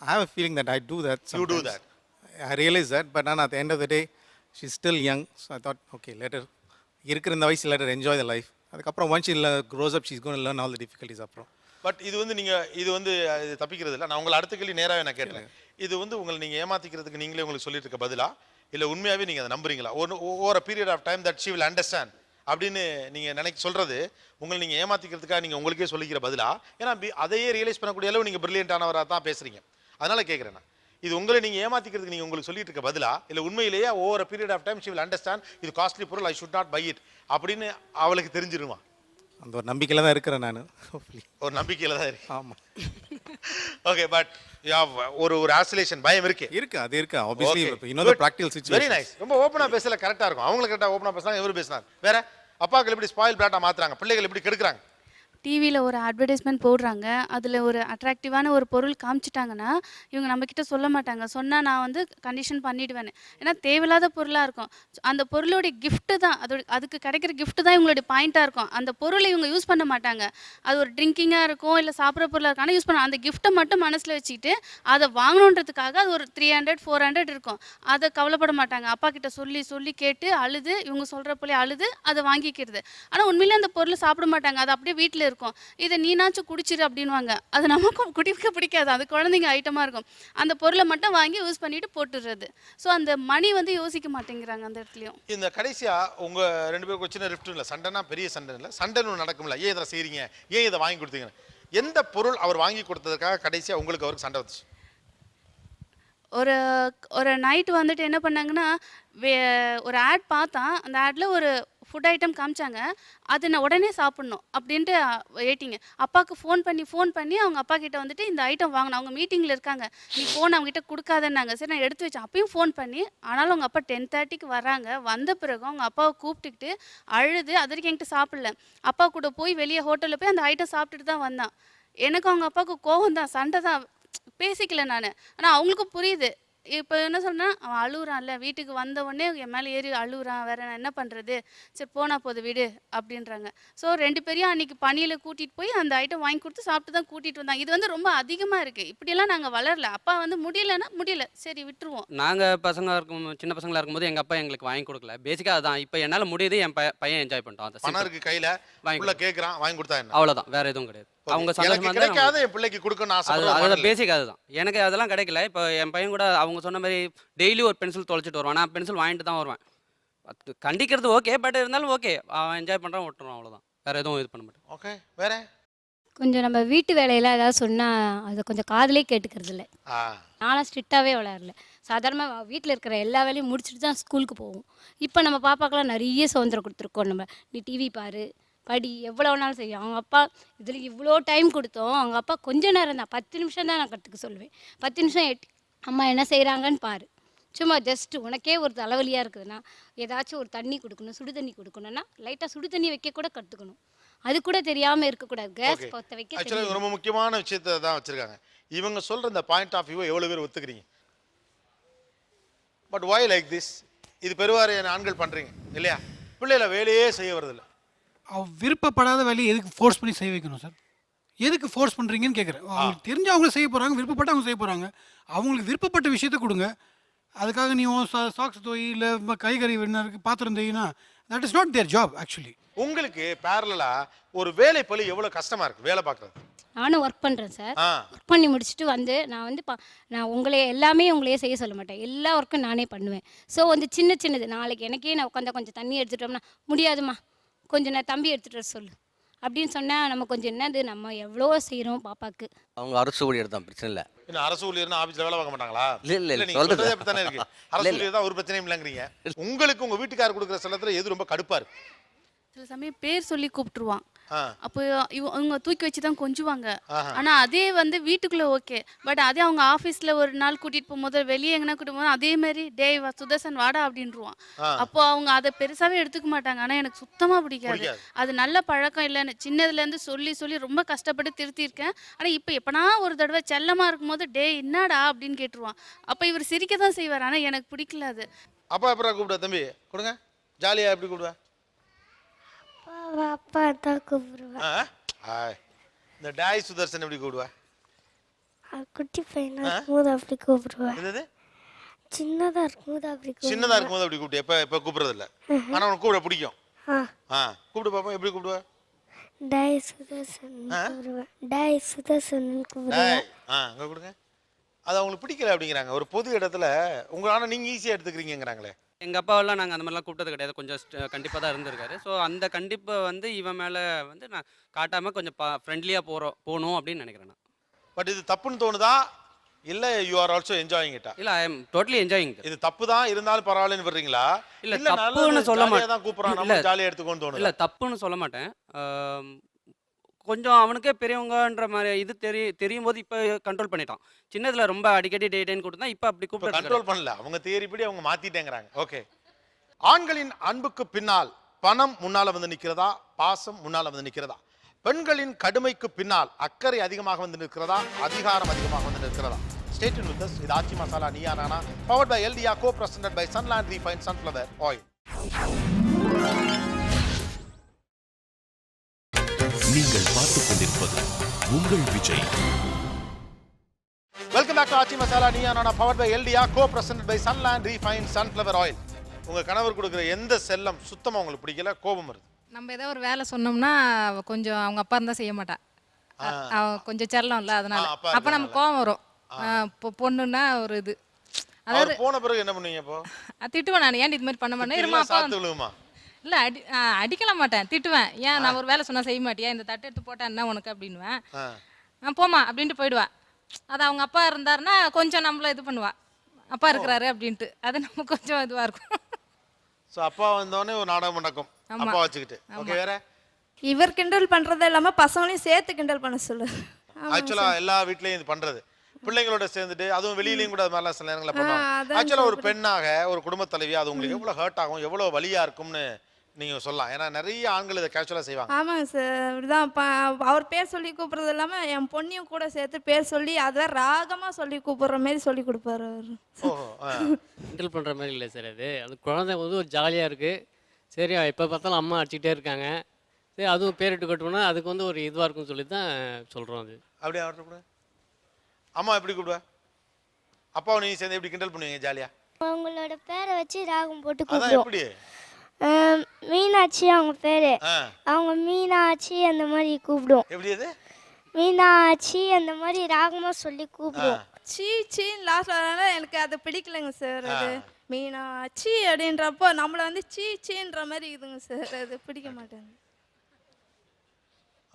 I have a feeling that I do that sometimes. You do that. I realize that, but then at the end of the day, she's still young. So I thought, okay, let her, இருக்கிற இந்த வயசு let her enjoy the life. அதுக்கப்புறம் once she grows up, she's going to learn all the difficulties அப்புறம். பட் இது வந்து நீங்கள் இது தப்பிக்கிறது இல்லை. நான் உங்களை அடுத்த கேள்வி நேராகவே நான் கேட்டேன். இது வந்து உங்களை நீங்கள் ஏமாற்றிக்கிறதுக்கு நீங்களே உங்களுக்கு சொல்லிட்டு இருக்க பதிலா, இல்லை உண்மையாகவே நீங்கள் அதை நம்புறீங்களா? Over a period of time that she will understand அப்படின்னு நீங்கள் சொல்கிறது உங்களை நீங்கள் ஏமாற்றிக்கிறதுக்காக நீங்கள் உங்களுக்கே சொல்லிக்கிற பதிலா? ஏன்னா அதையே ரியலைஸ் பண்ணக்கூடிய அளவு நீங்கள் பிரில்லியன்டானவராக தான் பேசுகிறீங்க. அதனால் கேட்குறேன் நான், இது உங்களை நீங்கள் ஏமாற்றிக்கிறதுக்கு நீங்கள் உங்களுக்கு சொல்லிட்டு இருக்க பதிலா, இல்லை உண்மையிலேயே over a period of time she will understand இது காஸ்ட்லி பொருள், I should not buy it அப்படின்னு அவளுக்கு தெரிஞ்சிருமா? அந்த ஒரு நம்பிக்கையில் தான் இருக்கிறேன் நான். ஒரு நம்பிக்கையில் தான் இருக்கு. ஆமாம். ஓகே, பட் ஒரு ஆசிலேஷன் பயம் இருக்கு. அது இருக்கு ஆப்வியஸ்லி. இன்னொரு பிராக்டிகல் சிச்சுவேஷன். Very nice. ரொம்ப ஓப்பனா பேசல கரெக்டா இருக்கும். அவங்களுக்கு கரெக்டா ஓப்பனா பேசலாம், இவரு பேசினார். வேற அப்பாக்கள் எப்படி ஸ்பாயில் பிராட்டா மாத்துறாங்க, பிள்ளைகள் எப்படி கெடுக்குறாங்க? டிவியில் ஒரு அட்வர்டைஸ்மெண்ட் போடுறாங்க, அதில் ஒரு அட்ராக்டிவான ஒரு பொருள் காமிச்சிட்டாங்கன்னா இவங்க நம்மக்கிட்ட சொல்ல மாட்டாங்க. சொன்னால் நான் வந்து கண்டிஷன் பண்ணிவிடுவேன். ஏன்னா தேவையில்லாத பொருளாக இருக்கும். அந்த பொருளுடைய கிஃப்ட்டு தான் அதுக்கு கிடைக்கிற கிஃப்ட்டு தான் இவங்களுடைய பாயிண்ட்டாக இருக்கும். அந்த பொருளை இவங்க யூஸ் பண்ண மாட்டாங்க. அது ஒரு ட்ரிங்கிங்காக இருக்கும், இல்லை சாப்பிட்ற பொருளாக இருக்கும், ஆனால் யூஸ் பண்ண அந்த கிஃப்ட்டை மட்டும் மனசில் வச்சுக்கிட்டு அதை வாங்கணுன்றதுக்காக அது ஒரு 300-400 இருக்கும். அதை கவலைப்பட மாட்டாங்க. அப்பா கிட்ட சொல்லி சொல்லி கேட்டு அழுது, இவங்க சொல்கிற போல அழுது அதை வாங்கிக்கிறது. ஆனால் உண்மையிலே அந்த பொருளை சாப்பிட மாட்டாங்க. அது அப்படியே வீட்டில் இருக்கும். இதை நீனாச்சும் குடிச்சிரு அப்படின்வாங்க. அது நமக்கும் குடிக்க பிடிக்காது, அது குழந்தைங்க ஐட்டமாக இருக்கும். அந்த பொருளை மட்டும் வாங்கி யூஸ் பண்ணிட்டு போட்டுடுறது. ஸோ அந்த மணி வந்து யோசிக்க மாட்டேங்கிறாங்க அந்த இடத்துலையும். இந்த கடைசியா உங்க 2 பேருக்கு சின்ன ரிஃப்ட் இல்லை, சண்டைனா பெரிய சண்டை இல்லை, சண்டைன்னு நடக்கும்ல, ஏன் இதை செய்றீங்க, ஏன் இதை வாங்கி கொடுத்தீங்க, எந்த பொருள் அவர் வாங்கி கொடுத்ததுக்காக கடைசியா உங்களுக்கு அவருக்கு சண்டை வந்துச்சு? ஒரு நைட்டு வந்துட்டு என்ன பண்ணாங்கன்னா, ஒரு ஆட் பார்த்தா அந்த ஆடில் ஒரு ஃபுட் ஐட்டம் காமிச்சாங்க. அது நான் உடனே சாப்பிட்ணும் அப்படின்ட்டு வெயிட்டிங்க. அப்பாவுக்கு ஃபோன் பண்ணி அவங்க அப்பா கிட்ட வந்துட்டு இந்த ஐட்டம் வாங்கினேன். அவங்க மீட்டிங்கில் இருக்காங்க, நீ ஃபோன் அவங்ககிட்ட கொடுக்காதன்னாங்க. சரி நான் எடுத்து வச்சேன். அப்பயும் ஃபோன் பண்ணி, ஆனாலும் அவங்க அப்பா 10:30க்கு வராங்க. வந்த பிறகு அவங்க அப்பாவை கூப்பிட்டுக்கிட்டு அழுது, அது வரைக்கும் என்கிட்ட சாப்பிடல. அப்பா கூட போய் வெளியே ஹோட்டலில் போய் அந்த ஐட்டம் சாப்பிட்டுட்டு தான் வந்தான். எனக்கு அவங்க அப்பாவுக்கு கோவம் தான், சண்டை தான், பேசிக்கல நான். ஆனால் அவங்களுக்கும் புரியுது. இப்போ என்ன சொன்னால், அவன் அழுகுறான்ல, வீட்டுக்கு வந்த உடனே என் மேலே ஏறி அழுகுறான், வேற நான் என்ன பண்ணுறது, சரி போனா போது விடு அப்படின்றாங்க. ஸோ 2 பேரையும் அன்றைக்கி பணியில் கூட்டிகிட்டு போய் அந்த ஐட்டம் வாங்கி கொடுத்து சாப்பிட்டு தான் கூட்டிகிட்டு வந்தாங்க. இது வந்து ரொம்ப அதிகமாக இருக்குது. இப்படியெல்லாம் நாங்கள் வளரல. அப்பா வந்து முடியலன்னா முடியல, சரி விட்டுருவோம். நாங்கள் சின்ன பசங்களாக இருக்கும்போது எங்கள் அப்பா எங்களுக்கு வாங்கி கொடுக்கல. பேசிக்காக அதுதான். இப்போ என்னால் முடியுது, என் பையன் என்ஜாய் பண்ணிட்டான். அந்த பணம் இருக்கு கையில், வாங்கி கேட்குறான், வாங்கி கொடுத்தா என்ன, அவ்வளோதான், வேற எதுவும் கிடையாது. அவங்க கிடைக்காத என் பிள்ளைக்கு கொடுக்கணும் அதுதான் பேசிக். அதுதான் எனக்கு அதெல்லாம் கிடைக்கல. இப்போ என் பையன் கூட அவங்க சொன்ன மாதிரி டெய்லி ஒரு பென்சில் தொலைச்சிட்டு வருவான். நான் பென்சில் வாங்கிட்டு தான் வருவேன். கண்டிக்கிறது ஓகே, பட் இருந்தாலும் ஓகே, அவன் என்ஜாய் பண்ணுறான், விட்டுருவான், அவ்வளோதான், வேற எதுவும் இது பண்ண மாட்டேன். ஓகே, வேற கொஞ்சம் நம்ம வீட்டு வேலையில் ஏதாவது சொன்னால் அதை கொஞ்சம் காதலே கேட்டுக்கிறது இல்லை. நானும் ஸ்ட்ரிக்டாகவே விளையாடல. சாதாரணமாக வீட்டில் இருக்கிற எல்லா வேலையும் முடிச்சுட்டு தான் ஸ்கூலுக்கு போவோம். இப்போ நம்ம பாப்பாக்கெல்லாம் நிறைய சுதந்திரம் கொடுத்துருக்கோம். நம்ம நீ டிவி பாரு, படி, எவ்வளோ வேணாலும் செய்யும். அவங்க அப்பா இதில் இவ்வளோ டைம் கொடுத்தோம். அவங்க அப்பா கொஞ்ச நேரம் தான், 10 நிமிஷம் தான் நான் கற்றுக்க சொல்லுவேன். 10 நிமிஷம் அம்மா என்ன செய்கிறாங்கன்னு பாரு. சும்மா ஜஸ்ட்டு உனக்கே ஒரு தலைவலியாக இருக்குதுன்னா ஏதாச்சும் ஒரு தண்ணி கொடுக்கணும், சுடு தண்ணி கொடுக்கணும்னா லைட்டாக சுடு தண்ணி வைக்க கூட கற்றுக்கணும். அது கூட தெரியாமல் இருக்கக்கூடாது. கேஸ் பற்ற வைக்க ரொம்ப முக்கியமான விஷயத்தை தான் வச்சுருக்காங்க. இவங்க சொல்கிற இந்த பாயிண்ட் ஆஃப் வியூவை எவ்வளோ பேர் ஒத்துக்கிறீங்க? But why like this? இது பெருவாரியான ஆண்கள் பண்ணுறீங்க இல்லையா? பிள்ளைகளை வேலையே செய்ய வரதில்லை. விருப்பப்படாத வேலையை எதுக்கு ஃபோர்ஸ் பண்ணி செய்ய வைக்கணும் சார்? எதுக்கு ஃபோர்ஸ் பண்ணுறீங்கன்னு கேட்குறேன். அவங்களுக்கு தெரிஞ்சு அவங்க செய்ய போகிறாங்க, விருப்பப்பட்டு அவங்க செய்ய போகிறாங்க. அவங்களுக்கு விருப்பப்பட்ட விஷயத்த கொடுங்க. அதுக்காக நீ சாக்ஸ் தோய், இல்லை கைகறி விண்ணருக்கு பாத்திரம் தேயினா, that is not their job actually. உங்களுக்கு பேரலாக ஒரு வேலை பளி எவ்வளோ கஷ்டமாக இருக்குது வேலை பார்க்குறது? நானும் ஒர்க் பண்ணுறேன் சார். ஒர்க் பண்ணி முடிச்சுட்டு வந்து நான் உங்களையே செய்ய சொல்ல மாட்டேன். எல்லா ஒர்க்கும் நானே பண்ணுவேன். ஸோ வந்து சின்னது நாளைக்கு எனக்கே நான் உட்காந்து கொஞ்சம் தண்ணி எடுத்துட்டோம்னா முடியாதுமா, கொஞ்சம் நான் தம்பி எடுத்துகிட்டு வர சொல்லு அப்படின்னு சொன்னால் நம்ம கொஞ்சம் என்னது நம்ம எவ்வளோ செய்கிறோம் பாப்பாவுக்கு. அவங்க அரசு ஊழியர் தான், பிரச்சனை இல்லை. என்ன அரசு ஊழியர்னா ஆபீஸ்ல வேலை பார்க்க மாட்டாங்களா? இல்ல நீங்க சொல்றதே அப்படித்தானே இருக்கு. அரசு ஊழியர் தான் ஒரு பிரச்சனையும் இல்லைங்கிறீங்க. உங்களுக்கு உங்க வீட்டுக்காரர் கொடுக்குற செல்லத்துல எது ரொம்ப கடுப்பா இருக்கு? சில சமயம் பேர் சொல்லி கூப்பிட்டுருவான். அப்போ இவங்க தூக்கி வச்சு தான் கொஞ்சுவாங்க. ஆனா அதே வந்து வீட்டுக்குள்ள ஓகே, பட் அதே அவங்க ஆஃபீஸ்ல ஒரு நாள் கூட்டிட்டு போகும்போது வெளியே எங்கன்னா கூட்டிட்டு போகும்போது அதே மாதிரி டேய் சுதர்சன் வாடா அப்படின்ருவான். அப்போ அவங்க அதை பெருசாவே எடுத்துக்க மாட்டாங்க. ஆனா எனக்கு சுத்தமா பிடிக்காது. அது நல்ல பழக்கம் இல்லைன்னு சின்னதுல இருந்து சொல்லி சொல்லி ரொம்ப கஷ்டப்பட்டு திருத்திருக்கேன். ஆனா இப்போ எப்பனா ஒரு தடவை செல்லமா இருக்கும்போது டேய் என்னடா அப்படின்னு கேட்டுருவான். அப்போ இவர் சிரிக்க தான் செய்வார். ஆனா எனக்கு பிடிக்கல அது. அப்பா அப்புறம் கூப்பிடுவா தம்பி கொடுங்க ஜாலியா எப்படி கூப்பிடுவா? அப்பா தான் கூப்பிடுவேன். இந்த டாய் சுதர்சன் எப்படி கூப்பிடுவா? குட்டி பையனா இருக்கும்போது அப்படி கூப்பிடுவேன். என்னது சின்னதா இருக்கும்போது அப்படி சின்னதா இருக்கும்போது அப்படி கூப்பிட்டு எப்ப கூப்பிடுறது இல்ல. ஆனா உனக்கு கூப்பிட பிடிக்கும். கூப்பிடு பாப்பா எப்படி கூப்பிடுவா? டாய் சுதர்சன் கூப்பிடுவேன். டாய் சுதர்சன் கூப்பிடுவேன். அங்க கொடுங்க. அது அவங்களுக்கு பிடிக்கல அப்படிங்கிறாங்க. ஒரு பொது இடத்துல உங்க ஆனா நீங்க ஈஸியா எடுத்துக்கிறீங்கிறாங்களே. எங்கள் அப்பாவெல்லாம் நாங்கள் அந்த மாதிரிலாம் கூப்பிட்டது கிடையாது. கொஞ்சம் கண்டிப்பாக தான் இருந்திருக்காரு. ஸோ அந்த கண்டிப்பை வந்து இவன் மேலே வந்து நான் காட்டாமல் கொஞ்சம் ஃப்ரெண்ட்லியாக போகணும் அப்படின்னு நினைக்கிறேன் நான். பட் இது தப்புன்னு தோணுதா இல்லை யூ ஆர் ஆல்சோ என்ஜாயிங் இட்டா? இல்லை ஐ எம் டோட்டலி என்ஜாயிங். இது தப்பு தான் இருந்தாலும் பரவாயில்லன்னு விடுறீங்களா? இல்லை தப்புன்னு சொல்ல மாட்டேன். இல்லை ஜாலியாக எடுத்துக்கோன்னு தோணும். இல்லை தப்புன்னு சொல்ல மாட்டேன். கொஞ்சம் அவனுக்கே பெரியவங்கன்ற மாதிரி இது தெரியும் போது இப்போ கண்ட்ரோல் பண்ணிட்டான். சின்னதுல ரொம்ப அடிக்கடி டேன்னு கொடுத்தா இப்போ அப்படி கூப்பிட்டு கண்ட்ரோல் பண்ணல. அவங்க தேரிப்படி அவங்க மாத்திட்டேங்கிறாங்க. ஓகே. ஆண்களின் அன்புக்கு பின்னால் பணம் முன்னால வந்து நிற்கிறதா, பாசம் முன்னால வந்து நிற்கிறதா? பெண்களின் கடுமைக்கு பின்னால் அக்கறை அதிகமாக வந்து நிற்கிறதா, அதிகாரம் அதிகமாக வந்து நிற்கிறதா? Stay tuned with us. இது ஆச்சி மசாலா நீயா நானா, powered by LDR, co-presented by Sunland Refined Sunflower Oil. நீங்கள் பார்த்துக் கொண்டிருப்பது உங்கள் Vijay. Welcome back to Aachi Masala Neeya நானா, powered by LDR, co-presented by Sunland Refined Sunflower Oil. உங்க கணவர் கொடுக்குற எந்த செல்லம் சுத்தமா உங்களுக்கு பிடிக்கல, கோபம் வருது? நம்ம ஏதோ ஒரு வேலை சொன்னோம்னா கொஞ்சம் அவங்க அப்பா இருந்தா செய்ய மாட்டா. கொஞ்சம் செல்லம் இல்ல, அதனால அப்ப நம்ம கோபம் வரும். பொண்ணுன்னா ஒரு இது. அதாவது போன பிறகு என்ன பண்ணுவீங்க? இப்போ திட்டுவேன் நான், ஏன் இது மாதிரி பண்ண மாட்டேன் இருமா அப்பா. இல்ல அடிக்கல மாட்டேன், திட்டுவேன். ஏன் நான் ஒரு வேலை சொன்னா செய்ய மாட்டியா, இந்த தட்டை எடுத்து போட்டா என்ன உனக்கு அப்படின்னுவேன். போமா அப்படின்ட்டு போயிடுவா. அது அவங்க அப்பா இருந்தாருன்னா கொஞ்சம் நம்மள இது பண்ணுவா, அப்பா இருக்கிறாரு அப்படின்ட்டு. அது நம்ம கொஞ்சம் இதுவா இருக்கும். சோ அப்பா வந்தோடனே ஒரு நாடகம் நடக்கும் அப்பா வச்சுக்கிட்டு. ஓகே. வேற இவர் கிண்டல் பண்றதே இல்லாம பசங்களையும் சேர்த்து கிண்டல் பண்ண சொல்லு. ஆக்சுவலா எல்லா வீட்லயும் இது பண்றது, பிள்ளைங்களோட சேர்ந்துட்டு அதுவும் வெளியிலயும் கூட அது மாதிரிலாம் சில நேரங்களில் பண்ணுவாங்க. ஆக்சுவலா ஒரு பெண்ணாக ஒரு குடும்ப தலைவி அது உங்களுக்கு எவ்வளவு ஹர்ட் ஆகும், எவ்வளவு வலியா இருக்கும்னு நீங்க சொல்லலாம். ஏன்னா நிறைய ஆண்கள் இதை கேஷுவலா செய்வாங்க. ஆமாங்க சார், இப்படிதான் அவர் பேர் சொல்லி கூப்பிடுறது இல்லாம என் பொண்ணையும் கூட சேர்த்து பேர் சொல்லி அதை ராகமா சொல்லி கூப்பிடுற மாதிரி சொல்லி கொடுப்பாரு அவர். கிண்டல் பண்ற மாதிரி இல்லை சார். அது குழந்தை வந்து ஒரு ஜாலியா இருக்கு. சரி எப்போ பார்த்தாலும் அம்மா அடிச்சுக்கிட்டே இருக்காங்க, சரி அதுவும் பேரிட்டு கட்டுவோம்னா அதுக்கு வந்து ஒரு இதுவாக இருக்கும்னு சொல்லி தான் சொல்கிறோம். அது அப்படியே அவர்கிட்ட கூட அம்மா எப்படி கூப்பிடுவா, அப்பாவை நீ சேர்ந்து எப்படி கிண்டல் பண்ணுவீங்க ஜாலியா? அவங்களோட பேரை வச்சு ராகம் போட்டு கூப்பிடுவோம். மீனாட்சி அவங்க பேரு, அவங்க மீனாட்சி அந்த மாதிரி கூப்பிடுவோம். எப்படி அது மீனாட்சி அந்த மாதிரி ராகமா சொல்லி கூப்பிடுவோம். சீ சீன்னு லாஸ்ட் வரனால எனக்கு அது பிடிக்கலைங்க சார். அது மீனாட்சி அப்படின்றப்போ நம்மளை வந்து சீ சீன்ற மாதிரி இதுங்க சார், அது பிடிக்க மாட்டேங்க.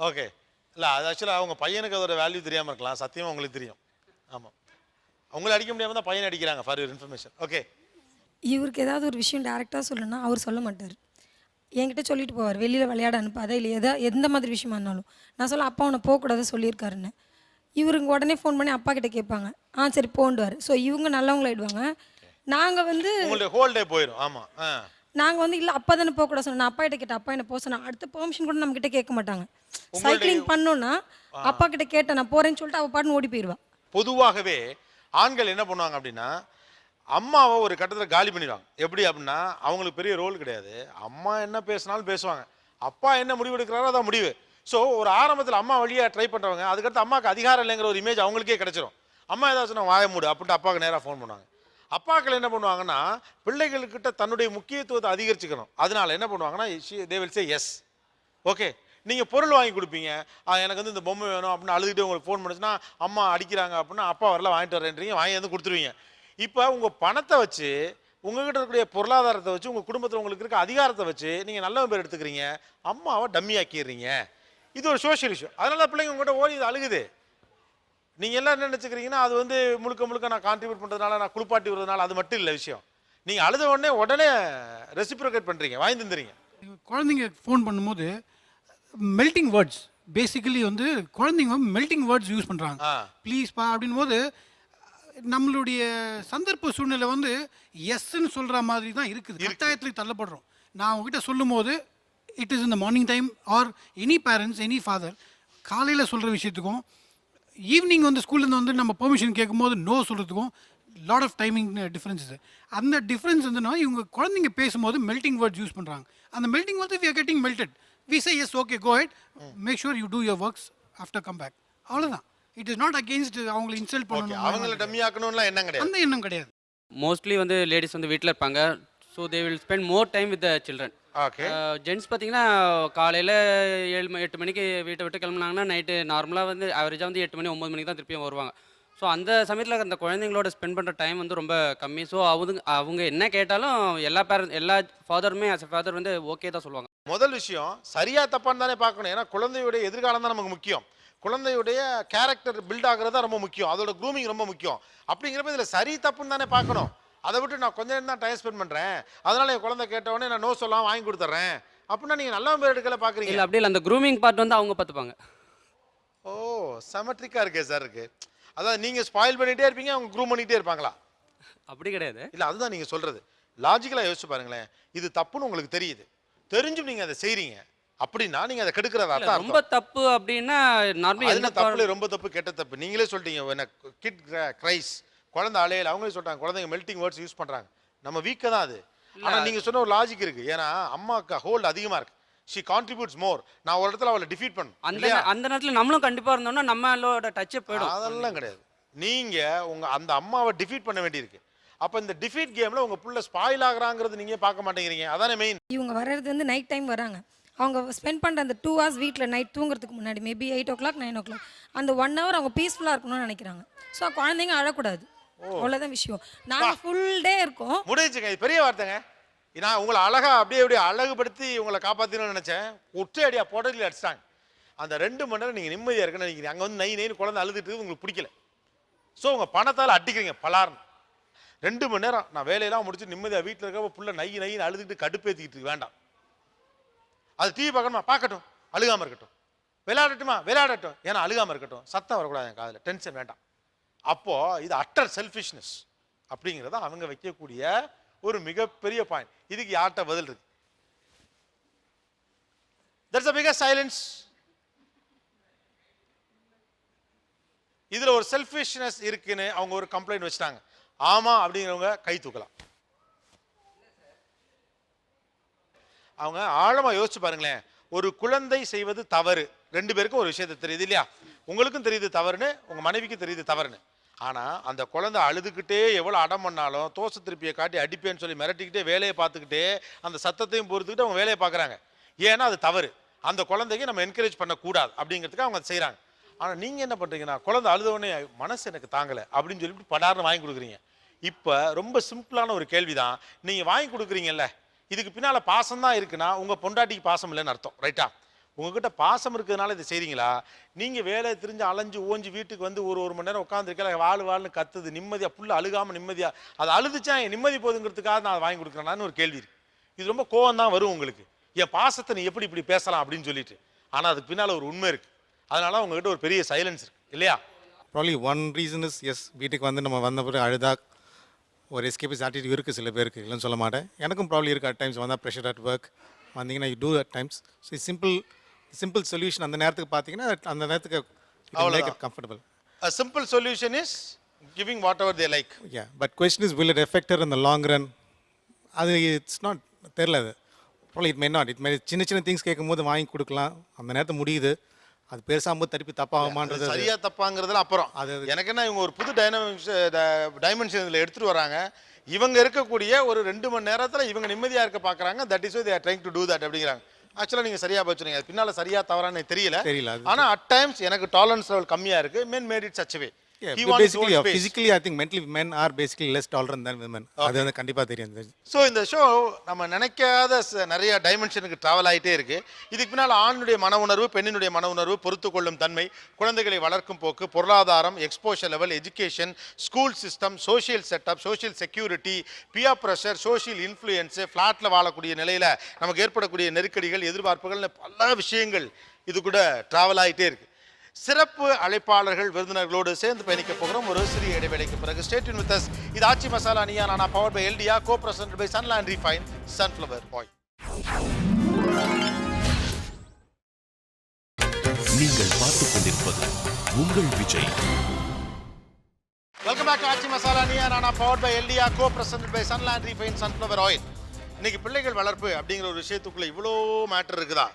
ஓகே. இல்லை அது ஆக்சுவலாக அவங்க பையனுக்கு அதோட வேல்யூ தெரியாமல் இருக்கலாம், சத்தியமாக உங்களுக்கு தெரியும். ஆமாம், அவங்கள அடிக்க முடியாமல் தான் பையனை அடிக்கிறாங்க. For your information. ஓகே. இவருக்கு ஏதாவது ஒரு விஷயம் டேரெக்டாக சொல்லணும்னா அவர் சொல்ல மாட்டார், என்கிட்ட சொல்லிட்டு போவார். வெளியில் விளையாட அனுப்பாத இல்லை எந்த மாதிரி விஷயமா இருந்தாலும் நான் சொல்ல அப்பா உன்னை போகக்கூடாது சொல்லியிருக்காருன்னு. இவருங்க உடனே ஃபோன் பண்ணி அப்பா கிட்ட கேட்பாங்க, சரி போண்டுவார். ஸோ இவங்க நல்லவங்களாயிடுவாங்க. நாங்கள் வந்து ஹோல் டே போயிடும். ஆமாம், நாங்கள் வந்து இல்லை அப்பா தானே போகக்கூடாது சொன்னோம். நான் அப்பா கிட்ட கேட்டேன், அப்பா என்ன போக சொன்னா அடுத்த பெர்மிஷன் கூட நம்ம கிட்ட கேட்க மாட்டாங்க. சைக்கிளிங் பண்ணோன்னா அப்பா கிட்ட கேட்டேன் நான் போறேன்னு சொல்லிட்டு அவள் பாட்டுன்னு ஓடி போயிடுவா. பொதுவாகவே ஆண்கள் என்ன பண்ணுவாங்க அப்படின்னா அம்மாவை ஒரு கட்டத்தில் காலி பண்ணிடுவாங்க. எப்படி அப்படின்னா அவங்களுக்கு பெரிய ரோல் கிடையாது, அம்மா என்ன பேசினாலும் பேசுவாங்க, அப்பா என்ன முடிவு எடுக்கிறாரோ அதான் முடிவு. ஸோ ஒரு ஆரம்பத்தில் அம்மா வழியாக ட்ரை பண்ணுறவங்க அதுக்கடுத்து அம்மாவுக்கு அதிகாரம் இல்லைங்கிற ஒரு இமேஜ் அவங்களுக்கே கிடைச்சிரும். அம்மா ஏதாச்சும் நான் வாய மூடு அப்படின்ட்டு அப்பாவுக்கு நேராக ஃபோன் பண்ணுவாங்க. அப்பாக்கள் என்ன பண்ணுவாங்கன்னா பிள்ளைகள்கிட்ட தன்னுடைய முக்கியத்துவத்தை அதிகரிச்சுக்கணும். அதனால என்ன பண்ணுவாங்கன்னா they will say yes. Okay, நீங்கள் பொருள் வாங்கி கொடுப்பீங்க, எனக்கு வந்து இந்த பொம்மை வேணும் அப்படின்னு அழுதுகிட்டே உங்களுக்கு ஃபோன் பண்ணுச்சுன்னா அம்மா அடிக்கிறாங்க அப்படின்னா அப்பா வரல வாங்கிட்டு வரேன்றீங்க, வாங்கி வந்து கொடுத்துருவீங்க. இப்போ உங்கள் பணத்தை வச்சு உங்ககிட்ட இருக்கக்கூடிய பொருளாதாரத்தை வச்சு உங்கள் குடும்பத்தில் உங்களுக்கு இருக்க அதிகாரத்தை வச்சு நீங்கள் நல்லவன் பேர் எடுத்துக்கிறீங்க, அம்மாவை டம்மி ஆக்கிடுறீங்க. இது ஒரு சோஷியல் இஷ்யூ. அதனால தான் பிள்ளைங்க உங்கள்கிட்ட ஓடி இது அழுகுது. நீங்கள் எல்லாம் என்ன நினச்சிக்கிறீங்கன்னா அது வந்து முழுக்க நான் கான்ட்ரிபியூட் பண்ணுறதுனால, நான் குளிப்பாட்டி விடுறதுனால அது மட்டும் இல்லை விஷயம். நீங்கள் அழுத உடனே ரெசிப்ரோகேட் பண்ணுறீங்க, வாங்கி தந்துறீங்க. குழந்தைங்க ஃபோன் பண்ணும்போது மெல்டிங் வேர்ட்ஸ், பேசிக்கலி வந்து குழந்தைங்க மெல்டிங் வேர்ட்ஸ் யூஸ் பண்ணுறாங்க. ப்ளீஸ்ப்பா அப்படின் போது நம்மளுடைய சந்தர்ப்ப சூழ்நிலை வந்து எஸ்ன்னு சொல்கிற மாதிரி தான் இருக்குது. கட்டாயத்துக்கு தள்ளப்படுறோம். நான் உங்ககிட்ட சொல்லும் போது it is in the morning time or any parents any father காலையில் சொல்கிற விஷயத்துக்கும் ஈவினிங் வந்து ஸ்கூல்லேருந்து வந்து நம்ம பெர்மிஷன் கேட்கும்போது நோ சொல்கிறதுக்கும் லாட் ஆஃப் டைமிங் டிஃப்ரென்ஸஸ். அந்த டிஃப்ரென்ஸ் வந்துன்னா இவங்க குழந்தைங்க பேசும்போது மெல்டிங் வேர்ட்ஸ் யூஸ் பண்ணுறாங்க. அந்த melting words we are getting melted. We say yes okay go ahead, make sure you do your works after come back. அவ்வளோதான். இட் இஸ் நாட் அகெயின்ஸ்ட் அவங்களை இன்சல்ட் பண்ணணும், அவங்கள டம்மி ஆக்கணும்லாம் எண்ணம் கிடையாது. அந்த எண்ணம் கிடையாது. மோஸ்ட்லி வந்து லேடிஸ் வந்து வீட்டில் இருப்பாங்க. So they will spend more time with the children. Okay. Gents பார்த்தீங்கன்னா காலையில் 8 மணிக்கு வீட்டை விட்டு கிளம்புனாங்கன்னா நைட்டு நார்மலாக வந்து ஆவரேஜாக வந்து 8 மணி 9 மணிக்கு தான் திருப்பியும் வருவாங்க. ஸோ அந்த சமயத்தில் அந்த குழந்தைங்களோட ஸ்பெண்ட் பண்ணுற டைம் வந்து ரொம்ப கம்மி. ஸோ அவங்க என்ன கேட்டாலும் எல்லா ஃபாதருமே ஆஸ் எ ஃபாதர் வந்து ஓகே தான் சொல்லுவாங்க. முதல் விஷயம் சரியா தப்பான்னு தானே பார்க்கணும். ஏன்னா குழந்தையுடைய எதிர்காலம் தான் நமக்கு முக்கியம். குழந்தையுடைய கேரக்டர் பில்ட் ஆகுறது தான் ரொம்ப முக்கியம். அதோட க்ரூமிங் ரொம்ப முக்கியம். அப்படிங்கிறப்ப இதில் சரி தப்புன்னு தானே பார்க்கணும். அதை விட்டு நான் கொஞ்ச நேரம் தான் டைம் ஸ்பெண்ட் பண்ணுறேன், அதனால என் குழந்தை கேட்டவொடனே நான் நோ சொல்லாமல் வாங்கி கொடுத்துட்றேன் அப்படின்னா நீங்கள் நல்ல பேர் எடுக்கல பார்க்குறீங்க. இல்லை அப்படி இல்லை, அந்த க்ரூமிங் பார்ட் வந்து அவங்க பார்த்துப்பாங்க. ஓ செமட்ரிக்காக இருக்கே சார் இருக்கு. அதாவது நீங்கள் ஸ்பாயில் பண்ணிகிட்டே இருப்பீங்க, அவங்க க்ரூம் பண்ணிகிட்டே இருப்பாங்களா? அப்படி கிடையாது. இல்லை அதுதான் நீங்கள் சொல்கிறது. லாஜிக்கலாக யோசிச்சு பாருங்களேன். இது தப்புன்னு உங்களுக்கு தெரியுது, தெரிஞ்சும் நீங்கள் அதை செய்கிறீங்க அப்படின்னா நீங்கள் அதை கெடுக்கிறதா தான். ரொம்ப தப்பு அப்படின்னா நார்மலி என்ன தப்பு, ரொம்ப தப்பு, கெட்ட தப்பு. நீங்களே சொல்லிட்டீங்க என்ன கிட் கிரைஸ், குழந்தை அலையில. அவங்களே சொல்றாங்க குழந்தைங்க மெல்டிங் வேர்ட்ஸ் யூஸ் பண்றாங்க. நம்ம வீக்கை தான் அது. ஆனால் நீங்கள் சொன்ன ஒரு லாஜிக் இருக்கு. ஏன்னா அம்மாவுக்கு ஹோல்டு அதிகமாக இருக்கு. ஷி கான்ட்ரிபியூட்ஸ் மோர். நான் ஒரு இடத்துல அவளை டிஃபீட் பண்ணும். அந்த நேரத்தில் நம்மளும் கண்டிப்பாக இருந்தோம்னா நம்மளோட டச்சே போயிடும். அதெல்லாம் கிடையாது. நீங்கள் அந்த அம்மாவை டிஃபீட் பண்ண வேண்டியிருக்கு. அப்போ இந்த டிஃபீட் கேமில் உங்கள் புள்ள ஸ்பாயில் ஆகுறாங்கிறது நீங்கள் பார்க்க மாட்டேங்கிறீங்க. அதானே மெயின். இவங்க வர்றது வந்து நைட் டைம் வராங்க. அவங்க ஸ்பெண்ட் பண்ணுற அந்த 2 hours வீட்டில் நைட் தூங்குறதுக்கு முன்னாடி மேபி 8 o'clock 9 o'clock அந்த 1 hour அவங்க பீஸ்ஃபுல்லாக இருக்கணும்னு நினைக்கிறாங்க. ஸோ குழந்தைங்க அழக்கூடாது, அவ்வளோதான் விஷயம். நாங்கள் ஃபுல் டே இருக்கோம். முடிஞ்சுங்க. இது பெரிய வார்த்தைங்க. நான் உங்களை அழகா அப்படியே அழகுபடுத்தி உங்களை காப்பாற்றணும்னு நினச்சேன். ஒற்றை அடியா போட்டதில் அடிச்சிட்டாங்க. அந்த 2 மணி நேரம் நீங்கள் நிம்மதியாக இருக்குன்னு நினைக்கிறீங்க. அங்கே வந்து நைன்னு குழந்தை அழுதுட்டு உங்களுக்கு பிடிக்கல. ஸோ உங்கள் பணத்தால் அடிக்கிறீங்க பலார்னு. 2 மணி நேரம் நான் வேலையெல்லாம் முடிச்சு நிம்மதியாக வீட்டில் இருக்க புள்ள நைன்னு அழுதுட்டு கடுப்பேற்றிக்கிட்டு இருக்கு. வேண்டாம். அது டிவி பார்க்கணுமா, பார்க்கட்டும், அழுகாமல் இருக்கட்டும். விளையாடட்டுமா, விளையாடட்டும், ஏன்னா அழுகாமல் இருக்கட்டும். சத்தம் வரக்கூடாது என் காதில், டென்ஷன் வேண்டாம். அப்போது இது அட்டர் செல்ஃபிஷ்னஸ் அப்படிங்கிறத அவங்க வைக்கக்கூடிய ஒரு மிகப்பெரிய பாயிண்ட். இதுக்கு யார்கிட்ட பதில் இருக்கு? There's a bigger silence. இதில் ஒரு செல்ஃபிஷ்னஸ் இருக்குன்னு அவங்க ஒரு கம்ப்ளைண்ட் வச்சுட்டாங்க. ஆமாம் அப்படிங்கிறவங்க கை தூக்கலாம். அவங்க ஆழமா யோசிச்சு பாருங்களேன். ஒரு குழந்தை செய்வது தவறு, 2 பேருக்கும் ஒரு விஷயத்தை தெரியுது இல்லையா? உங்களுக்கும் தெரியுது தவறுன்னு, உங்க மனைவிக்கும் தெரியுது தவறுன்னு. ஆனா அந்த குழந்தை அழுதுகிட்டே எவ்வளவு அடம் பண்ணாலும் தோசை திருப்பியை காட்டி அடிப்பேன்னு சொல்லி மிரட்டிக்கிட்டே வேலையை பார்த்துக்கிட்டே அந்த சத்தத்தையும் பொறுத்துக்கிட்டு அவங்க வேலையை பார்க்குறாங்க. ஏன்னா அது தவறு. அந்த குழந்தைக்கு நம்ம என்கரேஜ் பண்ணக்கூடாது அப்படிங்கிறதுக்கு அவங்க செய்கிறாங்க. ஆனால் நீங்கள் என்ன பண்ணுறீங்கன்னா குழந்தை அழுதவொடனே மனசு எனக்கு தாங்கலை அப்படின்னு சொல்லிட்டு படார்னு வாங்கி கொடுக்குறீங்க. இப்போ ரொம்ப சிம்பிளான ஒரு கேள்வி தான். நீங்கள் வாங்கி கொடுக்குறீங்கல்ல, இதுக்கு பின்னால் பாசம் தான் இருக்குன்னா உங்கள் பொண்டாட்டிக்கு பாசம் இல்லைன்னு அர்த்தம், ரைட்டா? உங்ககிட்ட பாசம் இருக்கிறதுனால இதை செய்கிறீங்களா? நீங்கள் வேலையை தெரிஞ்சு அலைஞ்சு ஓஞ்சி வீட்டுக்கு வந்து ஒரு மணி நேரம் உட்காந்துருக்கல, வாழ்னு கத்துது, நிம்மதியாக புள்ள அழுகாமல் நிம்மதியாக அது அழுதுச்சா என் நிம்மதி போதுங்கிறதுக்காக நான் வாங்கி கொடுக்குறேன்னு ஒரு கேள்வி இருக்குது. இது ரொம்ப கோவம் தான் வரும் உங்களுக்கு. என் பாசத்தை நீ எப்படி இப்படி பேசலாம் அப்படின்னு சொல்லிட்டு. ஆனால் அதுக்கு பின்னால் ஒரு உண்மை இருக்குது. அதனால உங்ககிட்ட ஒரு பெரிய சைலன்ஸ் இருக்குது இல்லையா? Probably one reason is yes, வீட்டுக்கு வந்து நம்ம வந்த பிறகு அழுதா ஒரு எஸ்கேபிஸ் ஆட்டிடியூட் இருக்குது சில பேருக்கு, இல்லைன்னு சொல்ல மாட்டேன். எனக்கும் ப்ராப்ளம் இருக்குது. அட் டைம்ஸ் வந்தால் ப்ரெஷர் அட் ஒர்க் வந்தீங்கன்னா you too at times. So simple solution அந்த நேரத்துக்கு பார்த்தீங்கன்னா அந்த நேரத்துக்கு comfortable. A simple solution is giving whatever they like. Yeah, but question is will it affect her in the long run? அது இட்ஸ் நாட் தெரியல. அது probably it may not. It may சின்ன திங்ஸ் கேட்கும்போது வாங்கி கொடுக்கலாம், அந்த நேரத்தை முடியுது. அது பேசாமல் திருப்பி தப்பாகுமான்றது சரியா தப்பாங்கிறதுல அப்புறம் அது எனக்கு என்ன, இவங்க ஒரு புது டைமென்ஷன் இதில் எடுத்துகிட்டு வராங்க. இவங்க இருக்கக்கூடிய ஒரு 2 மணி நேரத்தில் இவங்க நிம்மதியாக இருக்க பார்க்குறாங்க. That is why they are trying to do that அப்படிங்கிறாங்க. ஆக்சுவலாக நீங்கள் சரியாக வச்சுருங்க. அது பின்னால் சரியா தவறான்னு தெரியல. ஆனால் அட் டைம்ஸ் எனக்கு டாலரன்ஸ் லெவல் கம்மியாக இருக்குது. Men made it such way. He wants his own basically, space. physically, I think mentally men are basically less tolerant than women. அது வந்து கண்டிப்பா தெரியும். ஸோ இந்த ஷோ நம்ம நினைக்காத நிறைய டைமென்ஷனுக்கு ட்ராவல் ஆகிட்டே இருக்கு. இதுக்கு பின்னால் ஆணுடைய மன உணர்வு, பெண்ணினுடைய மன உணர்வு, பொறுத்து கொள்ளும் தன்மை, குழந்தைகளை வளர்க்கும் போக்கு, பொருளாதாரம், exposure level, education, school system, social setup, social security, peer pressure, social influence, ஃப்ளாட்டில் வாழக்கூடிய நிலையில் நமக்கு ஏற்படக்கூடிய நெருக்கடிகள், எதிர்பார்ப்புகள், பல விஷயங்கள் இது கூட ட்ராவல் ஆகிட்டே இருக்கு. சிறப்பு அழைப்பாளர்கள் விருந்தினர்களோடு சேர்ந்து பயணிக்க போகிறோம் ஒரு சிறிய இடைவேளைக்கு பிறகு. Stay tune with us. இது ஆச்சி மசாலா நீயா நானா, பவர்ட் பை எல்டியா, co presented by Sunland refine sunflower oil. நீங்கள் பார்த்துக் கொண்டிருப்பது உங்கள் Vijay. Welcome back to Aachi Masala Neeya Naana, powered by எல்டியா, co presented by Sunland refine sunflower oil. இன்னைக்கு பிள்ளைகள் வளர்ப்பு அப்படிங்கிற ஒரு விஷயத்துக்குள்ள இவ்வளோ மேட்டர் இருக்குதா?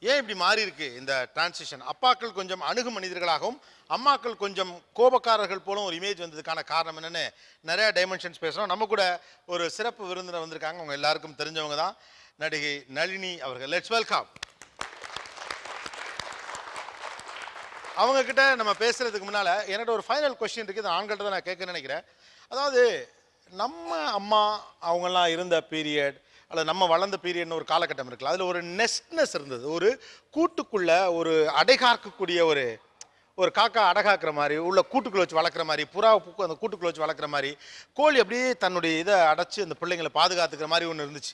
ஏன் இப்படி மாறி இருக்கு இந்த டிரான்சிஷன்? அப்பாக்கள் கொஞ்சம் அணுகு மனிதர்களாகவும் அம்மாக்கள் கொஞ்சம் கோபக்காரர்கள் போலும் ஒரு இமேஜ் வந்ததுக்கான காரணம் என்னன்னு நிறைய டைமென்ஷன்ஸ் பேசுகிறோம். நம்ம கூட ஒரு சிறப்பு விருந்தினர் வந்திருக்காங்க. அவங்க எல்லாருக்கும் தெரிஞ்சவங்க தான், நடிகை நளினி அவர்கள். Let's welcome. அவங்க கிட்ட நம்ம பேசுறதுக்கு முன்னால என்னோட ஒரு ஃபைனல் கொஸ்டின் இருக்குது. இது ஆண்கள்ட்ட தான் நான் கேட்க நினைக்கிறேன். அதாவது நம்ம அம்மா அவங்கெல்லாம் இருந்த பீரியட் அல்லது நம்ம வளர்ந்த பீரியட்னு ஒரு காலகட்டம் இருக்குல்ல, அதில் ஒரு நெஸ்ட்னஸ் இருந்தது. ஒரு கூட்டுக்குள்ள ஒரு அடைகாக்கக்கூடிய ஒரு காக்கா அடைகாக்கிற மாதிரி, உள்ள கூட்டுக்குள்ள வச்சு வளர்க்குற மாதிரி, புறா அந்த கூட்டுக்குள்ள வச்சு வளர்க்குற மாதிரி, கோழி அப்படியே தன்னுடைய இதை அடைச்சி அந்த பிள்ளைங்களை பாதுகாத்துக்கிற மாதிரி ஒன்று இருந்துச்சு.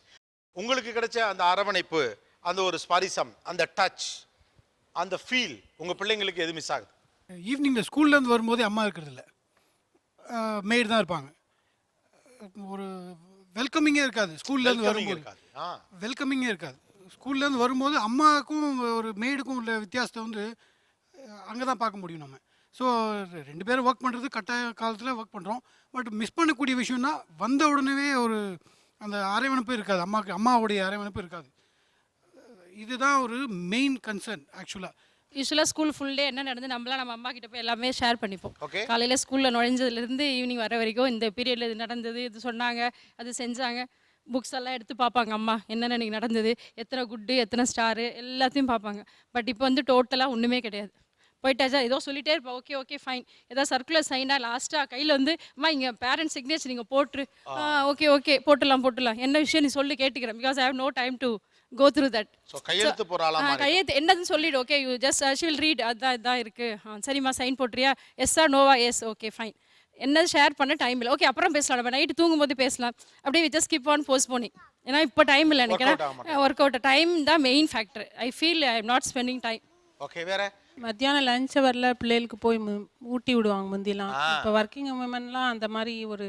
உங்களுக்கு கிடைச்ச அந்த அரவணைப்பு, அந்த ஒரு ஸ்பரிசம், அந்த டச், அந்த ஃபீல் உங்கள் பிள்ளைங்களுக்கு எது மிஸ் ஆகுது? ஈவினிங்கில் ஸ்கூல்லேருந்து வரும்போதே அம்மா இருக்கிறது இல்லை, மெய்டு தான் இருப்பாங்க. ஒரு வெல்கமிங்கே இருக்காது. ஸ்கூல்லேருந்து வரும்போது வெல்கமிங்கே இருக்காது. ஸ்கூல்லேருந்து வரும்போது அம்மாவுக்கும் ஒரு மெய்டுக்கும் உள்ள வித்தியாசத்தை வந்து அங்கே தான் பார்க்க முடியும் நம்ம. ஸோ 2 பேரும் ஒர்க் பண்ணுறது கட்டாய காலத்தில் ஒர்க் பண்ணுறோம். பட் மிஸ் பண்ணக்கூடிய விஷயம்னா வந்த உடனே ஒரு அந்த அரவணைப்பு இருக்காது, அம்மாவுடைய அரவணைப்பு இருக்காது. இதுதான் ஒரு மெயின் கன்சர்ன் ஆக்சுவலாக. யூஸ்வலாக ஸ்கூல் ஃபுல் டே என்ன நடந்து நம்மளாம் நம்ம அம்மா கிட்ட போய் எல்லாமே ஷேர் பண்ணிப்போம். காலையில் ஸ்கூலில் நுழைஞ்சதுலேருந்து ஈவினிங் வர வரைக்கும் இந்த பீரியடில் இது நடந்தது, இது சொன்னாங்க, அது செஞ்சாங்க, புக்ஸ் எல்லாம் எடுத்து பார்ப்பாங்க அம்மா என்னென்ன இன்றைக்கி நடந்தது, எத்தனை குட்டு எத்தனை ஸ்டாரு எல்லாத்தையும் பார்ப்பாங்க. பட் இப்போ வந்து டோட்டலாக ஒன்றுமே கிடையாது. போயிட்டாச்சா ஏதோ சொல்லிட்டே இருப்பேன், ஓகே ஓகே ஃபைன், ஏதாவது சர்க்குலர் சைனாக லாஸ்ட்டாக கையில் வந்து அம்மா இங்கே பேரண்ட்ஸ் சிக்னேச்சர் நீங்கள் போட்டுரு, ஓகே ஓகே போட்டுடலாம், என்ன விஷயம் நீ சொல்லி கேட்டுக்கிறேன், because I have no time to go through that. கையெழுத்து போறாளா? கையெழுத்து என்னதுன்னு சொல்லிடு, okay you just she will read, அதான் இருக்கு, சரிம்மா சைன் போட்டுறியா, எஸ்ஸா நோவா, எஸ் ஓகே ஃபைன், என்னது ஷேர் பண்ண டைம் இல்லை, ஓகே அப்புறம் பேசலாம், நம்ம நைட்டு தூங்கும்போது பேசலாம், அப்படியே ஜஸ்ட் கீப் ஆன் போஸ்ட்போனிங். ஏன்னா இப்போ டைம் இல்லை நினைக்கிறேன், ஒர்க் அவுட் டைம் தான் main factor. I feel I am not spending time. Okay வேற மத்தியானம் லஞ்ச் ஹவரில் பிள்ளைகளுக்கு போய் ஊட்டி விடுவாங்க முந்திலாம். இப்போ ஒர்க்கிங் உமன்லாம் அந்த மாதிரி ஒரு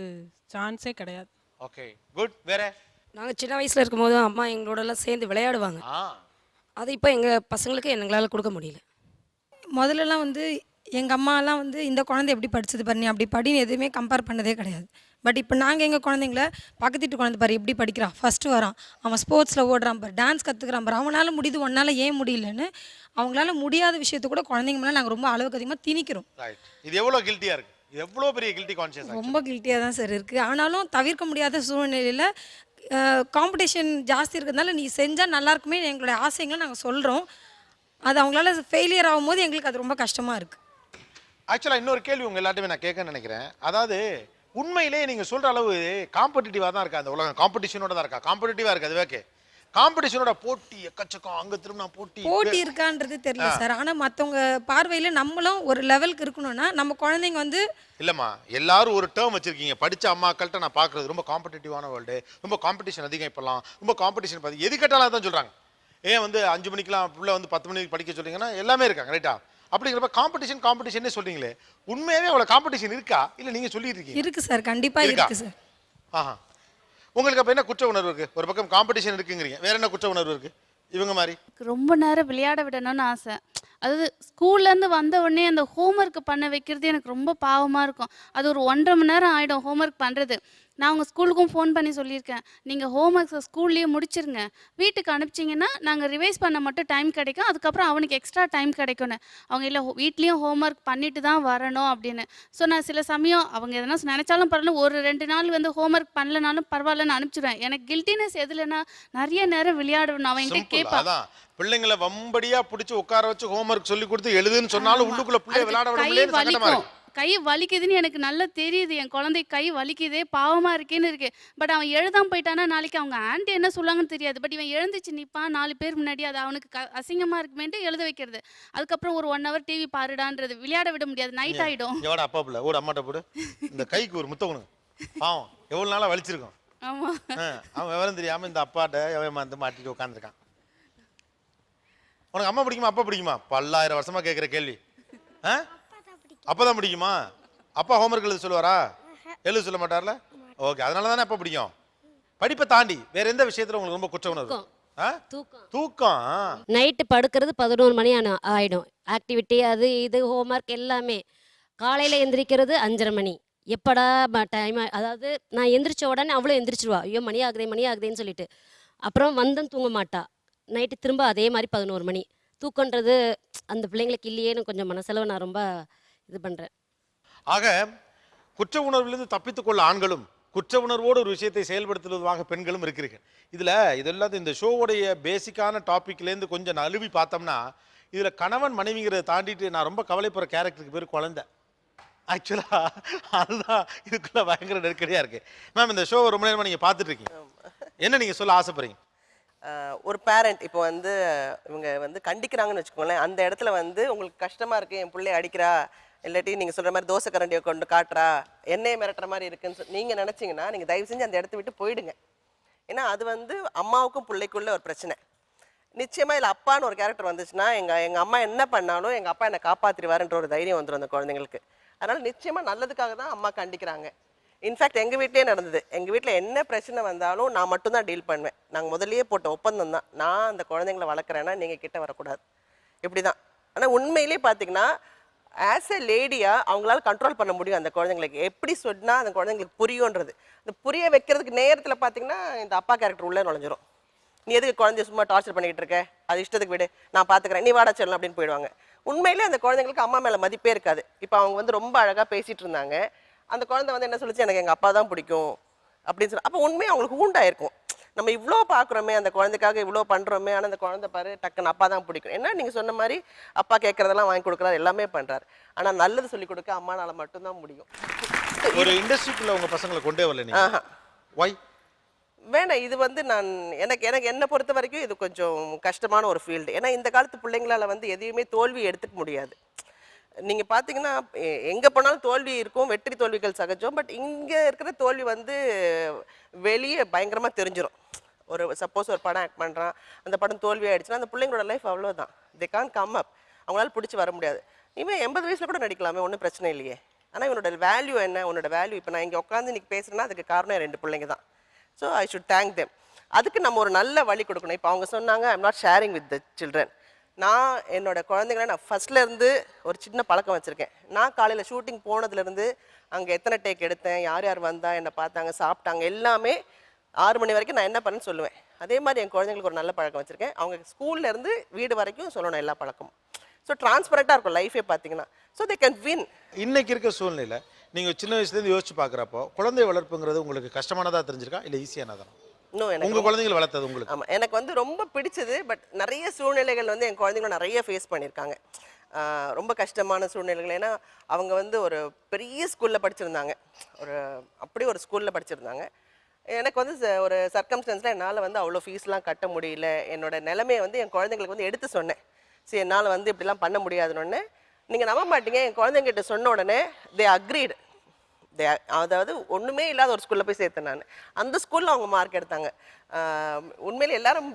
சான்ஸே கிடையாது. Okay good. வேற நாங்கள் சின்ன வயசில் இருக்கும்போது அம்மா எங்களோடலாம் சேர்ந்து விளையாடுவாங்க. அது இப்போ எங்கள் பசங்களுக்கு எங்களால் கொடுக்க முடியல. முதல்லலாம் வந்து எங்கள் அம்மாலாம் வந்து இந்த குழந்தை எப்படி படிச்சது பாரு, நீ அப்படி படின்னு எதுவுமே கம்பேர் பண்ணதே கிடையாது. பட் இப்போ நாங்கள் எங்கள் குழந்தைங்கள பக்கத்து வீட்டு குழந்தை பாரு எப்படி படிக்கிறான், ஃபஸ்ட்டு வரான், அவன் ஸ்போர்ட்ஸில் ஓடுறான் பாரு, டான்ஸ் கற்றுக்குறான் பாரு, அவனால் முடியுது ஒன்றால் ஏன் முடியலன்னு அவங்களால முடியாத விஷயத்த கூட குழந்தைங்க மேலே நாங்கள் ரொம்ப அளவுக்கு அதிகமாக திணிக்கிறோம். இது எவ்வளோ கில்ட்டியாக இருக்குது, இது எவ்வளோ பெரிய கில்ட்டி கான்ஷியஸ், ரொம்ப கில்ட்டியாக தான் சார் இருக்குது. ஆனாலும் தவிர்க்க முடியாத சூழ்நிலையில் காம்படிஷன் ஜாஸ்தி இருக்கிறதுனால நீ செஞ்சால் நல்லாயிருக்குமே எங்களுடைய ஆசைங்களை நாங்கள் சொல்கிறோம். அது அவங்களால ஃபெயிலியர் ஆகும்போது எங்களுக்கு அது ரொம்ப கஷ்டமாக இருக்குது. ஆக்சுவலாக இன்னொரு கேள்வி உங்கள் எல்லாத்தையுமே நான் கேட்க நினைக்கிறேன். அதாவது உண்மையிலே நீங்கள் சொல்கிற அளவு காம்படிட்டிவாக தான் இருக்கா அந்த உலகம், காம்படிஷனோட தான் இருக்கா? காம்படிட்டிவாக இருக்குது அது ஓகே, காம்படிஷனோட போட்டி எக்கச்சக்கம், அங்கே திரும்ப போட்டி இருக்கான்றது தெரியல சார். ஆனால் மற்றவங்க பார்வையில் நம்மளும் ஒரு லெவலுக்கு இருக்கணும்னா நம்ம குழந்தைங்க வந்து இல்லைம்மா, எல்லாரும் ஒரு டேர்ம் வச்சுருக்கீங்க. படித்த அம்மாக்கள்கிட்ட நான் பார்க்குறது ரொம்ப காம்படிட்டிவான வேர்ல்டு, ரொம்ப காம்படிஷன் அதிகம், இப்போலாம் ரொம்ப காம்படிஷன் பார்த்து எது கேட்டாலும் தான் சொல்கிறாங்க. ஏன் வந்து 5 மணிக்கெலாம் பிள்ளை வந்து 10 மணிக்கு படிக்க சொல்கிறீங்கன்னா எல்லாமே இருக்காங்க ரைட்டா? அப்படிங்கிறப்ப காம்படிஷன் சொல்றீங்களே, உண்மையாவே அவ்வளவு காம்படிஷன் இருக்கா இல்ல நீங்க சொல்லிட்டு இருக்கீங்க? இருக்கு சார், கண்டிப்பா இருக்கு சார். ஆஹா, உங்களுக்கு அப்ப என்ன குற்ற உணர்வு இருக்கு? ஒரு பக்கம் காம்படிஷன் இருக்குங்கிறீங்க, வேற என்ன குற்ற உணர்வு இருக்கு இவங்க மாதிரி? ரொம்ப நேரம் விளையாட விடணும்னு ஆசை. அதாவது ஸ்கூல்லேருந்து வந்த உடனே அந்த ஹோம்ஒர்க் பண்ண வைக்கிறது எனக்கு ரொம்ப பாவமாக இருக்கும். அது ஒரு 1.5 மணி நேரம் ஆகிடும் ஹோம்ஒர்க் பண்ணுறது. நான் உங்கள் ஸ்கூலுக்கும் ஃபோன் பண்ணி சொல்லியிருக்கேன், நீங்கள் ஹோம்ஒர்க்ஸை ஸ்கூல்லேயே முடிச்சிருங்க, வீட்டுக்கு அனுப்பிச்சிங்கன்னா நாங்கள் ரிவைஸ் பண்ண மட்டும் டைம் கிடைக்கும், அதுக்கப்புறம் அவனுக்கு எக்ஸ்ட்ரா டைம் கிடைக்கும்னு. அவங்க இல்லை வீட்லேயும் ஹோம்ஒர்க் பண்ணிட்டு தான் வரணும் அப்படின்னு. ஸோ நான் சில சமயம் அவங்க எதனா நினச்சாலும் பரவாயில்ல, ஒரு 2 நாள் வந்து ஹோம்ஒர்க் பண்ணலனாலும் பரவாயில்லன்னு அனுப்பிச்சிடுவேன். எனக்கு கில்ட்டினஸ் எதுலன்னா நிறைய நேரம் விளையாடணும். அவன் என்கிட்ட கேட்பான், பிள்ளைங்களை வம்படியா பிடிச்சி உட்கார வச்சு ஹோம்ஒர்க் சொல்லி கொடுத்து எழுதுன்னு சொன்னாலும் உள்ளுக்குள்ள பிள்ளை விளையாட விட முடியல. கை வலிக்குதுன்னு எனக்கு நல்லா தெரியுது, என் குழந்தை கை வலிக்குதே, பாவமாக இருக்கேன்னு இருக்கு. பட் அவன் எழுதாம போயிட்டானா நாளைக்கு அவங்க ஆண்டி என்ன சொல்லுவாங்கன்னு தெரியாது. பட் இவன் எழுந்துச்சு நிற்பான் 4 பேர் முன்னாடி, அது அவனுக்கு அசிங்கமாக இருக்குமேன்ட்டு எழுத வைக்கிறது. அதுக்கப்புறம் ஒரு 1 hour டிவி பாருடான்றது, விளையாட விட முடியாது, நைட் ஆகிடும். எவ்வளோ அப்பா பிள்ளை ஓடு அம்மாட்ட போடு, இந்த கைக்கு ஒரு முத்தம் கொடுங்க. பாவம் எவ்வளோ நாளாக வலிச்சிருக்கோம். ஆமாம், அவன் விவரம் தெரியாமல் இந்த அப்பாட்ட எவன் வந்து மாட்டிட்டு உட்காந்துருக்கான். உனக்கு அம்மா பிடிக்குமா அப்பா பிடிக்குமா? பல்லாயிரம் வருஷமா கேட்குற கேள்வி. அப்பா தான் பிடிக்குமா? அப்பா ஹோம்ஒர்க் எழுத சொல்லுவாரா? எழுத சொல்ல மாட்டார்ல? ஓகே, அதனால தானே அப்பா பிடிக்கும். படிப்பை தாண்டி வேற எந்த விஷயத்துல உங்களுக்கு ரொம்ப குற்ற உணர்வு? தூக்கம். நைட்டு படுக்கிறது 11 மணி ஆயிடும். ஆக்டிவிட்டி அது இது ஹோம்ஒர்க் எல்லாமே. காலையில் எந்திரிக்கிறது 5:30 மணி. எப்படா டைம், அதாவது நான் எந்திரிச்ச உடனே அவ்வளோ எந்திரிச்சிருவா, ஐயோ மணி ஆகுதேன்னு சொல்லிட்டு. அப்புறம் வந்தேன்னு தூங்க மாட்டா. நைட்டு திரும்ப அதே மாதிரி 11 மணி. தூக்கன்றது அந்த பிள்ளைங்களுக்கு இல்லையேன்னு கொஞ்சம் மனசளவு நான் ரொம்ப இது பண்ணுறேன். ஆக குற்ற உணர்விலிருந்து தப்பித்துக்கொள்ள ஆண்களும் குற்ற உணர்வோடு ஒரு விஷயத்தை செயல்படுத்துவதாக பெண்களும் இருக்கிறீர்கள். இதெல்லாம் இந்த ஷோவுடைய பேசிக்கான டாபிக்லேருந்து கொஞ்சம் நழுவி பார்த்தோம்னா, இதில் கணவன் மனைவிங்கிறத தாண்டிட்டு நான் ரொம்ப கவலைப்படுற கேரக்டருக்கு பேர் குழந்தை. ஆக்சுவலாக அதுதான் இதுக்குள்ள பயங்கர நெருக்கடியாக இருக்குது. மேம், இந்த ஷோவை ரொம்ப நேரமாக நீங்கள் பார்த்துட்டு இருக்கீங்க, என்ன நீங்கள் சொல்ல ஆசைப்படுறீங்க? ஒரு பேரண்ட் இப்போ வந்து இவங்க வந்து கண்டிக்கிறாங்கன்னு வச்சுக்கோங்களேன், அந்த இடத்துல வந்து உங்களுக்கு கஷ்டமாக இருக்குது, என் பிள்ளைய அடிக்கிறா, இல்லாட்டி நீங்கள் சொல்கிற மாதிரி தோசை கரண்டியை கொண்டு காட்டுறா, என்னையே மிரட்டுற மாதிரி இருக்குன்னு நீங்கள் நினச்சிங்கன்னா நீங்கள் தயவு செஞ்சு அந்த இடத்த விட்டு போயிடுங்க. ஏன்னா அது வந்து அம்மாவுக்கும் பிள்ளைக்குள்ள ஒரு பிரச்சனை. நிச்சயமாக இதில் அப்பான்னு ஒரு கேரக்டர் வந்துச்சுன்னா எங்கள் அம்மா என்ன பண்ணாலும் எங்கள் அப்பா என்னை காப்பாற்றிடுவாருன்ற ஒரு தைரியம் வந்துடும் அந்த குழந்தைங்களுக்கு. அதனால் நிச்சயமாக நல்லதுக்காக தான் அம்மா கண்டிக்கிறாங்க. இன்ஃபேக்ட் எங்கள் வீட்டிலே நடந்தது. எங்கள் வீட்டில் என்ன பிரச்சனை வந்தாலும் நான் மட்டும்தான் டீல் பண்ணுவேன். நாங்கள் முதல்லயே போட்ட ஒப்பந்தம் தான், நான் அந்த குழந்தைங்கள வளர்க்குறேன்னா நீங்கள் கிட்ட வரக்கூடாது, இப்படி தான். ஆனால் உண்மையிலே பார்த்தீங்கன்னா ஆஸ் எ லேடியாக அவங்களால கண்ட்ரோல் பண்ண முடியும் அந்த குழந்தைங்களுக்கு. எப்படி சொன்னால் அந்த குழந்தைங்களுக்கு புரியுன்றது, அந்த புரிய வைக்கிறதுக்கு நேரத்தில் பார்த்தீங்கன்னா இந்த அப்பா கேரக்டர் உள்ளே நுழைஞ்சிரும். நீ எதுக்கு குழந்தைய சும்மா டார்ச்சர் பண்ணிக்கிட்டு இருக்க, அது இஷ்டத்துக்கு விடு, நான் பார்த்துக்கிறேன், நீ வாடா சொல்லலாம் அப்படின்னு போயிடுவாங்க. உண்மையிலே அந்த குழந்தைங்களுக்கு அம்மா மேலே மதிப்பே இருக்காது. இப்போ அவங்க வந்து ரொம்ப அழகாக பேசிகிட்டு இருந்தாங்க, அந்த குழந்தை வந்து என்ன சொல்லிச்சு, எனக்கு எங்கள் அப்பா தான் பிடிக்கும் அப்படின்னு சொல்லி. அப்போ உண்மையாக அவங்களுக்கு ஊண்டாயிருக்கும், நம்ம இவ்வளோ பார்க்குறோமே, அந்த குழந்தைக்காக இவ்வளோ பண்ணுறோமே, ஆனால் அந்த குழந்தை பாரு டக்குன்னு அப்பா தான் பிடிக்கும். ஏன்னா நீங்கள் சொன்ன மாதிரி அப்பா கேட்குறதெல்லாம் வாங்கி கொடுக்குறாரு, எல்லாமே பண்ணுறாரு. ஆனால் நல்லது சொல்லிக் கொடுக்க அம்மானால மட்டும்தான் முடியும். ஒரு இண்டஸ்ட்ரிக்குள்ள உங்கள் பசங்களை கொண்டே வரல நீங்கள்? ஒய் வேணாம், இது வந்து எனக்கு என்னை பொறுத்த வரைக்கும் இது கொஞ்சம் கஷ்டமான ஒரு ஃபீல்டு. ஏன்னா இந்த காலத்து பிள்ளைங்களால வந்து எதையுமே தோல்வி எடுத்துக்க முடியாது. நீங்கள் பார்த்தீங்கன்னா எங்கே போனாலும் தோல்வி இருக்கும், வெற்றி தோல்விகள் சகஜம். பட் இங்கே இருக்கிற தோல்வி வந்து வெளியே பயங்கரமாக தெரிஞ்சிடும். ஒரு சப்போஸ் ஒரு படம் ஆக்ட் பண்ணுறான், அந்த படம் தோல்வி ஆகிடுச்சுன்னா அந்த பிள்ளைங்களோட லைஃப் அவ்வளோதான், தே கான் கம் அப், அவங்களால பிடிச்சி வர முடியாது. இவன் 80 வயசில் கூட நடிக்கலாமே, ஒன்றும் பிரச்சனை இல்லையே. ஆனால் இவனோட வேல்யூ என்ன, உன்னோட வேல்யூ, இப்போ நான் இங்கே உட்காந்து இன்றைக்கி பேசுகிறேன்னா அதுக்கு காரணம் 2 பிள்ளைங்க தான். So I should thank them. அதுக்கு நம்ம ஒரு நல்ல வழி கொடுக்கணும். இப்போ அவங்க சொன்னாங்க I'm not sharing with the children. நான் என்னோட குழந்தைங்கள நான் ஃபஸ்ட்லேருந்து ஒரு சின்ன பழக்கம் வச்சுருக்கேன். நான் காலையில் ஷூட்டிங் போனதுலேருந்து அங்கே எத்தனை டேக் எடுத்தேன், யார் யார் வந்தால் என்னை பார்த்தாங்க, சாப்பிட்டாங்க, எல்லாமே 6 மணி வரைக்கும் நான் என்ன பண்ணேன்னு சொல்லுவேன். அதே மாதிரி என் குழந்தைங்களுக்கு ஒரு நல்ல பழக்கம் வச்சுருக்கேன். அவங்க ஸ்கூல்லேருந்து வீடு வரைக்கும் சொல்லணும் எல்லா பழக்கமும். ஸோ டிரான்ஸ்பரண்ட்டாக இருக்கும் லைஃபே பார்த்தீங்கன்னா. So they can win. இன்னைக்கு இருக்க சூழ்நிலை நீங்கள் சின்ன வயசுலேருந்து யோசிச்சு பார்க்குறப்போ குழந்தை வளர்ப்புங்கிறது உங்களுக்கு கஷ்டமானதாக தெரிஞ்சிருக்கா இல்லை ஈஸியானதா? உங்கள் குழந்தைகள் வளர்த்தது உங்களுக்கு? ஆமாம், எனக்கு வந்து ரொம்ப பிடிச்சது. பட் நிறைய சூழ்நிலைகள் வந்து என் குழந்தைங்களும் நிறைய ஃபேஸ் பண்ணியிருக்காங்க, ரொம்ப கஷ்டமான சூழ்நிலைகள். ஏன்னா அவங்க வந்து ஒரு பெரிய ஸ்கூலில் படிச்சிருந்தாங்க, அப்படி ஒரு ஸ்கூலில் படிச்சிருந்தாங்க. எனக்கு வந்து ஒரு சர்க்கம்ஸ்டன்ஸில் என்னால் வந்து அவ்வளோ ஃபீஸ்லாம் கட்ட முடியல. என்னோட நிலைமையை வந்து என் குழந்தைங்களுக்கு வந்து எடுத்து சொன்னேன். சரி, என்னால் வந்து இப்படிலாம் பண்ண முடியாதுன்னு. நீங்கள் நம்ப மாட்டீங்க, என் குழந்தைங்கிட்ட சொன்ன உடனே தே அக்ரீடு. அதாவது ஒன்றுமே இல்லாத ஒரு ஸ்கூலில் போய் சேர்த்தேன் நான். அந்த ஸ்கூலில் அவங்க மார்க் எடுத்தாங்க. உண்மையிலே எல்லாரும்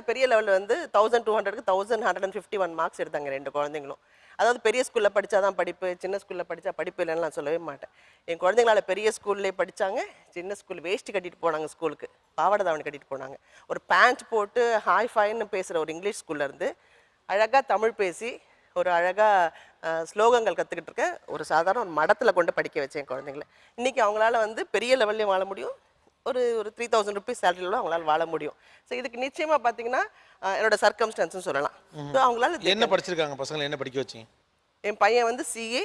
பெரிய லெவலில் வந்து 1200க்கு 1151 மார்க்ஸ் எடுத்தாங்க 2 குழந்தைங்களும். அதாவது பெரிய ஸ்கூலில் படித்தா தான் படிப்பு, சின்ன ஸ்கூலில் படித்தா படிப்பு இல்லைன்னு நான் சொல்லவே மாட்டேன். என் குழந்தைங்களால பெரிய ஸ்கூல்லே படித்தாங்க, சின்ன ஸ்கூல் வேஷ்டி கட்டிட்டு போனாங்க ஸ்கூலுக்கு, பாவாடை தாவணி கட்டிட்டு போனாங்க. ஒரு பேண்ட் போட்டு ஹாய் ஃபைன்னு பேசுகிற ஒரு இங்கிலீஷ் ஸ்கூல்லேருந்து அழகாக தமிழ் பேசி ஒரு அழகாக ஸ்லோகங்கள் கற்றுக்கிட்டு இருக்கேன். ஒரு சாதாரண ஒரு மடத்தில் கொண்டு படிக்க வச்சேன் குழந்தைங்கள. இன்றைக்கி அவங்களால வந்து பெரிய லெவல்லையும் வாழ முடியும், ஒரு 3000 ருபீஸ் சேலரியிலும் அவங்களால வாழ முடியும். ஸோ இதுக்கு நிச்சயமாக பார்த்தீங்கன்னா என்னோட சர்க்கம்ஸ்டன்ஸ்னு சொல்லலாம். ஸோ அவங்களால என்ன படிச்சிருக்காங்க பசங்களை, என்ன படிக்க வச்சிங்க? என் பையன் வந்து CA,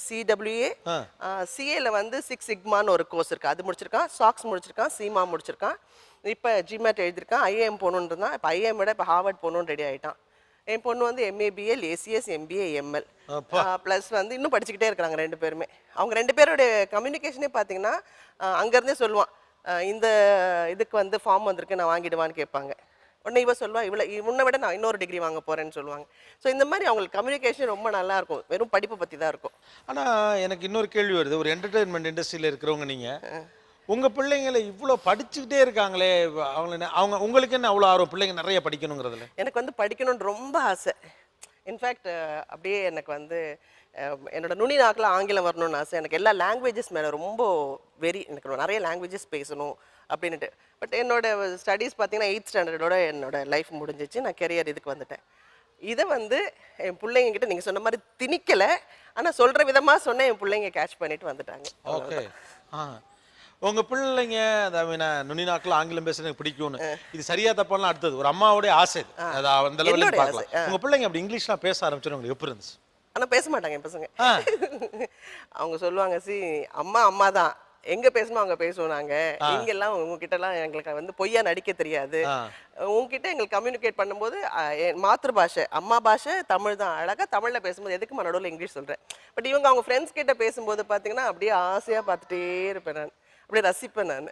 CWA, CAல வந்து 6 சிக்மான்னு ஒரு கோர்ஸ் இருக்குது, அது முடிச்சிருக்கான். Socks முடிச்சிருக்கான், CMA முடிச்சிருக்கான். இப்போ GMAT எழுதியிருக்கான். IIM போகணுன்னு இருந்தான். இப்போ IIM விட இப்போ ஹார்வர்ட் போகணுன்னு ரெடி ஆகிட்டான். என் பொண்ணு வந்து MABL ACS MBA ML plus வந்து இன்னும் படிச்சுக்கிட்டே இருக்கிறாங்க ரெண்டு பேருமே. அவங்க ரெண்டு பேருடைய கம்யூனிகேஷனே பார்த்தீங்கன்னா அங்கேருந்தே சொல்லுவான், இந்த இதுக்கு வந்து ஃபார்ம் வந்திருக்கு நான் வாங்கிடுவான்னு கேட்பாங்க. உடனே இவ சொல்லுவா, உன்னை விட நான் இன்னொரு டிகிரி வாங்க போகிறேன்னு சொல்லுவாங்க. ஸோ இந்த மாதிரி அவங்களுக்கு கம்யூனிகேஷன் ரொம்ப நல்லா இருக்கும், வெறும் படிப்பை பற்றி தான் இருக்கும். ஆனால் எனக்கு இன்னொரு கேள்வி வருது, ஒரு என்டர்டெயின்மெண்ட் இண்டஸ்ட்ரியில் இருக்கிறவங்க நீங்கள், உங்கள் பிள்ளைங்களை இவ்வளோ படிச்சுக்கிட்டே இருக்காங்களே, அவங்க உங்களுக்கு என்ன அவ்வளோ ஆர்வம் பிள்ளைங்க நிறைய படிக்கணுங்கிறதுல? எனக்கு வந்து படிக்கணும்னு ரொம்ப ஆசை. இன்ஃபேக்ட் அப்படியே எனக்கு வந்து என்னோட நுனி நாக்கில் ஆங்கிலம் வரணும்னு ஆசை. எனக்கு எல்லா லாங்குவேஜஸ் மேலே ரொம்ப எனக்கு நிறைய லாங்குவேஜஸ் பேசணும் அப்படின்ட்டு. பட் என்னோட ஸ்டடீஸ் பார்த்தீங்கன்னா 8th ஸ்டாண்டர்டோட என்னோட லைஃப் முடிஞ்சிச்சு. நான் கெரியர் இதுக்கு வந்துட்டேன். இதை வந்து என் பிள்ளைங்ககிட்ட நீங்கள் சொன்ன மாதிரி திணிக்கலை, ஆனால் சொல்கிற விதமாக சொன்னேன், என் பிள்ளைங்க கேட்ச் பண்ணிட்டு வந்துட்டாங்க. ஓகே. உங்கள் பிள்ளைங்க அதாவது நுனி நாக்கில் ஆங்கிலம் பேச எனக்கு பிடிக்கும்னு, இது சரியா தப்பாலாம் அடுத்தது ஒரு அம்மாவோடைய ஆசை, அது அந்த லெவலில் பார்க்கலாம். உங்கள் பிள்ளைங்க அப்படி இங்கிலீஷ்லாம் பேச ஆரம்பிச்சோன்னு உங்களுக்கு எப்படி இருந்துச்சு? ஆனால் பேச மாட்டாங்க என் பசங்க. அவங்க சொல்லுவாங்க, அம்மா தான் எங்க பேசணும் அங்க பேசுவோம். நாங்க இங்கெல்லாம் உங்ககிட்ட எல்லாம் எங்களுக்கு வந்து பொய்யா நடிக்க தெரியாது. உங்ககிட்ட எங்களுக்கு கம்யூனிகேட் பண்ணும்போது மாத்திருபாஷை அம்மா பாஷை தமிழ் தான், அழகா தமிழ்ல பேசும்போது எதுக்கு நடுவில் இங்கிலீஷ் சொல்றேன். பட் இவங்க அவங்க ஃப்ரெண்ட்ஸ் கிட்ட பேசும்போது பாத்தீங்கன்னா அப்படியே ஆசையா பார்த்துட்டே இருப்பேன், நான் அப்படியே ரசிப்பேன் நான்.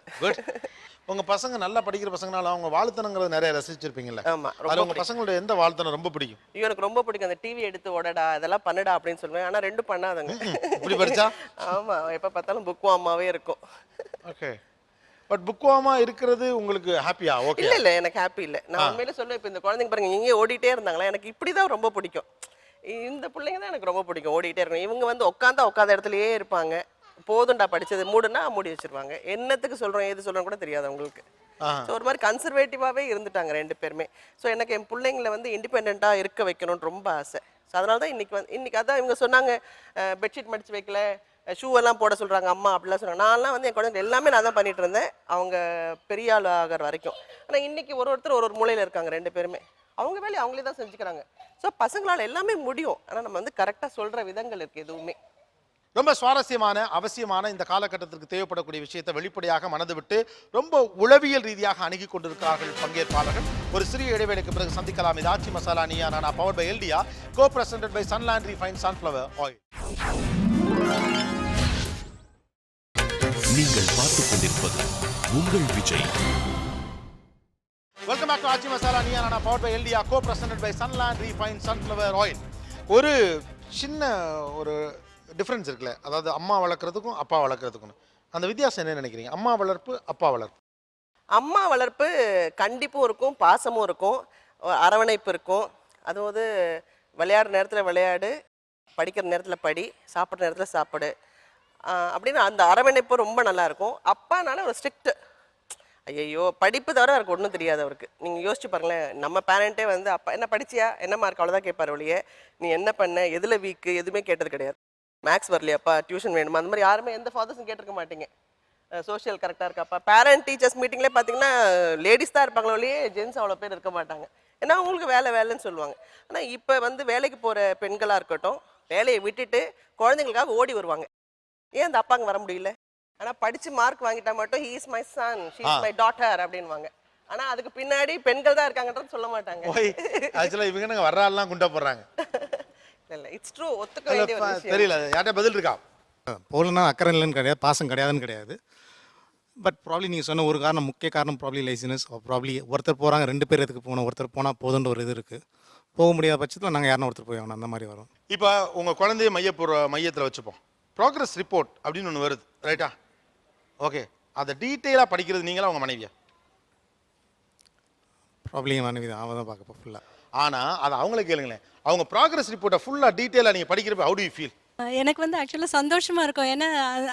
உங்க பசங்க நல்லா படிக்கிற பசங்கனால அவங்க வாழ்த்தனங்கிறத நிறைய ரசிச்சிருப்பீங்கல்ல? ஆமா. உங்க பசங்களோட எந்த வாழ்த்தனம் ரொம்ப பிடிக்கும்? எனக்கு ரொம்ப பிடிக்கும், அந்த டிவி எடுத்து ஓடடா அதெல்லாம் பண்ணுடா அப்படின்னு சொல்லுவேன். ஆனா ரெண்டும் பண்ணாதங்க. இப்படி படிச்சா? ஆமா, எப்ப பார்த்தாலும் புக்வாமாவே இருக்கும். ஓகே. பட் புக்வாமா இருக்கிறது உங்களுக்கு ஹாப்பியா? ஓகே. இல்ல எனக்கு ஹாப்பி இல்ல. நான் உண்மையிலே சொல்லுவேன், இப்போ இந்த குழந்தைங்க பாருங்க இங்கே ஓடிட்டே இருந்தாங்களா, எனக்கு இப்படிதான் ரொம்ப பிடிக்கும். இந்த பிள்ளைங்க தான் எனக்கு ரொம்ப பிடிக்கும், ஓடிட்டே இருக்கும். இவங்க வந்து உட்காந்த இடத்துலயே இருப்பாங்க. போதுண்டா படிச்சது மூடுனா மூடி வச்சிருவாங்க. என்னத்துக்கு சொல்றோம் ஏது சொல்றோம் கூட தெரியாது அவங்களுக்கு. ஸோ ஒரு மாதிரி கன்சர்வேட்டிவாகவே இருந்துட்டாங்க ரெண்டு பேருமே. ஸோ எனக்கு என் பிள்ளைங்களை வந்து இண்டிபெண்ட்டாக இருக்க வைக்கணும்னு ரொம்ப ஆசை. ஸோ அதனால தான் இன்னைக்கு அதான் இவங்க சொன்னாங்க, பெட்ஷீட் மடிச்சு வைக்கல, ஷூ எல்லாம் போட சொல்கிறாங்க அம்மா அப்படிலாம் சொன்னாங்க. நான்லாம் வந்து என் குழந்தை எல்லாமே நான் தான் பண்ணிட்டு இருந்தேன் அவங்க பெரிய ஆள் ஆகிற வரைக்கும். ஆனால் இன்னைக்கு ஒருத்தர் ஒரு மூலையில் இருக்காங்க ரெண்டு பேருமே, அவங்க வேலையை அவங்களே தான் செஞ்சுக்கிறாங்க. ஸோ பசங்களால் எல்லாமே முடியும், ஆனால் நம்ம வந்து கரெக்டாக சொல்கிற விதங்கள் இருக்குது எதுவுமே. ரொம்ப சுவாரஸ்யமான அவசியமான இந்த காலகட்டத்திற்கு தேவைப்படக்கூடிய விஷயத்தை வெளிப்படையாக மனது விட்டு ரொம்ப உளவியல் ரீதியாக அணுகி கொண்டிருக்கிறார்கள் பங்கேற்பாளர்கள். ஒரு சிறிய இடைவேளைக்கு பிறகு சந்திக்கலாம். இது ஆச்சி மசாலா நீயா நானா, பவர்ட் பை எல்டியா, co presented by Sunland refine sunflower oil. நீங்கள் பார்த்துக் கொண்டிருப்பது உங்கள் Vijay. Welcome back to Aachi Masala Neeya Naana, powered by எல்டியா, co presented by Sunland refine sunflower oil. ஒரு சின்ன ஒரு டிஃப்ரென்ஸ் இருக்குல்ல, அதாவது அம்மா வளர்க்குறதுக்கும் அப்பா வளர்க்குறதுக்கும் அந்த வித்தியாசம் என்ன நினைக்கிறீங்க? அம்மா வளர்ப்பு அப்பா வளர்ப்பு. அம்மா வளர்ப்பு கண்டிப்பும் இருக்கும், பாசமும் இருக்கும், அரவணைப்பு இருக்கும். அதாவது விளையாடுற நேரத்தில் விளையாடு, படிக்கிற நேரத்தில் படி, சாப்பிட்ற நேரத்தில் சாப்பிடு அப்படின்னு அந்த அரவணைப்பு ரொம்ப நல்லா இருக்கும். அப்பானால ஒரு ஸ்ட்ரிக்ட், ஐயோ படிப்பு தவிர எனக்கு ஒன்றும் தெரியாது அவருக்கு. நீங்கள் யோசிச்சு பாருங்களேன், நம்ம பேரண்ட்டே வந்து அப்பா என்ன படிச்சியா என்ன மார்க் அவ்வளோதான் கேட்பார் ஒழிய நீ என்ன பண்ண எதில் வீக்கு எதுவுமே கேட்டது கிடையாது. மேக்ஸ் வரலையாப்பா, டியூஷன் வேணுமா, அந்த மாதிரி யாருமே எந்த ஃபாதர்ஸும் கேட்டிருக்க மாட்டீங்க. சோஷியல் கரெக்டாக இருக்காப்பா. பேரண்ட் டீச்சர்ஸ் மீட்டிங்லேயே பார்த்தீங்கன்னா லேடிஸ் தான் இருப்பாங்களோ இல்லையே, ஜென்ஸ் அவ்வளோ பேர் இருக்க மாட்டாங்க. ஏன்னா அவங்களுக்கு வேலைன்னு சொல்லுவாங்க. ஆனால் இப்போ வந்து வேலைக்கு போகிற பெண்களாக இருக்கட்டும், வேலையை விட்டுட்டு குழந்தைங்களுக்காக ஓடி வருவாங்க. ஏன் அந்த அப்பாங்க வர முடியல? ஆனால் படித்து மார்க் வாங்கிட்டா மட்டும் he is my son, she is my daughter அப்படின்வாங்க. ஆனால் அதுக்கு பின்னாடி பெண்கள் தான் இருக்காங்கன்றது சொல்ல மாட்டாங்க. ஆக்சுவலாக இவங்க வர்றாலாம் குண்டா போடுறாங்க. இல்லை, இட்ஸ் ட்ரூ, ஒத்துக்க வேண்டிய ஒரு விஷயம். தெரியல யார்கிட்ட பதில் இருக்கா? போகலன்னா அக்கறை இல்லைன்னு கிடையாது, பாசம் கிடையாதுன்னு கிடையாது. பட் ப்ராப்ளி நீங்கள் சொன்ன ஒரு காரணம், முக்கிய காரணம் ப்ராப்ளி லைசினஸ். ப்ராப்ளி ஒருத்தர் போகிறாங்க, 2 பேர் எதுக்கு போகணும், ஒருத்தர் போனால் போதுன்ற ஒரு இது இருக்குது. போக முடியாத பட்சத்தில் நாங்கள் யாருன்னா ஒருத்தர் போய் ஆகணும், அந்த மாதிரி வரும். இப்போ உங்கள் குழந்தைய மையத்தில் வச்சுப்போம். ப்ராக்ரஸ் ரிப்போர்ட் அப்படின்னு ஒன்று வருது, ரைட்டா? ஓகே, அதை டீட்டெயிலாக படிக்கிறது நீங்களா உங்கள் மனைவியா? ப்ராப்ளி என் மனைவி தான், அவன் தான் பார்க்கப்போ ஃபுல்லாக. ஆனால் அதை அவங்களே கேளுங்களேன், அவங்க ப்ராக்ரஸ் ரிப்போர்ட்டை ஃபுல்லாக டீட்டெயிலாக நீங்கள் படிக்கிறப்ப ஹவு டு யூ ஃபீல்? எனக்கு வந்து ஆக்சுவலாக சந்தோஷமாக இருக்கும். ஏன்னா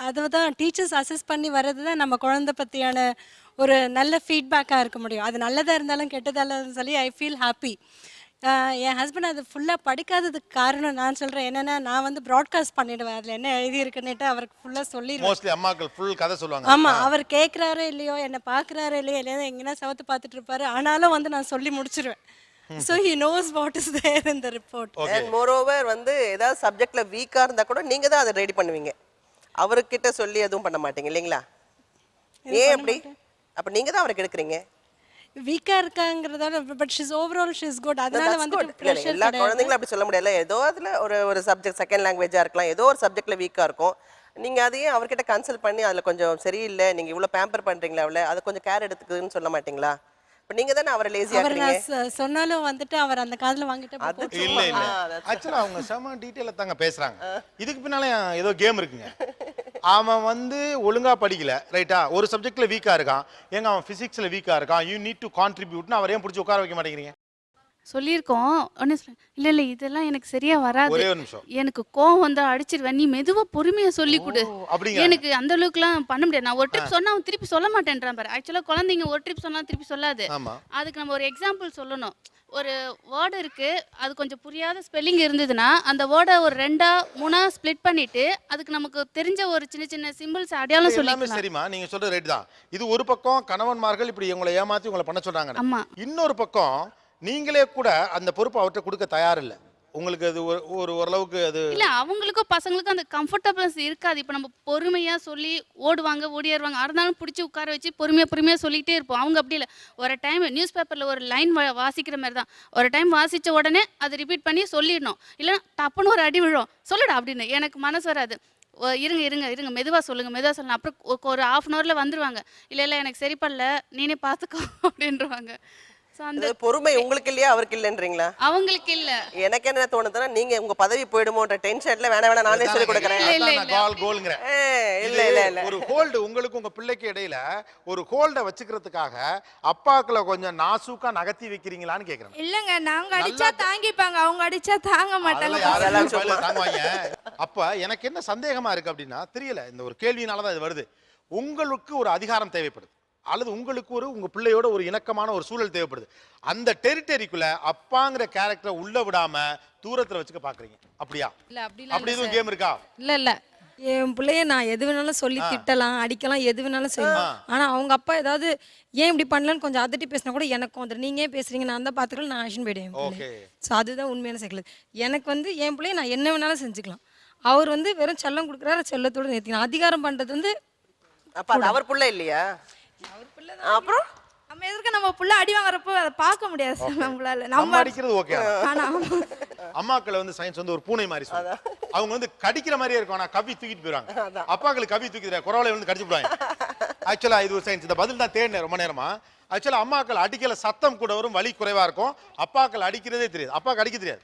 அதை தான் டீச்சர்ஸ் அசஸ் பண்ணி வர்றது தான் நம்ம குழந்தை பற்றியான ஒரு நல்ல ஃபீட்பேக்காக இருக்க முடியும். அது நல்லதாக இருந்தாலும் கெட்டதாக இருந்தாலும் சொல்லி I feel happy. N husband அது ஃபுல்லாக படிக்காததுக்கு காரணம் நான் சொல்கிறேன் என்னென்னா, நான் வந்து ப்ராட்காஸ்ட் பண்ணிவிடுவேன் அதில் என்ன எழுதியிருக்குன்னுட்டு அவருக்கு ஃபுல்லாக சொல்லிடுவேன். மோஸ்ட்லி அம்மாக்கள் ஃபுல் கதை சொல்லுவாங்க. ஆமாம், அவர் கேட்குறாரோ இல்லையோ, என்னை பார்க்குறாரோ இல்லையோ, இல்லையா எங்கன்னா சவத்து பார்த்துட்டு இருப்பாரு, ஆனாலும் வந்து நான் சொல்லி முடிச்சிருவேன். So he knows what is there in the report. And moreover வந்து ஏதாவது சப்ஜெக்ட்ல வீக்கா இருந்தா கூட நீங்க தான் அதை ரெடி பண்ணுவீங்க, அவர்கிட்ட சொல்லி எதுவும் பண்ண மாட்டீங்க இல்லைங்களா? ஏன் அப்படி? அப்ப நீங்க தான் அவரை கெடுக்குறீங்க. வீக்காக இருக்காங்கிறதால but she's overall she's good அதனால வந்து ப்ரெஷர் எல்லா குழந்தைங்களும் அப்படி சொல்ல முடியல. ஏதோ அதில் ஒரு சப்ஜெக்ட் செகண்ட் லாங்குவேஜாக இருக்கலாம், ஏதோ ஒரு சப்ஜெக்டில் வீக்காக இருக்கும். நீங்கள் அதையே அவர்கிட்ட கன்சல்ட் பண்ணி அதில் கொஞ்சம் சரியில்லை, நீங்கள் இவ்வளோ பேம்பர் பண்ணுறீங்களா அவளை, அதை கொஞ்சம் கேர் எடுத்துக்குதுன்னு சொல்ல மாட்டீங்களா? இப்போ நீங்கள் தானே அவரை லேசியாக அவர் இருக்கீங்க. நான் சொன்னாலும் வந்துட்டு அவர் அந்த காதில் வாங்கிட்டு இல்ல இல்ல ஆக்சுவலா அவங்க செம டீட்டெயில தாங்க பேசுறாங்க. இதுக்கு பின்னால ஏதோ கேம் இருக்குங்க. அவன் வந்து ஒழுங்கா படிக்கல ரைட்டா, ஒரு சப்ஜெக்ட்ல வீக்கா இருக்கான், எங்க அவன் பிசிக்ஸ்ல வீக்கா இருக்கான், யூ நீட் டு கான்ட்ரிபியூட்னு அவரே பிடிச்சி உட்கார வைக்க மாட்டேங்கிறீங்க. சொல்லியிருக்கோம் ஒன்று இல்லை இதெல்லாம் எனக்கு சரியா வராது, ஒரே ஒரு நிமிஷம். எனக்கு கோவம் வந்து அடிச்சிருவேன், நீ மெதுவா பொறுமையா சொல்லி கொடு. அப்படிங்க எனக்கு அந்த அளவுக்குலாம் பண்ண முடியாது. நான் ஒரு ட்ரிப் சொன்னா அவன் திருப்பி சொல்ல மாட்டேன்றான் பாரு. ஆக்சுவலா குழந்தைங்க ஒரு ட்ரிப் சொன்னா திருப்பி சொல்லாது. ஆமா. அதுக்கு நம்ம ஒரு எக்ஸாம்பிள் சொல்லணும். ஒரு வேர்டு இருக்கு, அது கொஞ்சம் புரியாத ஸ்பெல்லிங் இருந்ததுன்னா அந்த வேர்டை ஒரு 2-3 ஸ்ப்ளிட் பண்ணிட்டு அதுக்கு நமக்கு தெரிஞ்ச ஒரு சின்ன சின்ன சிம்பிள்ஸ் அடையாளம் எல்லாமே சொல்லி. சரிமா, நீங்க சொல்ற ரைட் தான். இது ஒரு பக்கம் கணவன்மார்கள் இப்படி உங்களை ஏமாத்தி உங்களை பண்ண சொல்றாங்க. ஆமா. இன்னொரு பக்கம் நீங்களே கூட அந்த பொறுப்பை அவர்கிட்ட கொடுக்க தயார் இல்லை. உங்களுக்கு அது ஓரளவுக்கு அது இல்ல அவங்களுக்கும் பசங்களுக்கும் அந்த கம்ஃபர்டபிள்ஸ் இருக்காது. இப்போ நம்ம பொறுமையா சொல்லி ஓடுவாங்க ஓடியாருவாங்க, அதனாலும் பிடிச்சி உட்கார வச்சு பொறுமையா சொல்லிக்கிட்டே இருப்போம். அவங்க அப்படி இல்லை, ஒரு டைம் நியூஸ் பேப்பர்ல ஒரு லைன் வாசிக்கிற மாதிரி தான், ஒரு டைம் வாசிச்ச உடனே அதை ரிப்பீட் பண்ணி சொல்லிடணும். இல்லைன்னா டப்புன்னு ஒரு அடி விழும், சொல்லுடா அப்படின்னு. எனக்கு மனசு வராது. இருங்க மெதுவாக சொல்லணும். அப்புறம் ஒரு 1/2 hourல வந்துருவாங்க. இல்லை எனக்கு சரிப்படல நீனே பார்த்துக்கோ அப்படின்றவாங்க. அந்த பொறுமை உங்களுக்கு இல்லையா அவருக்கு இல்லைன்றீங்களா? அவங்களுக்கு இல்ல. எனக்கு என்ன தோணுதுன்னா நீங்க உங்க பதவி போயிடுமோன்ற டென்ஷன்ல வேணா நானே சொல்லி கொடுக்குறேன். இல்ல ஒரு ஹோல்டு உங்களுக்கு உங்க பிள்ளைக்கு இடையில ஒரு ஹோல்ட வச்சுக்கிறதுக்காக அப்பாக்களை கொஞ்சம் நாசூக்கா நகர்த்தி வைக்கிறீங்களான்னு கேக்குறேன். இல்லங்க நாங்க அடிச்சா தாங்கிப்பாங்க, அவங்க அடிச்சா தாங்க மாட்டாங்க. அப்ப எனக்கு என்ன சந்தேகமா இருக்கு அப்படின்னா தெரியல, இந்த ஒரு கேள்வினாலதான் இது வருது. உங்களுக்கு ஒரு அதிகாரம் தேவைப்படுது, அல்லது உங்களுக்கு உங்க பிள்ளையோட ஒரு இணக்கமான ஒரு சூழல் தேவைப்படுது. அந்த டெரிட்டரிக்குள்ள அப்பாங்கிற கேரக்டரை உள்ள விடாம தூரத்துல வச்சுக்க பாக்குறீங்க. அப்படியா? அப்படி எதுவும் கேம் இருக்கா? இல்ல என் பிள்ளைய நான் எது வேணாலும் சொல்லி திட்டலாம், அடிக்கலாம், எது வேணாலும் செய்யலாம். ஆனா அவங்க அப்பா ஏதாவது ஏன் இப்படி பண்ணலன்னு கொஞ்சம் அதட்டி பேசினா கூட எனக்கு வந்துடும். நீங்க ஏன் பேசுறீங்க, நான் தான் பாத்துக்கலாம், நான் ஆக்ஷன் போயிடுவேன். ஸோ அதுதான் உண்மையான சைக்கிள். எனக்கு வந்து என் பிள்ளைய நான் என்ன வேணாலும் செஞ்சுக்கலாம். அவர் வந்து வெறும் செல்லம் கொடுக்குறாரு, செல்லத்தோட நிறுத்திக்கலாம். அதிகாரம் பண்றது வந்து அப்ப அது அவர் பிள்ளை இல்லையா? அப்புறம் நம்ம எதுக்கு நம்ம புள்ள அடி வாங்குறப்போ அதை பார்க்க முடியாது சார் நம்மளால. நம்ம அடிக்கிறது ஓகே. அம்மாக்களை வந்து சயின்ஸ் வந்து ஒரு பூனை மாதிரி சொல்லுவாங்க. அவங்க வந்து கடிக்கிற மாதிரியே இருக்கும், ஆனா கவி தூக்கிட்டு போயிடுவாங்க. அப்பாக்களுக்கு கவி தூக்கிட்டு குறவலை வந்து கடிச்சு போடுவாங்க. ஆக்சுவலா இது ஒரு சயின்ஸ். இந்த பதில் தான் தேடினேன் ரொம்ப நேரமா. ஆக்சுவலா அம்மாக்கள் அடிக்கல சத்தம் கூட வரும், வலி குறைவா இருக்கும். அப்பாக்கள் அடிக்கிறதே தெரியாது, அப்பாக்கு அடிக்க தெரியாது.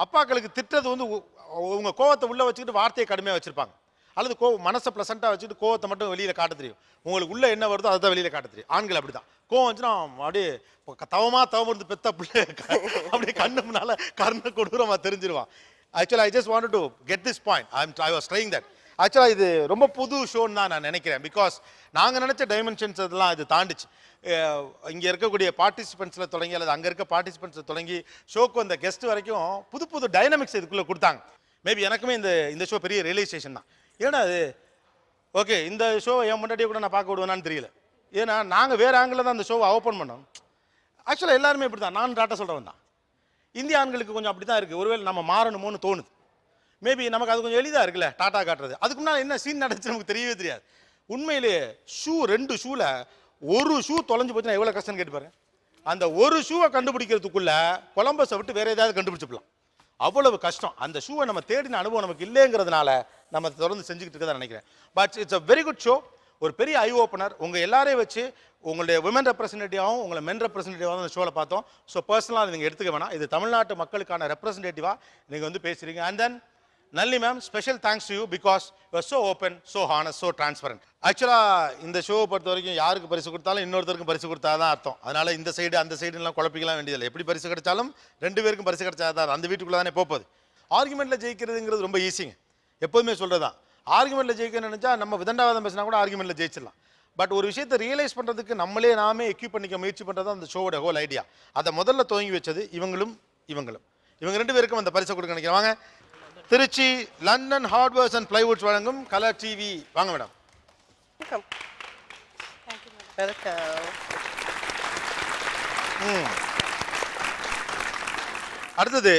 அப்பாக்களுக்கு திட்டுறது வந்து உங்க கோவத்தை உள்ள வச்சுக்கிட்டு வார்த்தையை கடுமையா வச்சிருப்பாங்க, அல்லது மனசை பிளசண்டா வச்சுட்டு கோவத்தை மட்டும் வெளியில காட்ட தெரியும். உங்களுக்கு உள்ள என்ன வருதோ அதை வெளியில காட்ட தெரியும். ஆண்கள் அப்படிதான். கோவம் வந்துச்சுன்னா அப்படியே தவம் இருந்து பெத்த பிள்ளை அப்படியே கண்ணு முன்னால கர்ண கொடூரமா தெரிஞ்சிருவான். ஆக்சுவலா I just wanted to get this point. I was trying that. ஆக்சுவலா இது ரொம்ப புது ஷோன்னு தான் நான் நினைக்கிறேன். பிகாஸ் நாங்க நினைச்ச டைமென்ஷன்ஸ் இதெல்லாம் இது தாண்டிச்சு. இங்க இருக்கக்கூடிய பார்ட்டிசிபென்ட்ஸ்ல தொடங்கி அல்லது அங்க இருக்க பார்ட்டிசிபென்ட்ஸ்ல தொடங்கி ஷோக்கு வந்த கெஸ்ட் வரைக்கும் புது புது டைனமிக்ஸ் இதுக்குள்ள கொடுத்தாங்க. மேபி எனக்குமே இந்த ஷோ பெரிய ரியலைசேஷன் தான். ஏன்னா அது ஓகே, இந்த ஷோவை என் முன்னாடியே கூட நான் பார்க்க விடுவேனான்னு தெரியல. ஏன்னா நாங்கள் வேறு ஆங்கிளில் தான் அந்த ஷோவை ஓப்பன் பண்ணோம். ஆக்சுவலாக எல்லாருமே இப்படி தான், நான் டாட்டா சொல்கிறவன் தான். இந்திய ஆண்களுக்கு கொஞ்சம் அப்படி தான் இருக்குது. ஒருவேளை நம்ம மாறணுமோன்னு தோணுது. மேபி நமக்கு அது கொஞ்சம் எளிதாக இருக்குல்ல டாட்டா காட்டுறது. அதுக்கு முன்னால் என்ன சீன் நடந்துச்சு நமக்கு தெரியவே தெரியாது. உண்மையிலேயே 2 ஷூவில் ஒரு ஷூ தொலைஞ்சு போச்சுன்னா எவ்வளோ கஷ்டம்னு கேட்டு பாருங்க. அந்த ஒரு ஷூவை கண்டுபிடிக்கிறதுக்குள்ள கொலம்பஸை விட்டு வேறு ஏதாவது கண்டுபிடிச்சிடலாம், அவ்வளவு கஷ்டம். அந்த ஷூவை நம்ம தேடின அனுபவம் நமக்கு இல்லைங்கிறதுனால நம்ம தொடர்ந்து செஞ்சுக்கிட்டு இருக்கதான் நினைக்கிறேன். But it's a very good show. ஒரு பெரிய ஐ ஓப்பனர். உங்கள் எல்லாரையும் வச்சு உங்களுடைய விமன் ரெப்ரஸன்டேட்டிவாகவும் உங்களை மென் ரெப்ரஸன்டேட்டிவாகவும் அந்த ஷோவில் பார்த்தோம். ஸோ பர்சனலாக நீங்கள் எடுத்துக்க வேணாம், இது தமிழ்நாட்டு மக்களுக்கான ரெப்ரஸன்டேட்டிவாக நீங்கள் வந்து பேசுகிறீங்க. And then Nalli ma'am, special thanks to you because you are so open, so honest, so transparent. ஆக்சுவலாக இந்த ஷோவை பொறுத்த வரைக்கும் யாருக்கு பரிசு கொடுத்தாலும் இன்னொருத்தருக்கும் பரிசு கொடுத்தா தான் அர்த்தம். அதனால் இந்த சைடு அந்த சைடுலாம் குழப்பிக்கலாம் வேண்டியதில்லை. எப்படி பரிசு கிடைச்சாலும் 2 பேருக்கும் பரிசு கிடைச்சா தான் அந்த வீட்டுக்குள்ளே தானே போகுது. ஆர்குமெண்ட்டில் ஜெயிக்கிறதுங்கிறது ரொம்ப ஈஸிங்க, எப்போதுமே சொல்கிறது தான். ஆர்குமெண்ட்டில் ஜெயிக்க நினச்சா நம்ம விதண்டாவாதம் பேசினா கூட ஆர்குமெண்ட்டில் ஜெயிச்சிடலாம். பட் ஒரு விஷயத்தை ரியலைஸ் பண்ணுறதுக்கு நாமே எக்யூப் பண்ணிக்க முயற்சி பண்ணுறது தான் அந்த ஷோவோட ஹோல் ஐடியா. அதை முதல்ல துவங்கி வச்சது இவங்க 2 பேருக்கும் அந்த பரிசை கொடுக்க நினைக்கிறேன். வாங்க, Trichy London hardwares and plywoods வழங்கும் கலர் டிவி. வாங்க மேடம். அடுத்தது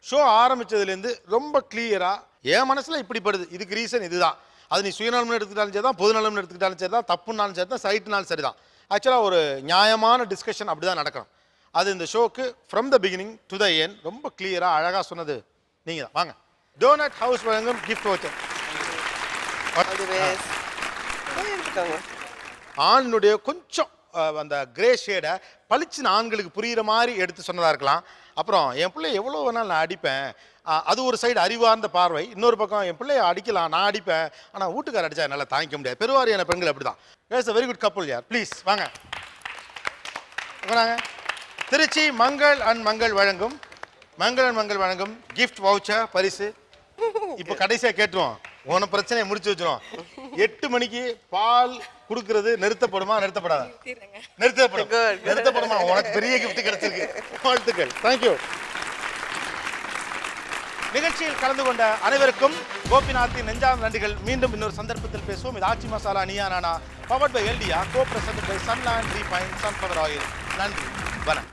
ஷோ ஆரம்பிச்சதுலேருந்து ரொம்ப கிளியரா என் மனசுல இப்படி படுது, இதுக்கு ரீசன் இதுதான். அது நீ சுயநலம்னு எடுத்துக்கிட்டாலும் சரி தான், பொதுநலம்னு எடுத்துக்கிட்டாலும் சரி தான், தப்புனாலும் சரி தான், சைட்னாலும் சரி தான். ஆக்சுவலாக ஒரு நியாயமான டிஸ்கஷன் அப்படி தான் நடக்கணும். அது இந்த ஷோக்கு from the beginning to the end ரொம்ப கிளியராக அழகாக சொன்னது நீங்கள் தான். வாங்க. டோனட் ஹவுஸ் வழங்கும் கிஃப்ட் வவுச்சர். ஆணுடைய கொஞ்சம் அந்த கிரே ஷேடை பளிச்சுன்னு ஆண்களுக்கு புரிகிற மாதிரி எடுத்து சொன்னதாக இருக்கலாம். அப்புறம் என் பிள்ளை எவ்வளோ வேணாலும் நான் அடிப்பேன், அது ஒரு சைடு அறிவார்ந்த பார்வை. இன்னொரு பக்கம் என் பிள்ளைய அடிக்கலாம், நான் அடிப்பேன், ஆனால் வீட்டுக்கார அடித்தா என்னால் தாங்கிக்க முடியாது. பெருவாரியான பெண்கள் அப்படி தான். It's a very good couple யார். ப்ளீஸ் வாங்க. வாங்க. திருச்சி மங்கள் அண்ட் மங்கள் வழங்கும் கிஃப்ட் வவுச்சர் பரிசு. இப்போ கடைசியாக கேட்டுருவோம், உன பிரச்சனையை முடிச்சு வச்சிரும். 8 மணிக்கு பால் கொடுக்கறது நிறுத்தப்படுமா நிறுத்தப்படாதா? நிறுத்தப்படுமா? உனக்கு பெரிய கிஃப்ட் கிடைச்சிருக்கு. வாழ்த்துக்கள். தேங்க்யூ. நிகழ்ச்சியில் கலந்து கொண்ட அனைவருக்கும் கோபிநாத்தின் நெஞ்சார்ந்த நன்றிகள். மீண்டும் இன்னொரு சந்தர்ப்பத்தில் பேசுவோம். இது ஆச்சி மசாலா நீயா நானா, பவர்ட் பை எல்டியா, co present by Sunland refine sunflower oil. நன்றி, வணக்கம்.